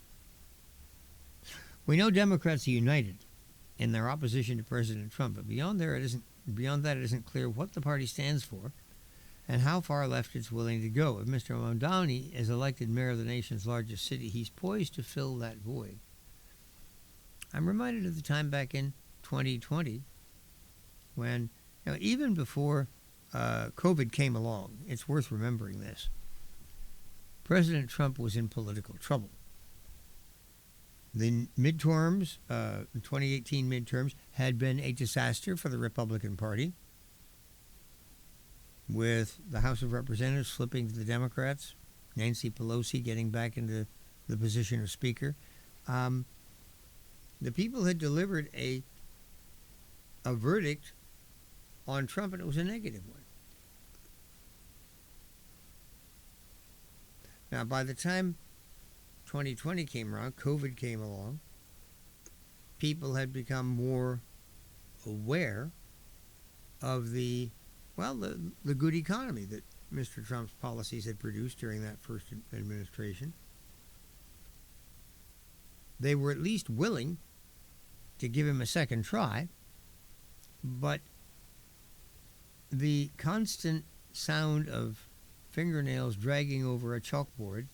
We know Democrats are united in their opposition to President Trump, but beyond that, it isn't clear what the party stands for and how far left it's willing to go. If Mr. Mamdani is elected mayor of the nation's largest city, he's poised to fill that void. I'm reminded of the time back in 2020 when, even before COVID came along, it's worth remembering this, President Trump was in political trouble. The midterms, the 2018 midterms, had been a disaster for the Republican Party, with the House of Representatives flipping to the Democrats, Nancy Pelosi getting back into the position of Speaker. The people had delivered a verdict on Trump, and it was a negative one. Now, by the time 2020 came around, COVID came along, people had become more aware of the good economy that Mr. Trump's policies had produced during that first administration. They were at least willing to give him a second try, but the constant sound of fingernails dragging over a chalkboard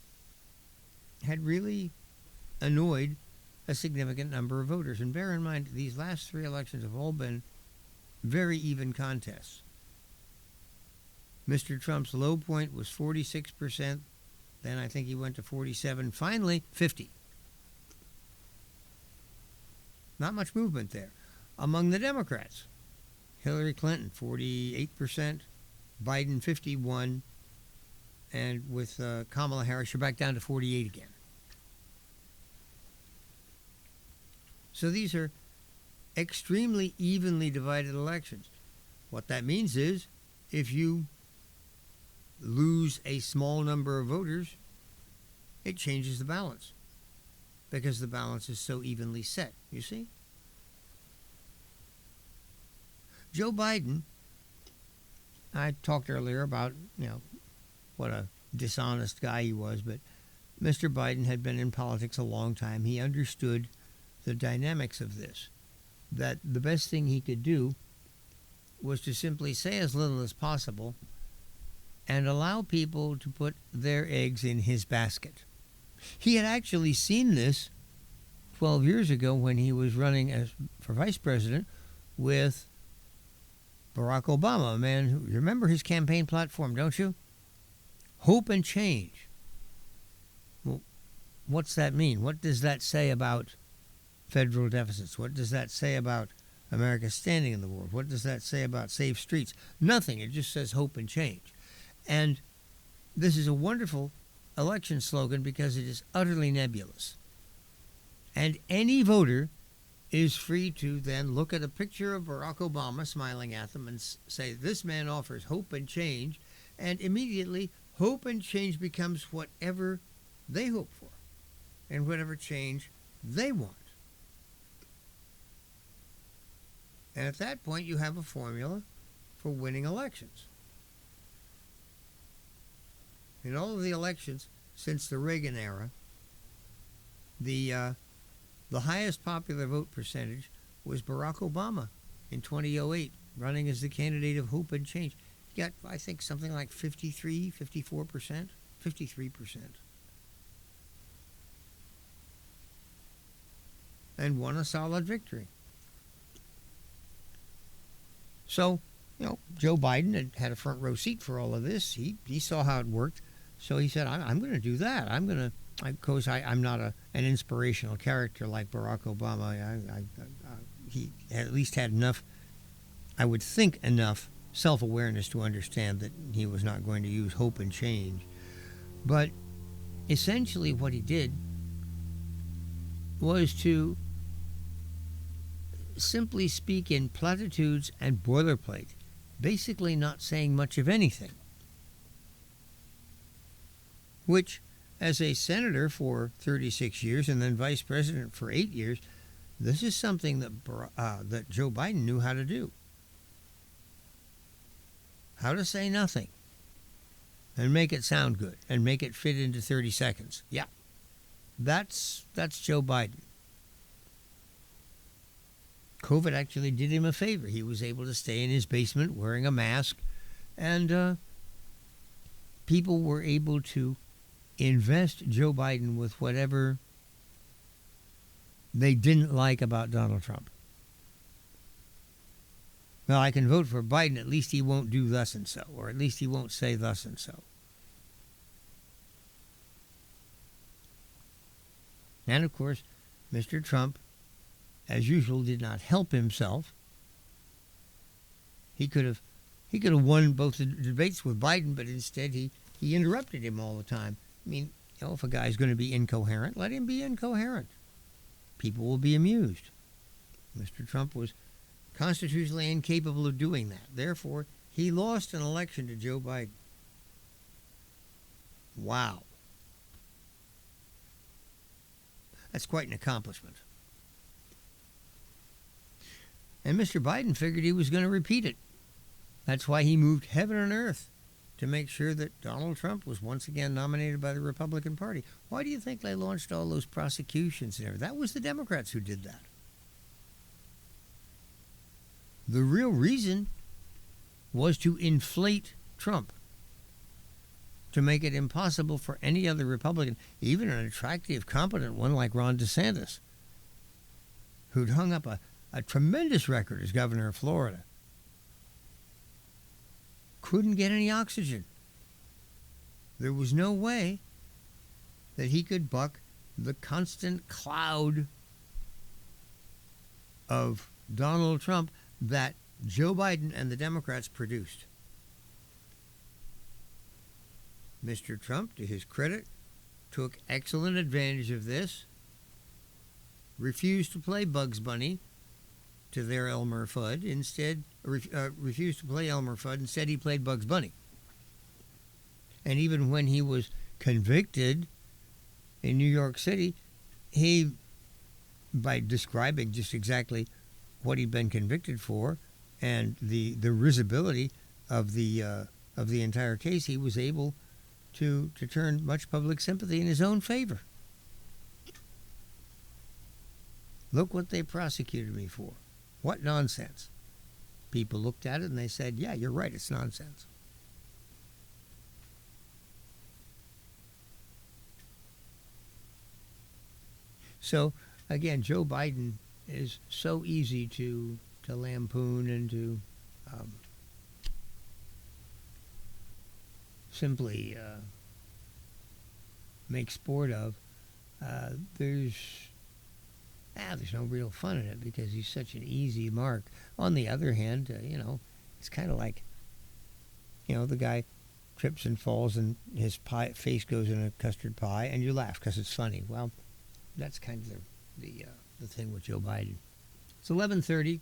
had really annoyed a significant number of voters. And bear in mind, these last three elections have all been very even contests. Mr. Trump's low point was 46%. Then I think he went to 47. Finally, 50. Not much movement there. Among the Democrats, Hillary Clinton, 48%, Biden, 51%, and with Kamala Harris, you're back down to 48 again. So these are extremely evenly divided elections. What that means is, if you lose a small number of voters, it changes the balance, because the balance is so evenly set, you see? Joe Biden, I talked earlier about, what a dishonest guy he was, but Mr. Biden had been in politics a long time. He understood the dynamics of this, that the best thing he could do was to simply say as little as possible and allow people to put their eggs in his basket. He had actually seen this 12 years ago when he was running for vice president with Barack Obama, a man who, you remember his campaign platform, don't you? Hope and change. Well, what's that mean? What does that say about federal deficits? What does that say about America's standing in the world? What does that say about safe streets? Nothing. It just says hope and change. And this is a wonderful election slogan because it is utterly nebulous. And any voter is free to then look at a picture of Barack Obama smiling at them and say, this man offers hope and change, and immediately hope and change becomes whatever they hope for and whatever change they want. And at that point, you have a formula for winning elections. In all of the elections since the Reagan era, the highest popular vote percentage was Barack Obama in 2008, running as the candidate of hope and change. He got, I think, something like 53%, 54%, 53%. And won a solid victory. So, Joe Biden had a front row seat for all of this. He saw how it worked. So he said, I'm going to do that. I'm not an inspirational character like Barack Obama. He at least had enough, I would think enough self-awareness to understand that he was not going to use hope and change. But essentially what he did was to simply speak in platitudes and boilerplate, basically not saying much of anything, which, as a senator for 36 years and then vice president for 8 years, This is something that Joe Biden knew how to do. How to say nothing and make it sound good and make it fit into 30 seconds. Yeah, that's Joe Biden. COVID actually did him a favor. He was able to stay in his basement wearing a mask, and people were able to invest Joe Biden with whatever they didn't like about Donald Trump. Well, I can vote for Biden, at least he won't do thus and so, or at least he won't say thus and so. And of course, Mr. Trump, as usual, did not help himself. He could have won both the debates with Biden, but instead he interrupted him all the time. I mean, if a guy's going to be incoherent, let him be incoherent. People will be amused. Mr. Trump was constitutionally incapable of doing that. Therefore, he lost an election to Joe Biden. Wow. That's quite an accomplishment. And Mr. Biden figured he was going to repeat it. That's why he moved heaven and earth to make sure that Donald Trump was once again nominated by the Republican Party. Why do you think they launched all those prosecutions and everything? That was the Democrats who did that. The real reason was to inflate Trump, to make it impossible for any other Republican, even an attractive, competent one like Ron DeSantis, who'd hung up a tremendous record as governor of Florida, couldn't get any oxygen. There was no way that he could buck the constant cloud of Donald Trump that Joe Biden and the Democrats produced. Mr. Trump, to his credit, took excellent advantage of this, refused to play Bugs Bunny to their Elmer Fudd, instead refused to play Elmer Fudd, instead he played Bugs Bunny. And even when he was convicted in New York City, he, by describing just exactly what he'd been convicted for and the risibility of the entire case, he was able to turn much public sympathy in his own favor. Look what they prosecuted me for. What nonsense. People looked at it and they said, yeah, you're right, it's nonsense. So, again, Joe Biden is so easy to lampoon and to simply make sport of. There's no real fun in it because he's such an easy mark. On the other hand, it's kind of like, the guy trips and falls and his face goes in a custard pie and you laugh because it's funny. Well, that's kind of the thing with Joe Biden. It's 11:30.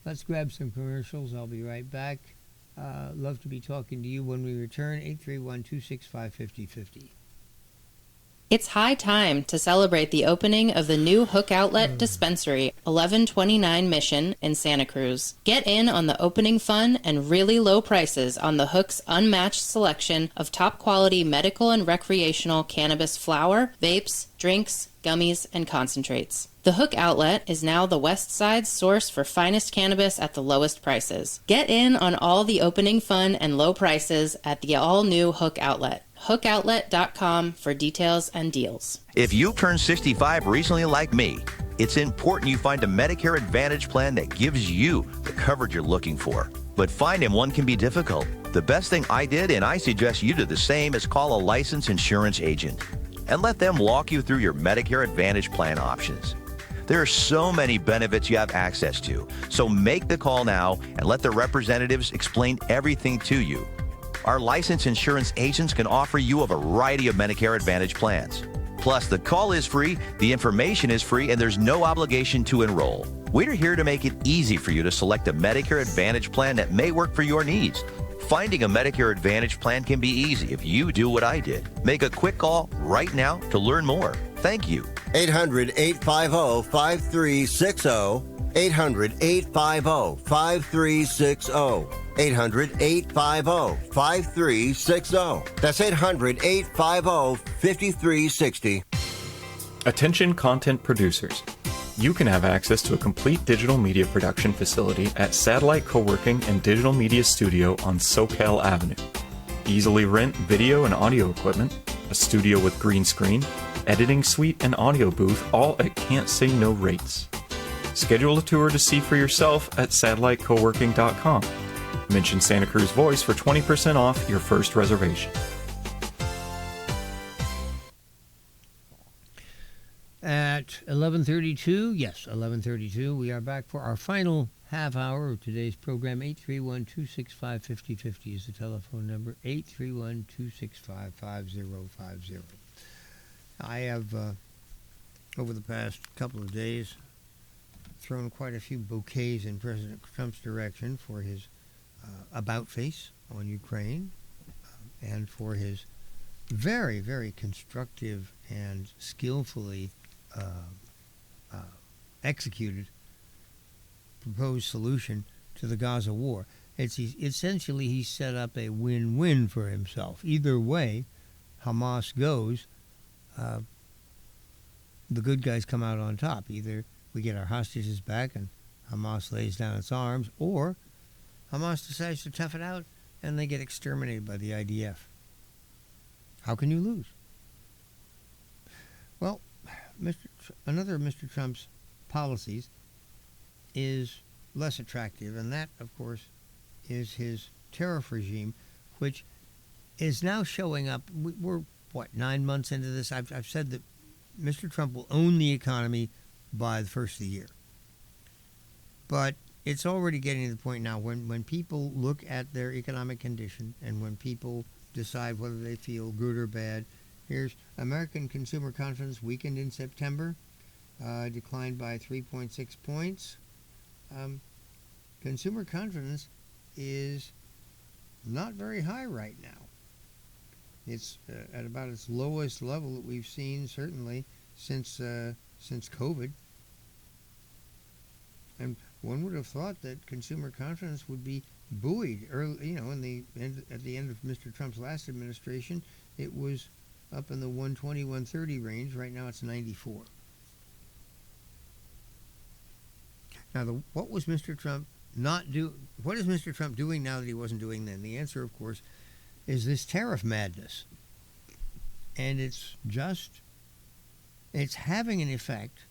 Let's grab some commercials. I'll be right back. Love to be talking to you when we return. 831-265-5050. It's high time to celebrate the opening of the new Hook Outlet Dispensary, 1129 Mission in Santa Cruz. Get in on the opening fun and really low prices on the Hook's unmatched selection of top-quality medical and recreational cannabis flower, vapes, drinks, gummies, and concentrates. The Hook Outlet is now the West Side's source for finest cannabis at the lowest prices. Get in on all the opening fun and low prices at the all-new Hook Outlet. HookOutlet.com for details and deals. If you turned 65 recently like me, it's important you find a Medicare Advantage plan that gives you the coverage you're looking for. But finding one can be difficult. The best thing I did, and I suggest you do the same, is call a licensed insurance agent and let them walk you through your Medicare Advantage plan options. There are so many benefits you have access to, so make the call now and let the representatives explain everything to you. Our licensed insurance agents can offer you a variety of Medicare Advantage plans. Plus, the call is free, the information is free, and there's no obligation to enroll. We're here to make it easy for you to select a Medicare Advantage plan that may work for your needs. Finding a Medicare Advantage plan can be easy if you do what I did. Make a quick call right now to learn more. Thank you. 800-850-5360. 800-850-5360. 800-850-5360. That's 800-850-5360. Attention content producers. You can have access to a complete digital media production facility at Satellite Co-working and Digital Media Studio on Soquel Avenue. Easily rent video and audio equipment, a studio with green screen, editing suite, and audio booth, all at can't say no rates. Schedule a tour to see for yourself at satellitecoworking.com. Mention Santa Cruz Voice for 20% off your first reservation. At 11:32, yes, 11:32, we are back for our final half hour of today's program. 831-265-5050 is the telephone number, 831-265-5050. I have, over the past couple of days, thrown quite a few bouquets in President Trump's direction for his about face on Ukraine and for his very, very constructive and skillfully executed proposed solution to the Gaza war. Essentially, he set up a win-win for himself. Either way Hamas goes, the good guys come out on top. Either we get our hostages back and Hamas lays down its arms, or Hamas decides to tough it out and they get exterminated by the IDF. How can you lose? Well, another of Mr. Trump's policies is less attractive, and that, of course, is his tariff regime, which is now showing up. We're, 9 months into this? I've said that Mr. Trump will own the economy by the first of the year. But it's already getting to the point now when people look at their economic condition and when people decide whether they feel good or bad. Here's American consumer confidence weakened in September, declined by 3.6 points. Consumer confidence is not very high right now. It's at about its lowest level that we've seen, certainly, since COVID. And one would have thought that consumer confidence would be buoyed early, at the end of Mr. Trump's last administration. It was up in the 120, 130 range. Right now it's 94. Now, what was Mr. Trump what is Mr. Trump doing now that he wasn't doing then? The answer, of course, is this tariff madness. And it's having an effect.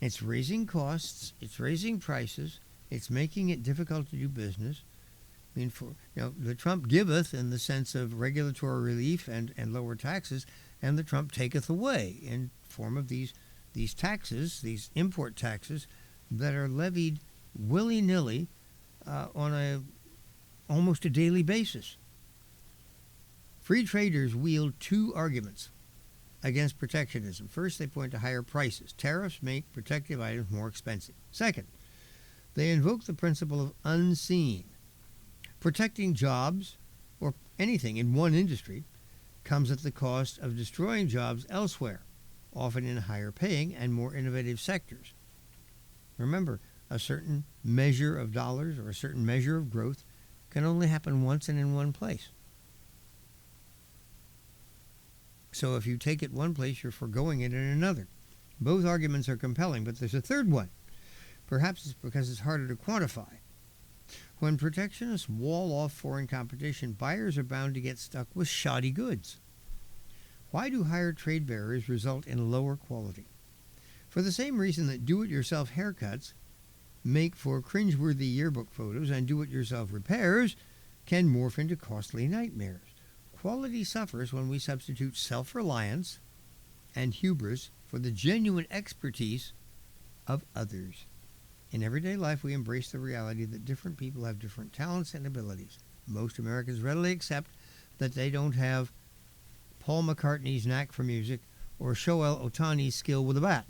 It's raising costs, it's raising prices, it's making it difficult to do business. I mean, the Trump giveth in the sense of regulatory relief and lower taxes, and the Trump taketh away in form of these taxes, these import taxes that are levied willy-nilly on almost a daily basis. Free traders wield two arguments against protectionism. First, they point to higher prices. Tariffs make protective items more expensive. Second, they invoke the principle of unseen. Protecting jobs or anything in one industry comes at the cost of destroying jobs elsewhere, often in higher paying and more innovative sectors. Remember, a certain measure of dollars or a certain measure of growth can only happen once and in one place. So if you take it one place, you're foregoing it in another. Both arguments are compelling, but there's a third one. Perhaps it's because it's harder to quantify. When protectionists wall off foreign competition, buyers are bound to get stuck with shoddy goods. Why do higher trade barriers result in lower quality? For the same reason that do-it-yourself haircuts make for cringeworthy yearbook photos and do-it-yourself repairs can morph into costly nightmares. Quality suffers when we substitute self-reliance and hubris for the genuine expertise of others. In everyday life, we embrace the reality that different people have different talents and abilities. Most Americans readily accept that they don't have Paul McCartney's knack for music or Shohei Ohtani's skill with a bat.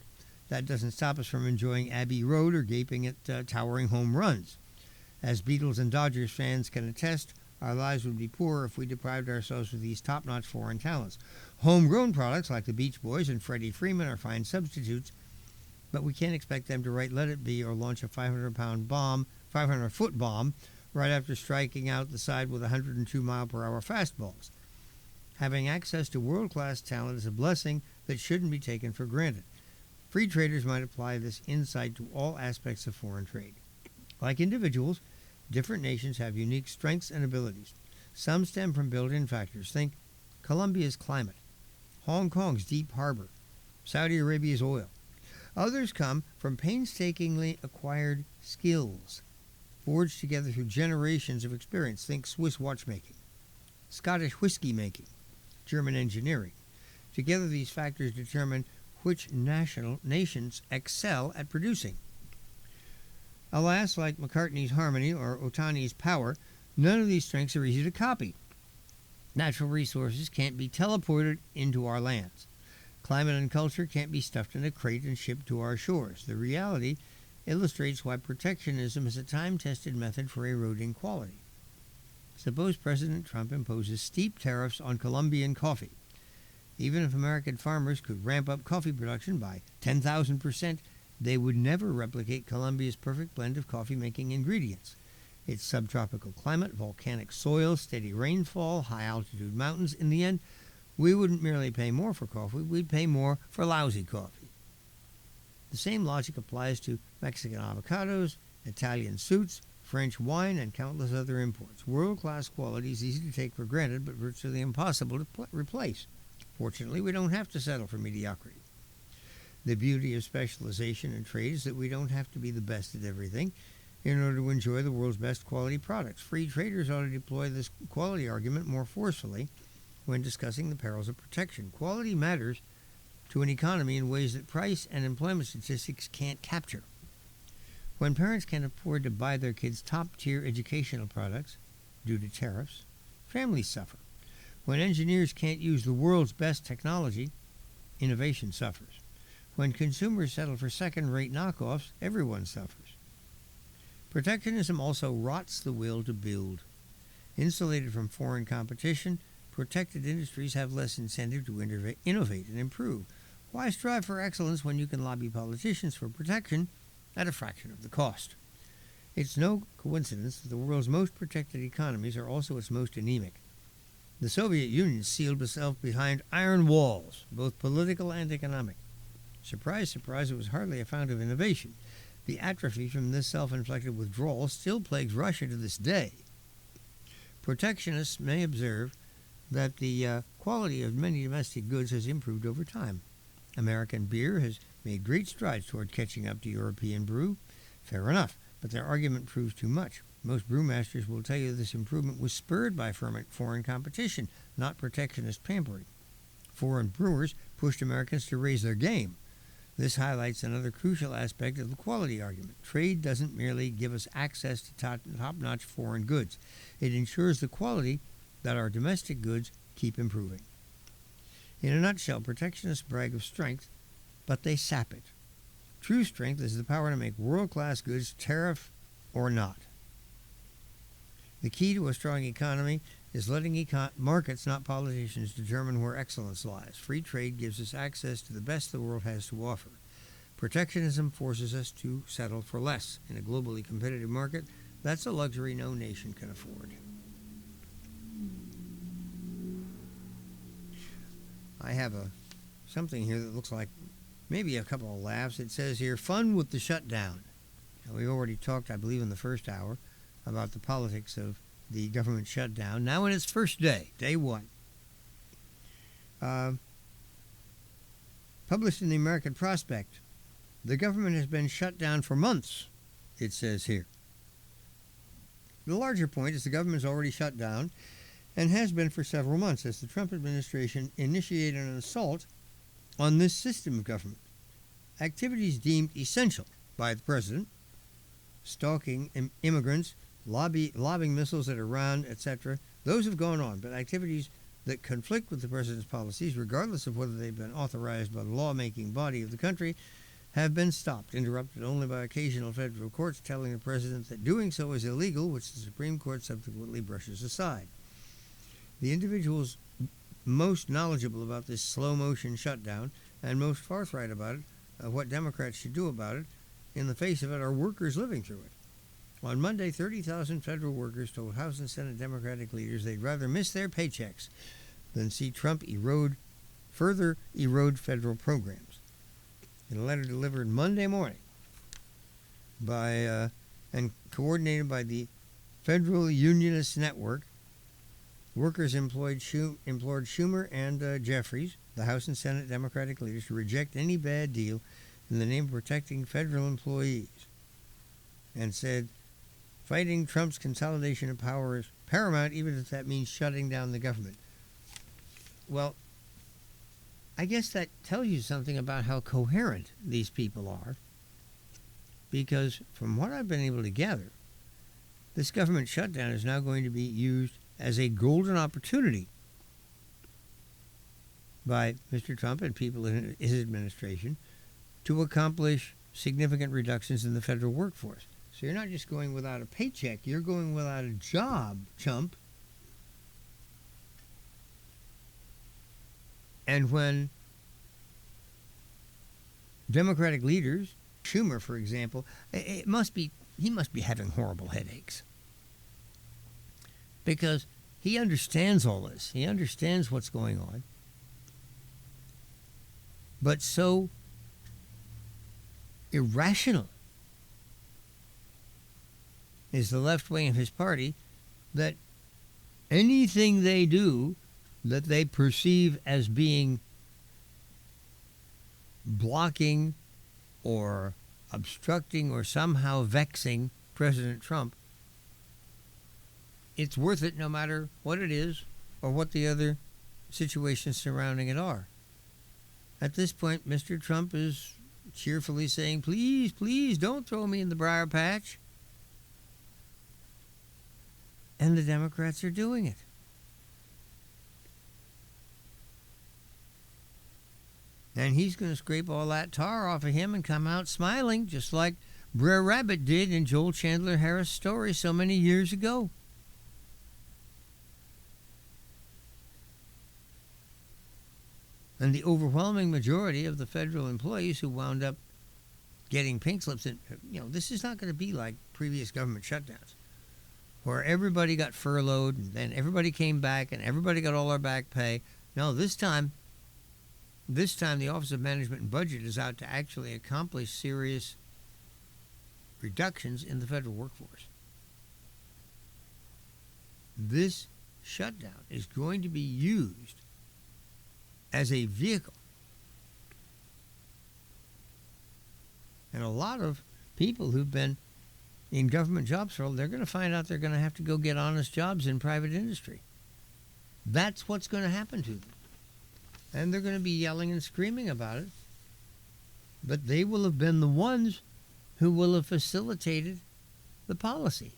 That doesn't stop us from enjoying Abbey Road or gaping at towering home runs. As Beatles and Dodgers fans can attest, Our lives would be poorer if we deprived ourselves of these top-notch foreign talents. Homegrown products like the Beach Boys and Freddie Freeman are fine substitutes, but we can't expect them to write Let It Be or launch a 500-foot bomb right after striking out the side with 102-mile-per-hour fastballs. Having access to world-class talent is a blessing that shouldn't be taken for granted. Free traders might apply this insight to all aspects of foreign trade. Like individuals, different nations have unique strengths and abilities. Some stem from built-in factors. Think Colombia's climate, Hong Kong's deep harbor, Saudi Arabia's oil. Others come from painstakingly acquired skills, forged together through generations of experience. Think Swiss watchmaking, Scottish whiskey making, German engineering. Together, these factors determine which nations excel at producing. Alas, like McCartney's harmony or Otani's power, none of these strengths are easy to copy. Natural resources can't be teleported into our lands. Climate and culture can't be stuffed in a crate and shipped to our shores. The reality illustrates why protectionism is a time-tested method for eroding quality. Suppose President Trump imposes steep tariffs on Colombian coffee. Even if American farmers could ramp up coffee production by 10,000%, they would never replicate Colombia's perfect blend of coffee-making ingredients. Its subtropical climate, volcanic soil, steady rainfall, high-altitude mountains. In the end, we wouldn't merely pay more for coffee, we'd pay more for lousy coffee. The same logic applies to Mexican avocados, Italian suits, French wine, and countless other imports. World-class quality is easy to take for granted, but virtually impossible to replace. Fortunately, we don't have to settle for mediocrity. The beauty of specialization in trade is that we don't have to be the best at everything in order to enjoy the world's best quality products. Free traders ought to deploy this quality argument more forcefully when discussing the perils of protection. Quality matters to an economy in ways that price and employment statistics can't capture. When parents can't afford to buy their kids top-tier educational products due to tariffs, families suffer. When engineers can't use the world's best technology, innovation suffers. When consumers settle for second-rate knockoffs, everyone suffers. Protectionism also rots the will to build. Insulated from foreign competition, protected industries have less incentive to innovate and improve. Why strive for excellence when you can lobby politicians for protection at a fraction of the cost? It's no coincidence that the world's most protected economies are also its most anemic. The Soviet Union sealed itself behind iron walls, both political and economic. Surprise, surprise, it was hardly a fount of innovation. The atrophy from this self-inflicted withdrawal still plagues Russia to this day. Protectionists may observe that the quality of many domestic goods has improved over time. American beer has made great strides toward catching up to European brew. Fair enough, but their argument proves too much. Most brewmasters will tell you this improvement was spurred by foreign competition, not protectionist pampering. Foreign brewers pushed Americans to raise their game. This highlights another crucial aspect of the quality argument. Trade doesn't merely give us access to top-notch foreign goods. It ensures the quality that our domestic goods keep improving. In a nutshell, protectionists brag of strength, but they sap it. True strength is the power to make world-class goods, tariff or not. The key to a strong economy is letting markets, not politicians, determine where excellence lies. Free trade gives us access to the best the world has to offer. Protectionism forces us to settle for less. In a globally competitive market, that's a luxury no nation can afford. I have something here that looks like maybe a couple of laughs. It says here, fun with the shutdown. Now, we already talked, I believe, in the first hour about the politics of the government shutdown. Now in its first day, day one. Published in the American Prospect, the government has been shut down for months, it says here. The larger point is the government is already shut down and has been for several months as the Trump administration initiated an assault on this system of government. Activities deemed essential by the president, stalking immigrants, lobbing missiles at Iran, etc., those have gone on, but activities that conflict with the president's policies, regardless of whether they've been authorized by the lawmaking body of the country, have been stopped, interrupted only by occasional federal courts telling the president that doing so is illegal, which the Supreme Court subsequently brushes aside. The individuals most knowledgeable about this slow-motion shutdown and most forthright about it, what Democrats should do about it, in the face of it, are workers living through it. On Monday, 30,000 federal workers told House and Senate Democratic leaders they'd rather miss their paychecks than see Trump further erode federal programs. In a letter delivered Monday morning by and coordinated by the Federal Unionist Network, workers implored Schumer and Jeffries, the House and Senate Democratic leaders, to reject any bad deal in the name of protecting federal employees, and said fighting Trump's consolidation of power is paramount, even if that means shutting down the government. Well, I guess that tells you something about how coherent these people are, because from what I've been able to gather, this government shutdown is now going to be used as a golden opportunity by Mr. Trump and people in his administration to accomplish significant reductions in the federal workforce. So you're not just going without a paycheck, you're going without a job, chump. And when Democratic leaders, Schumer, for example, he must be having horrible headaches, because he understands all this. He understands what's going on. But so irrational is the left wing of his party that anything they do that they perceive as being blocking or obstructing or somehow vexing President Trump, it's worth it no matter what it is or what the other situations surrounding it are. At this point, Mr. Trump is cheerfully saying, please, please don't throw me in the briar patch. And the Democrats are doing it. And he's going to scrape all that tar off of him and come out smiling, just like Brer Rabbit did in Joel Chandler Harris' story so many years ago. And the overwhelming majority of the federal employees who wound up getting pink slips, and this is not going to be like previous government shutdowns, where everybody got furloughed and then everybody came back and everybody got all their back pay. No, this time the Office of Management and Budget is out to actually accomplish serious reductions in the federal workforce. This shutdown is going to be used as a vehicle. And a lot of people who've been in government jobs for, they're going to find out they're going to have to go get honest jobs in private industry. That's what's going to happen to them. And they're going to be yelling and screaming about it. But they will have been the ones who will have facilitated the policy.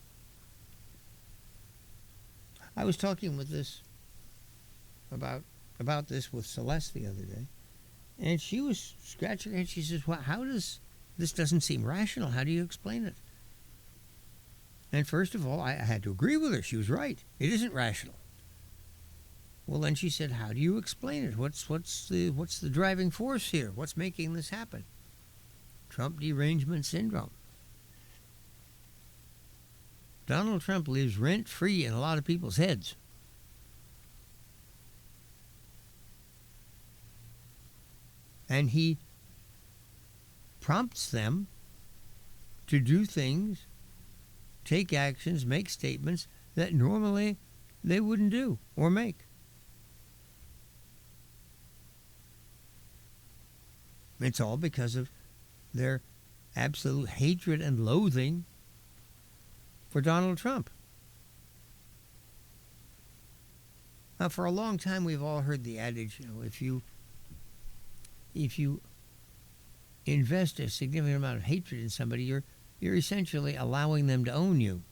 I was talking with this about this with Celeste the other day, and she was scratching her head. She says, well, this doesn't seem rational. How do you explain it? And first of all, I had to agree with her. She was right. It isn't rational. Well, then she said, how do you explain it? What's the driving force here? What's making this happen? Trump derangement syndrome. Donald Trump lives rent-free in a lot of people's heads. And he prompts them to do things, take actions, make statements that normally they wouldn't do or make. It's all because of their absolute hatred and loathing for Donald Trump. Now, for a long time, we've all heard the adage, if you invest a significant amount of hatred in somebody, you're essentially allowing them to own you.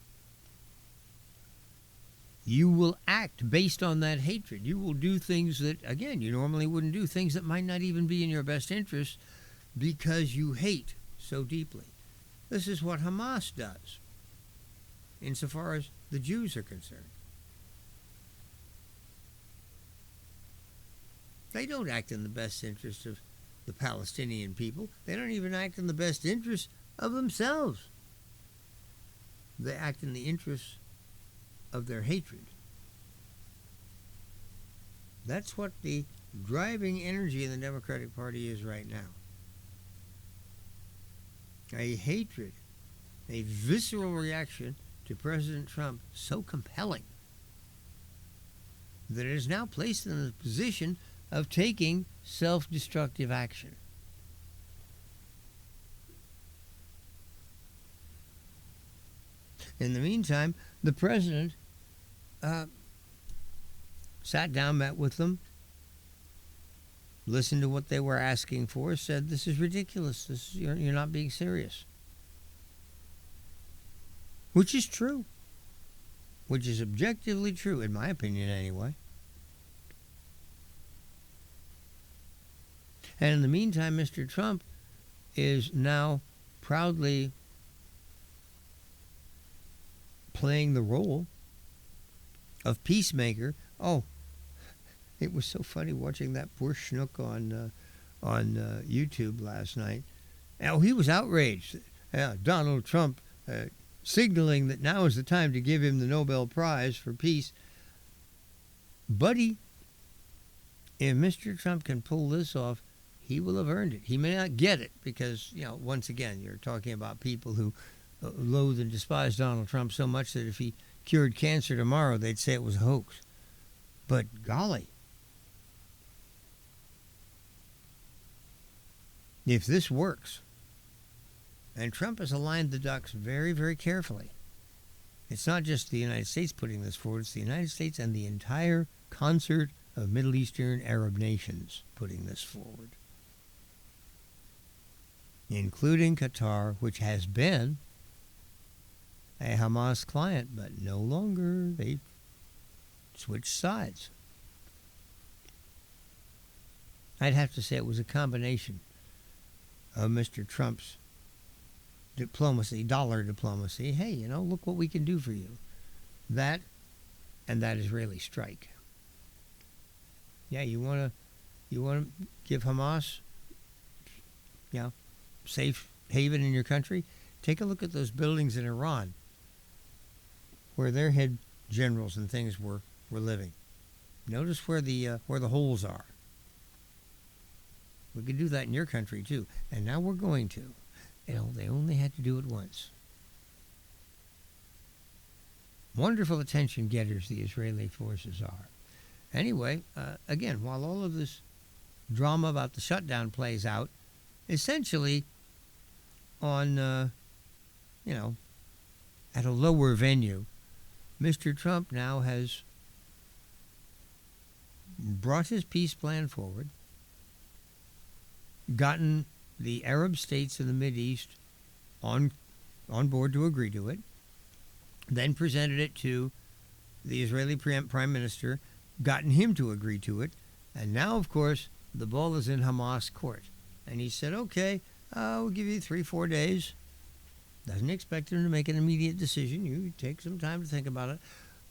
You will act based on that hatred. You will do things that, again, you normally wouldn't do, things that might not even be in your best interest, because you hate so deeply. This is what Hamas does, insofar as the Jews are concerned. They don't act in the best interest of the Palestinian people. They don't even act in the best interest of themselves. They act in the interest of their hatred. That's what the driving energy in the Democratic Party is right now. A hatred, a visceral reaction to President Trump so compelling that it is now placed in the position of taking self-destructive action. In the meantime, the president sat down, met with them, listened to what they were asking for, said, "This is ridiculous. You're not being serious." Which is true. Which is objectively true, in my opinion anyway. And in the meantime, Mr. Trump is now proudly playing the role of peacemaker. Oh, it was so funny watching that poor schnook on YouTube last night. Now, he was outraged. Donald Trump signaling that now is the time to give him the Nobel Prize for peace. Buddy, if Mr. Trump can pull this off, he will have earned it. He may not get it because, once again, you're talking about people who loathe and despise Donald Trump so much that if he cured cancer tomorrow, they'd say it was a hoax. But golly, if this works, and Trump has aligned the ducks very, very carefully, it's not just the United States putting this forward, it's the United States and the entire concert of Middle Eastern Arab nations putting this forward, including Qatar, which has been a Hamas client, but no longer. They've switched sides. I'd have to say it was a combination of Mr. Trump's diplomacy, dollar diplomacy. Hey, look what we can do for you. That and that Israeli strike. Yeah, you want to give Hamas, safe haven in your country? Take a look at those buildings in Iran where their head generals and things were living. Notice where the holes are. We could do that in your country too, and now we're going to. They only had to do it once. Wonderful attention getters the Israeli forces are. Anyway, again, while all of this drama about the shutdown plays out, essentially on, at a lower venue, Mr. Trump now has brought his peace plan forward, gotten the Arab states in the Mideast on board to agree to it, then presented it to the Israeli Prime Minister, gotten him to agree to it, and now, of course, the ball is in Hamas court. And he said, okay, we'll give you 3-4 days. Doesn't expect him to make an immediate decision. You take some time to think about it.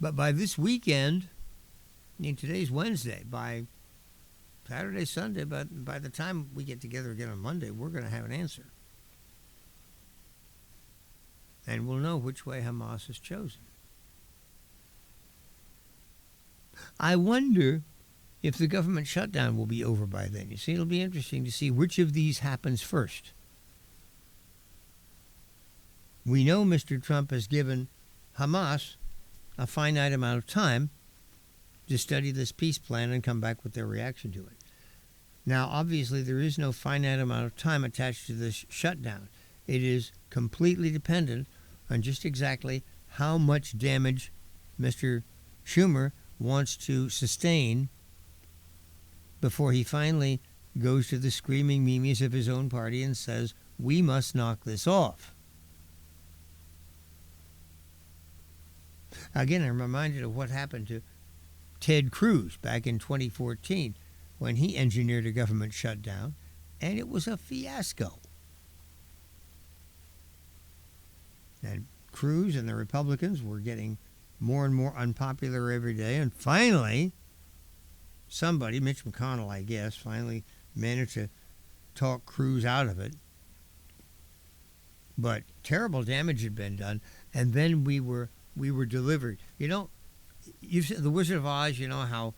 But by this weekend, today's Wednesday, by Saturday, Sunday, but by the time we get together again on Monday, we're going to have an answer. And we'll know which way Hamas has chosen. I wonder if the government shutdown will be over by then. You see, it'll be interesting to see which of these happens first. We know Mr. Trump has given Hamas a finite amount of time to study this peace plan and come back with their reaction to it. Now, obviously, there is no finite amount of time attached to this shutdown. It is completely dependent on just exactly how much damage Mr. Schumer wants to sustain before he finally goes to the screaming memes of his own party and says, we must knock this off. Again, I'm reminded of what happened to Ted Cruz back in 2014 when he engineered a government shutdown and it was a fiasco. And Cruz and the Republicans were getting more and more unpopular every day, and finally, somebody, Mitch McConnell, I guess, finally managed to talk Cruz out of it. But terrible damage had been done, and then we were delivered. You know, you've seen The Wizard of Oz. You know how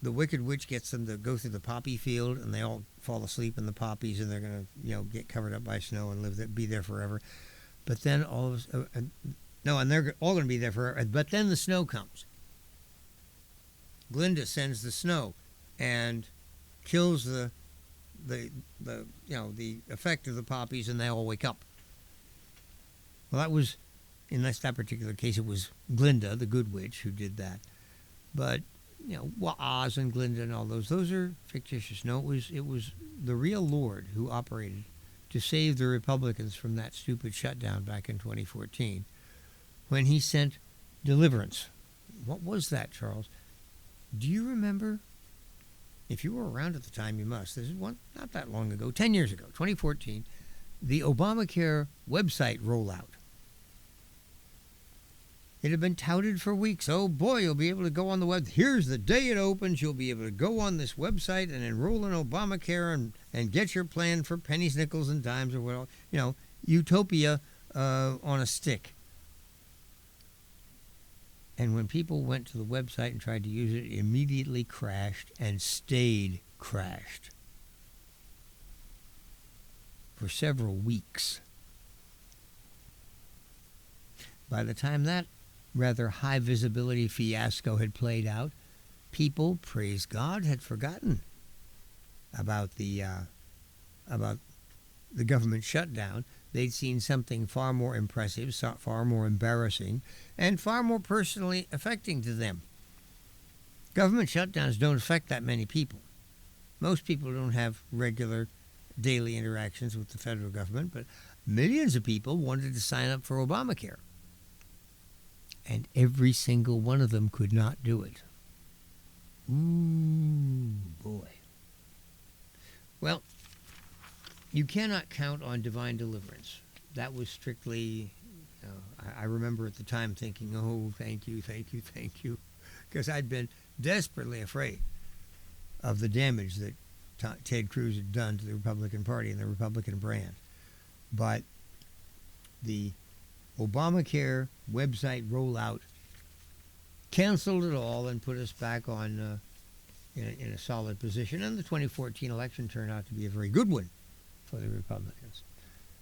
the Wicked Witch gets them to go through the poppy field, and they all fall asleep in the poppies, and they're going to, get covered up by snow and be there forever. But then and they're all going to be there forever. But then the snow comes. Glinda sends the snow, and kills the effect of the poppies, and they all wake up. Well, that was, in that particular case, it was Glinda, the good witch, who did that. But Oz and Glinda and all those are fictitious. No, it was the real Lord who operated to save the Republicans from that stupid shutdown back in 2014, when he sent deliverance. What was that, Charles? Do you remember? If you were around at the time, you must. This is not that long ago, 10 years ago, 2014, the Obamacare website rollout. It had been touted for weeks. Oh boy, you'll be able to go on the web. Here's the day it opens. You'll be able to go on this website and enroll in Obamacare and get your plan for pennies, nickels, and dimes, or what. Utopia on a stick. And when people went to the website and tried to use it, it immediately crashed and stayed crashed for several weeks. By the time that rather high visibility fiasco had played out, people, praise God, had forgotten about the government shutdown. They'd seen something far more impressive, far more embarrassing, and far more personally affecting to them. Government shutdowns don't affect that many people. Most people don't have regular daily interactions with the federal government, but millions of people wanted to sign up for Obamacare. And every single one of them could not do it. Ooh, boy. Well, you cannot count on divine deliverance. That was strictly, I remember at the time thinking, oh, thank you, because I'd been desperately afraid of the damage that Ted Cruz had done to the Republican Party and the Republican brand. But the Obamacare website rollout canceled it all and put us back on in a solid position. And the 2014 election turned out to be a very good one for the Republicans.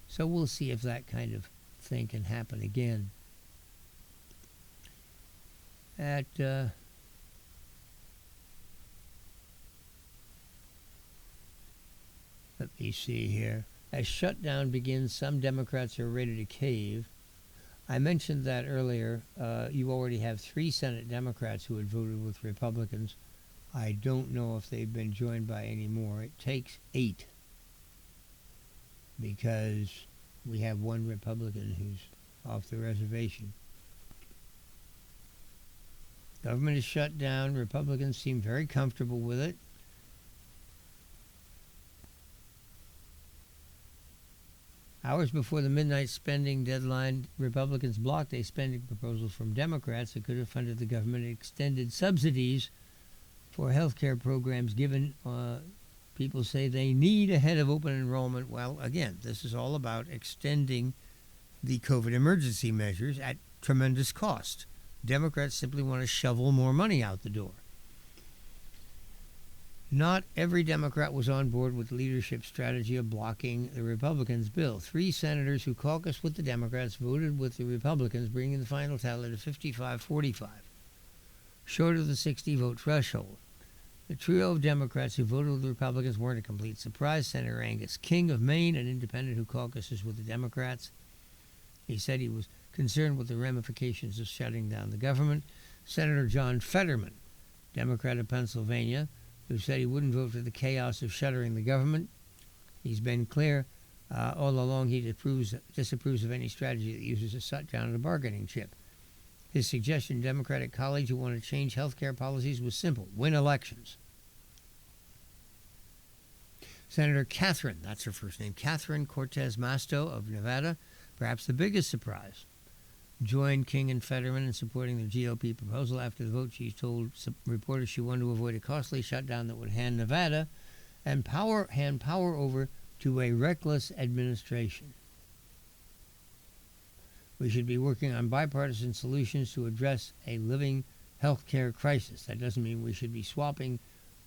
So we'll see if that kind of thing can happen again. Let me see here. As shutdown begins, some Democrats are ready to cave. I mentioned that earlier. You already have 3 Senate Democrats who had voted with Republicans. I don't know if they've been joined by any more. It takes 8, because we have 1 Republican who's off the reservation. Government is shut down. Republicans seem very comfortable with it. Hours before the midnight spending deadline, Republicans blocked a spending proposal from Democrats that could have funded the government extended subsidies for health care programs given people say they need ahead of open enrollment. Well, again, this is all about extending the COVID emergency measures at tremendous cost. Democrats simply want to shovel more money out the door. Not every Democrat was on board with the leadership strategy of blocking the Republicans' bill. 3 senators who caucused with the Democrats voted with the Republicans, bringing the final tally to 55-45, short of the 60-vote threshold. The trio of Democrats who voted with the Republicans weren't a complete surprise. Senator Angus King of Maine, an independent who caucuses with the Democrats, he said he was concerned with the ramifications of shutting down the government. Senator John Fetterman, Democrat of Pennsylvania, who said he wouldn't vote for the chaos of shuttering the government. He's been clear all along he disapproves of any strategy that uses a shutdown as a bargaining chip. His suggestion to Democratic colleagues who want to change health care policies was simple: win elections. Senator Catherine, that's her first name, Catherine Cortez Masto of Nevada, perhaps the biggest surprise, joined King and Fetterman in supporting the GOP proposal. After the vote, she told reporters she wanted to avoid a costly shutdown that would hand Nevada and hand power over to a reckless administration. We should be working on bipartisan solutions to address a living health care crisis. That doesn't mean we should be swapping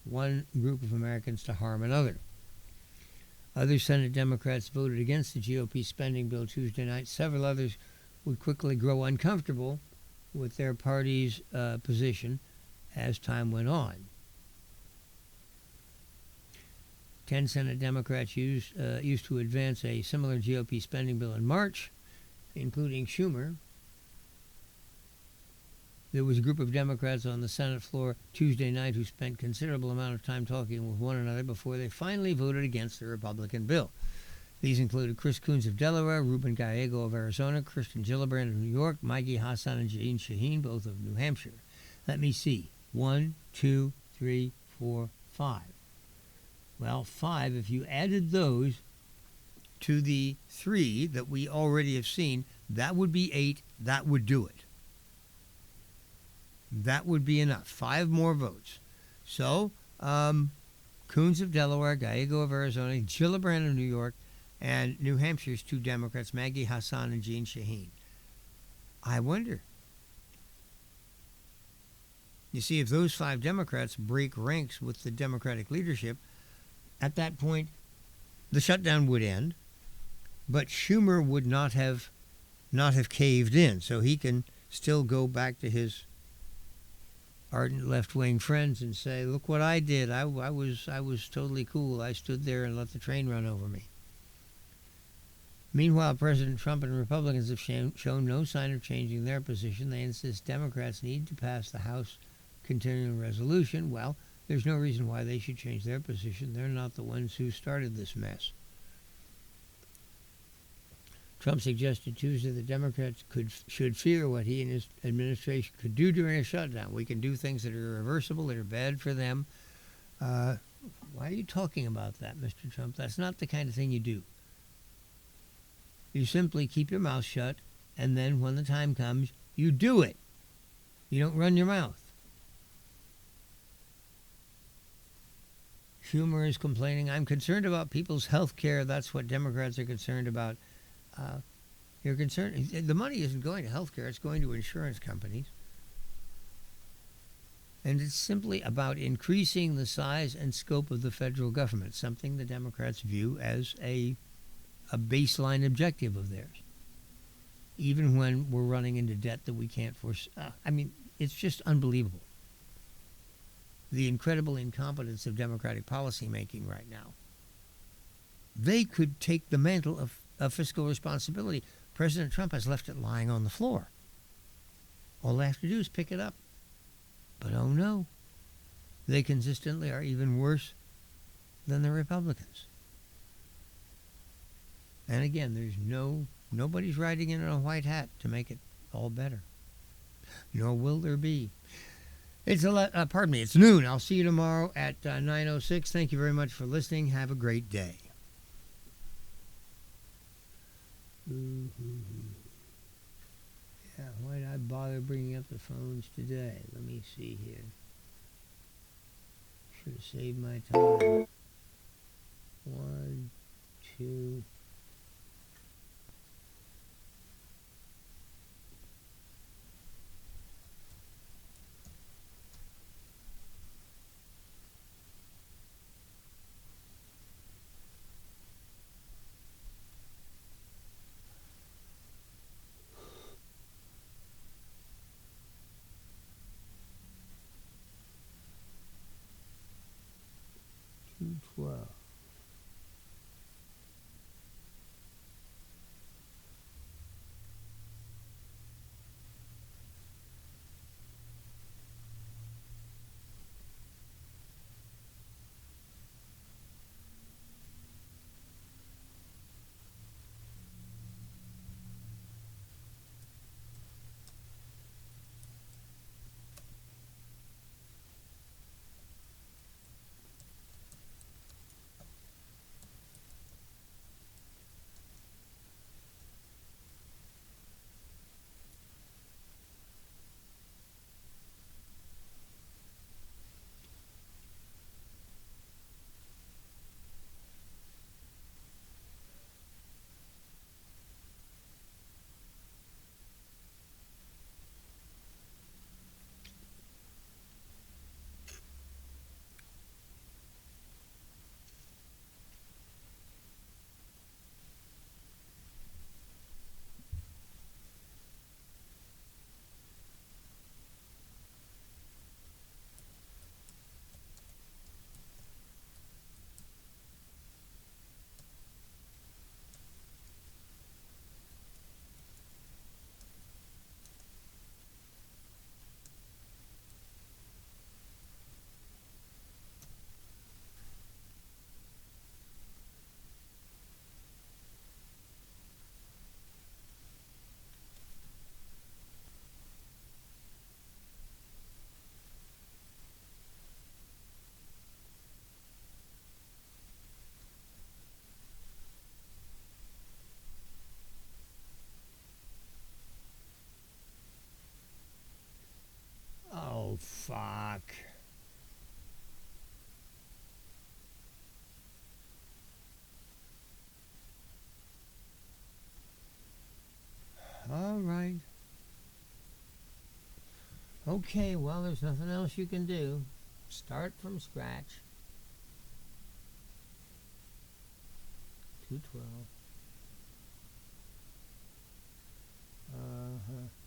one group of Americans to harm another. Other Senate Democrats voted against the GOP spending bill Tuesday night. Several others would quickly grow uncomfortable with their party's position as time went on. 10 Senate Democrats used to advance a similar GOP spending bill in March, including Schumer. There was a group of Democrats on the Senate floor Tuesday night who spent considerable amount of time talking with one another before they finally voted against the Republican bill. These included Chris Coons of Delaware, Ruben Gallego of Arizona, Kristen Gillibrand of New York, Maggie Hassan and Jeanne Shaheen, both of New Hampshire. Let me see. 1, 2, 3, 4, 5. Well, 5, if you added those to the 3 that we already have seen, that would be 8. That would do it. That would be enough. 5 more votes. So, Coons of Delaware, Gallego of Arizona, Gillibrand of New York, and New Hampshire's 2 Democrats, Maggie Hassan and Jeanne Shaheen. I wonder. You see, if those 5 Democrats break ranks with the Democratic leadership, at that point, the shutdown would end, but Schumer would not have caved in, so he can still go back to his ardent left-wing friends and say, "Look what I did. I was totally cool. I stood there and let the train run over me." Meanwhile, President Trump and Republicans have shown no sign of changing their position. They insist Democrats need to pass the House continuing resolution. Well, there's no reason why they should change their position. They're not the ones who started this mess. Trump suggested Tuesday that Democrats should fear what he and his administration could do during a shutdown. We can do things that are irreversible, that are bad for them. Why are you talking about that, Mr. Trump? That's not the kind of thing you do. You simply keep your mouth shut, and then when the time comes, you do it. You don't run your mouth. Schumer is complaining, "I'm concerned about people's health care." That's what Democrats are concerned about. You're concerned. The money isn't going to health care. It's going to insurance companies. And it's simply about increasing the size and scope of the federal government, something the Democrats view as a baseline objective of theirs, even when we're running into debt that we can't force. It's just unbelievable. The incredible incompetence of Democratic policymaking right now. They could take the mantle of fiscal responsibility. President Trump has left it lying on the floor. All they have to do is pick it up. But oh no, they consistently are even worse than the Republicans. And again, there's nobody's riding in on a white hat to make it all better. Nor will there be. It's it's noon. I'll see you tomorrow at 9:06. Thank you very much for listening. Have a great day. Yeah, why did I bother bringing up the phones today? Let me see here. Should have saved my time. 1, 2. Okay, well, there's nothing else you can do. Start from scratch. 212. Uh-huh.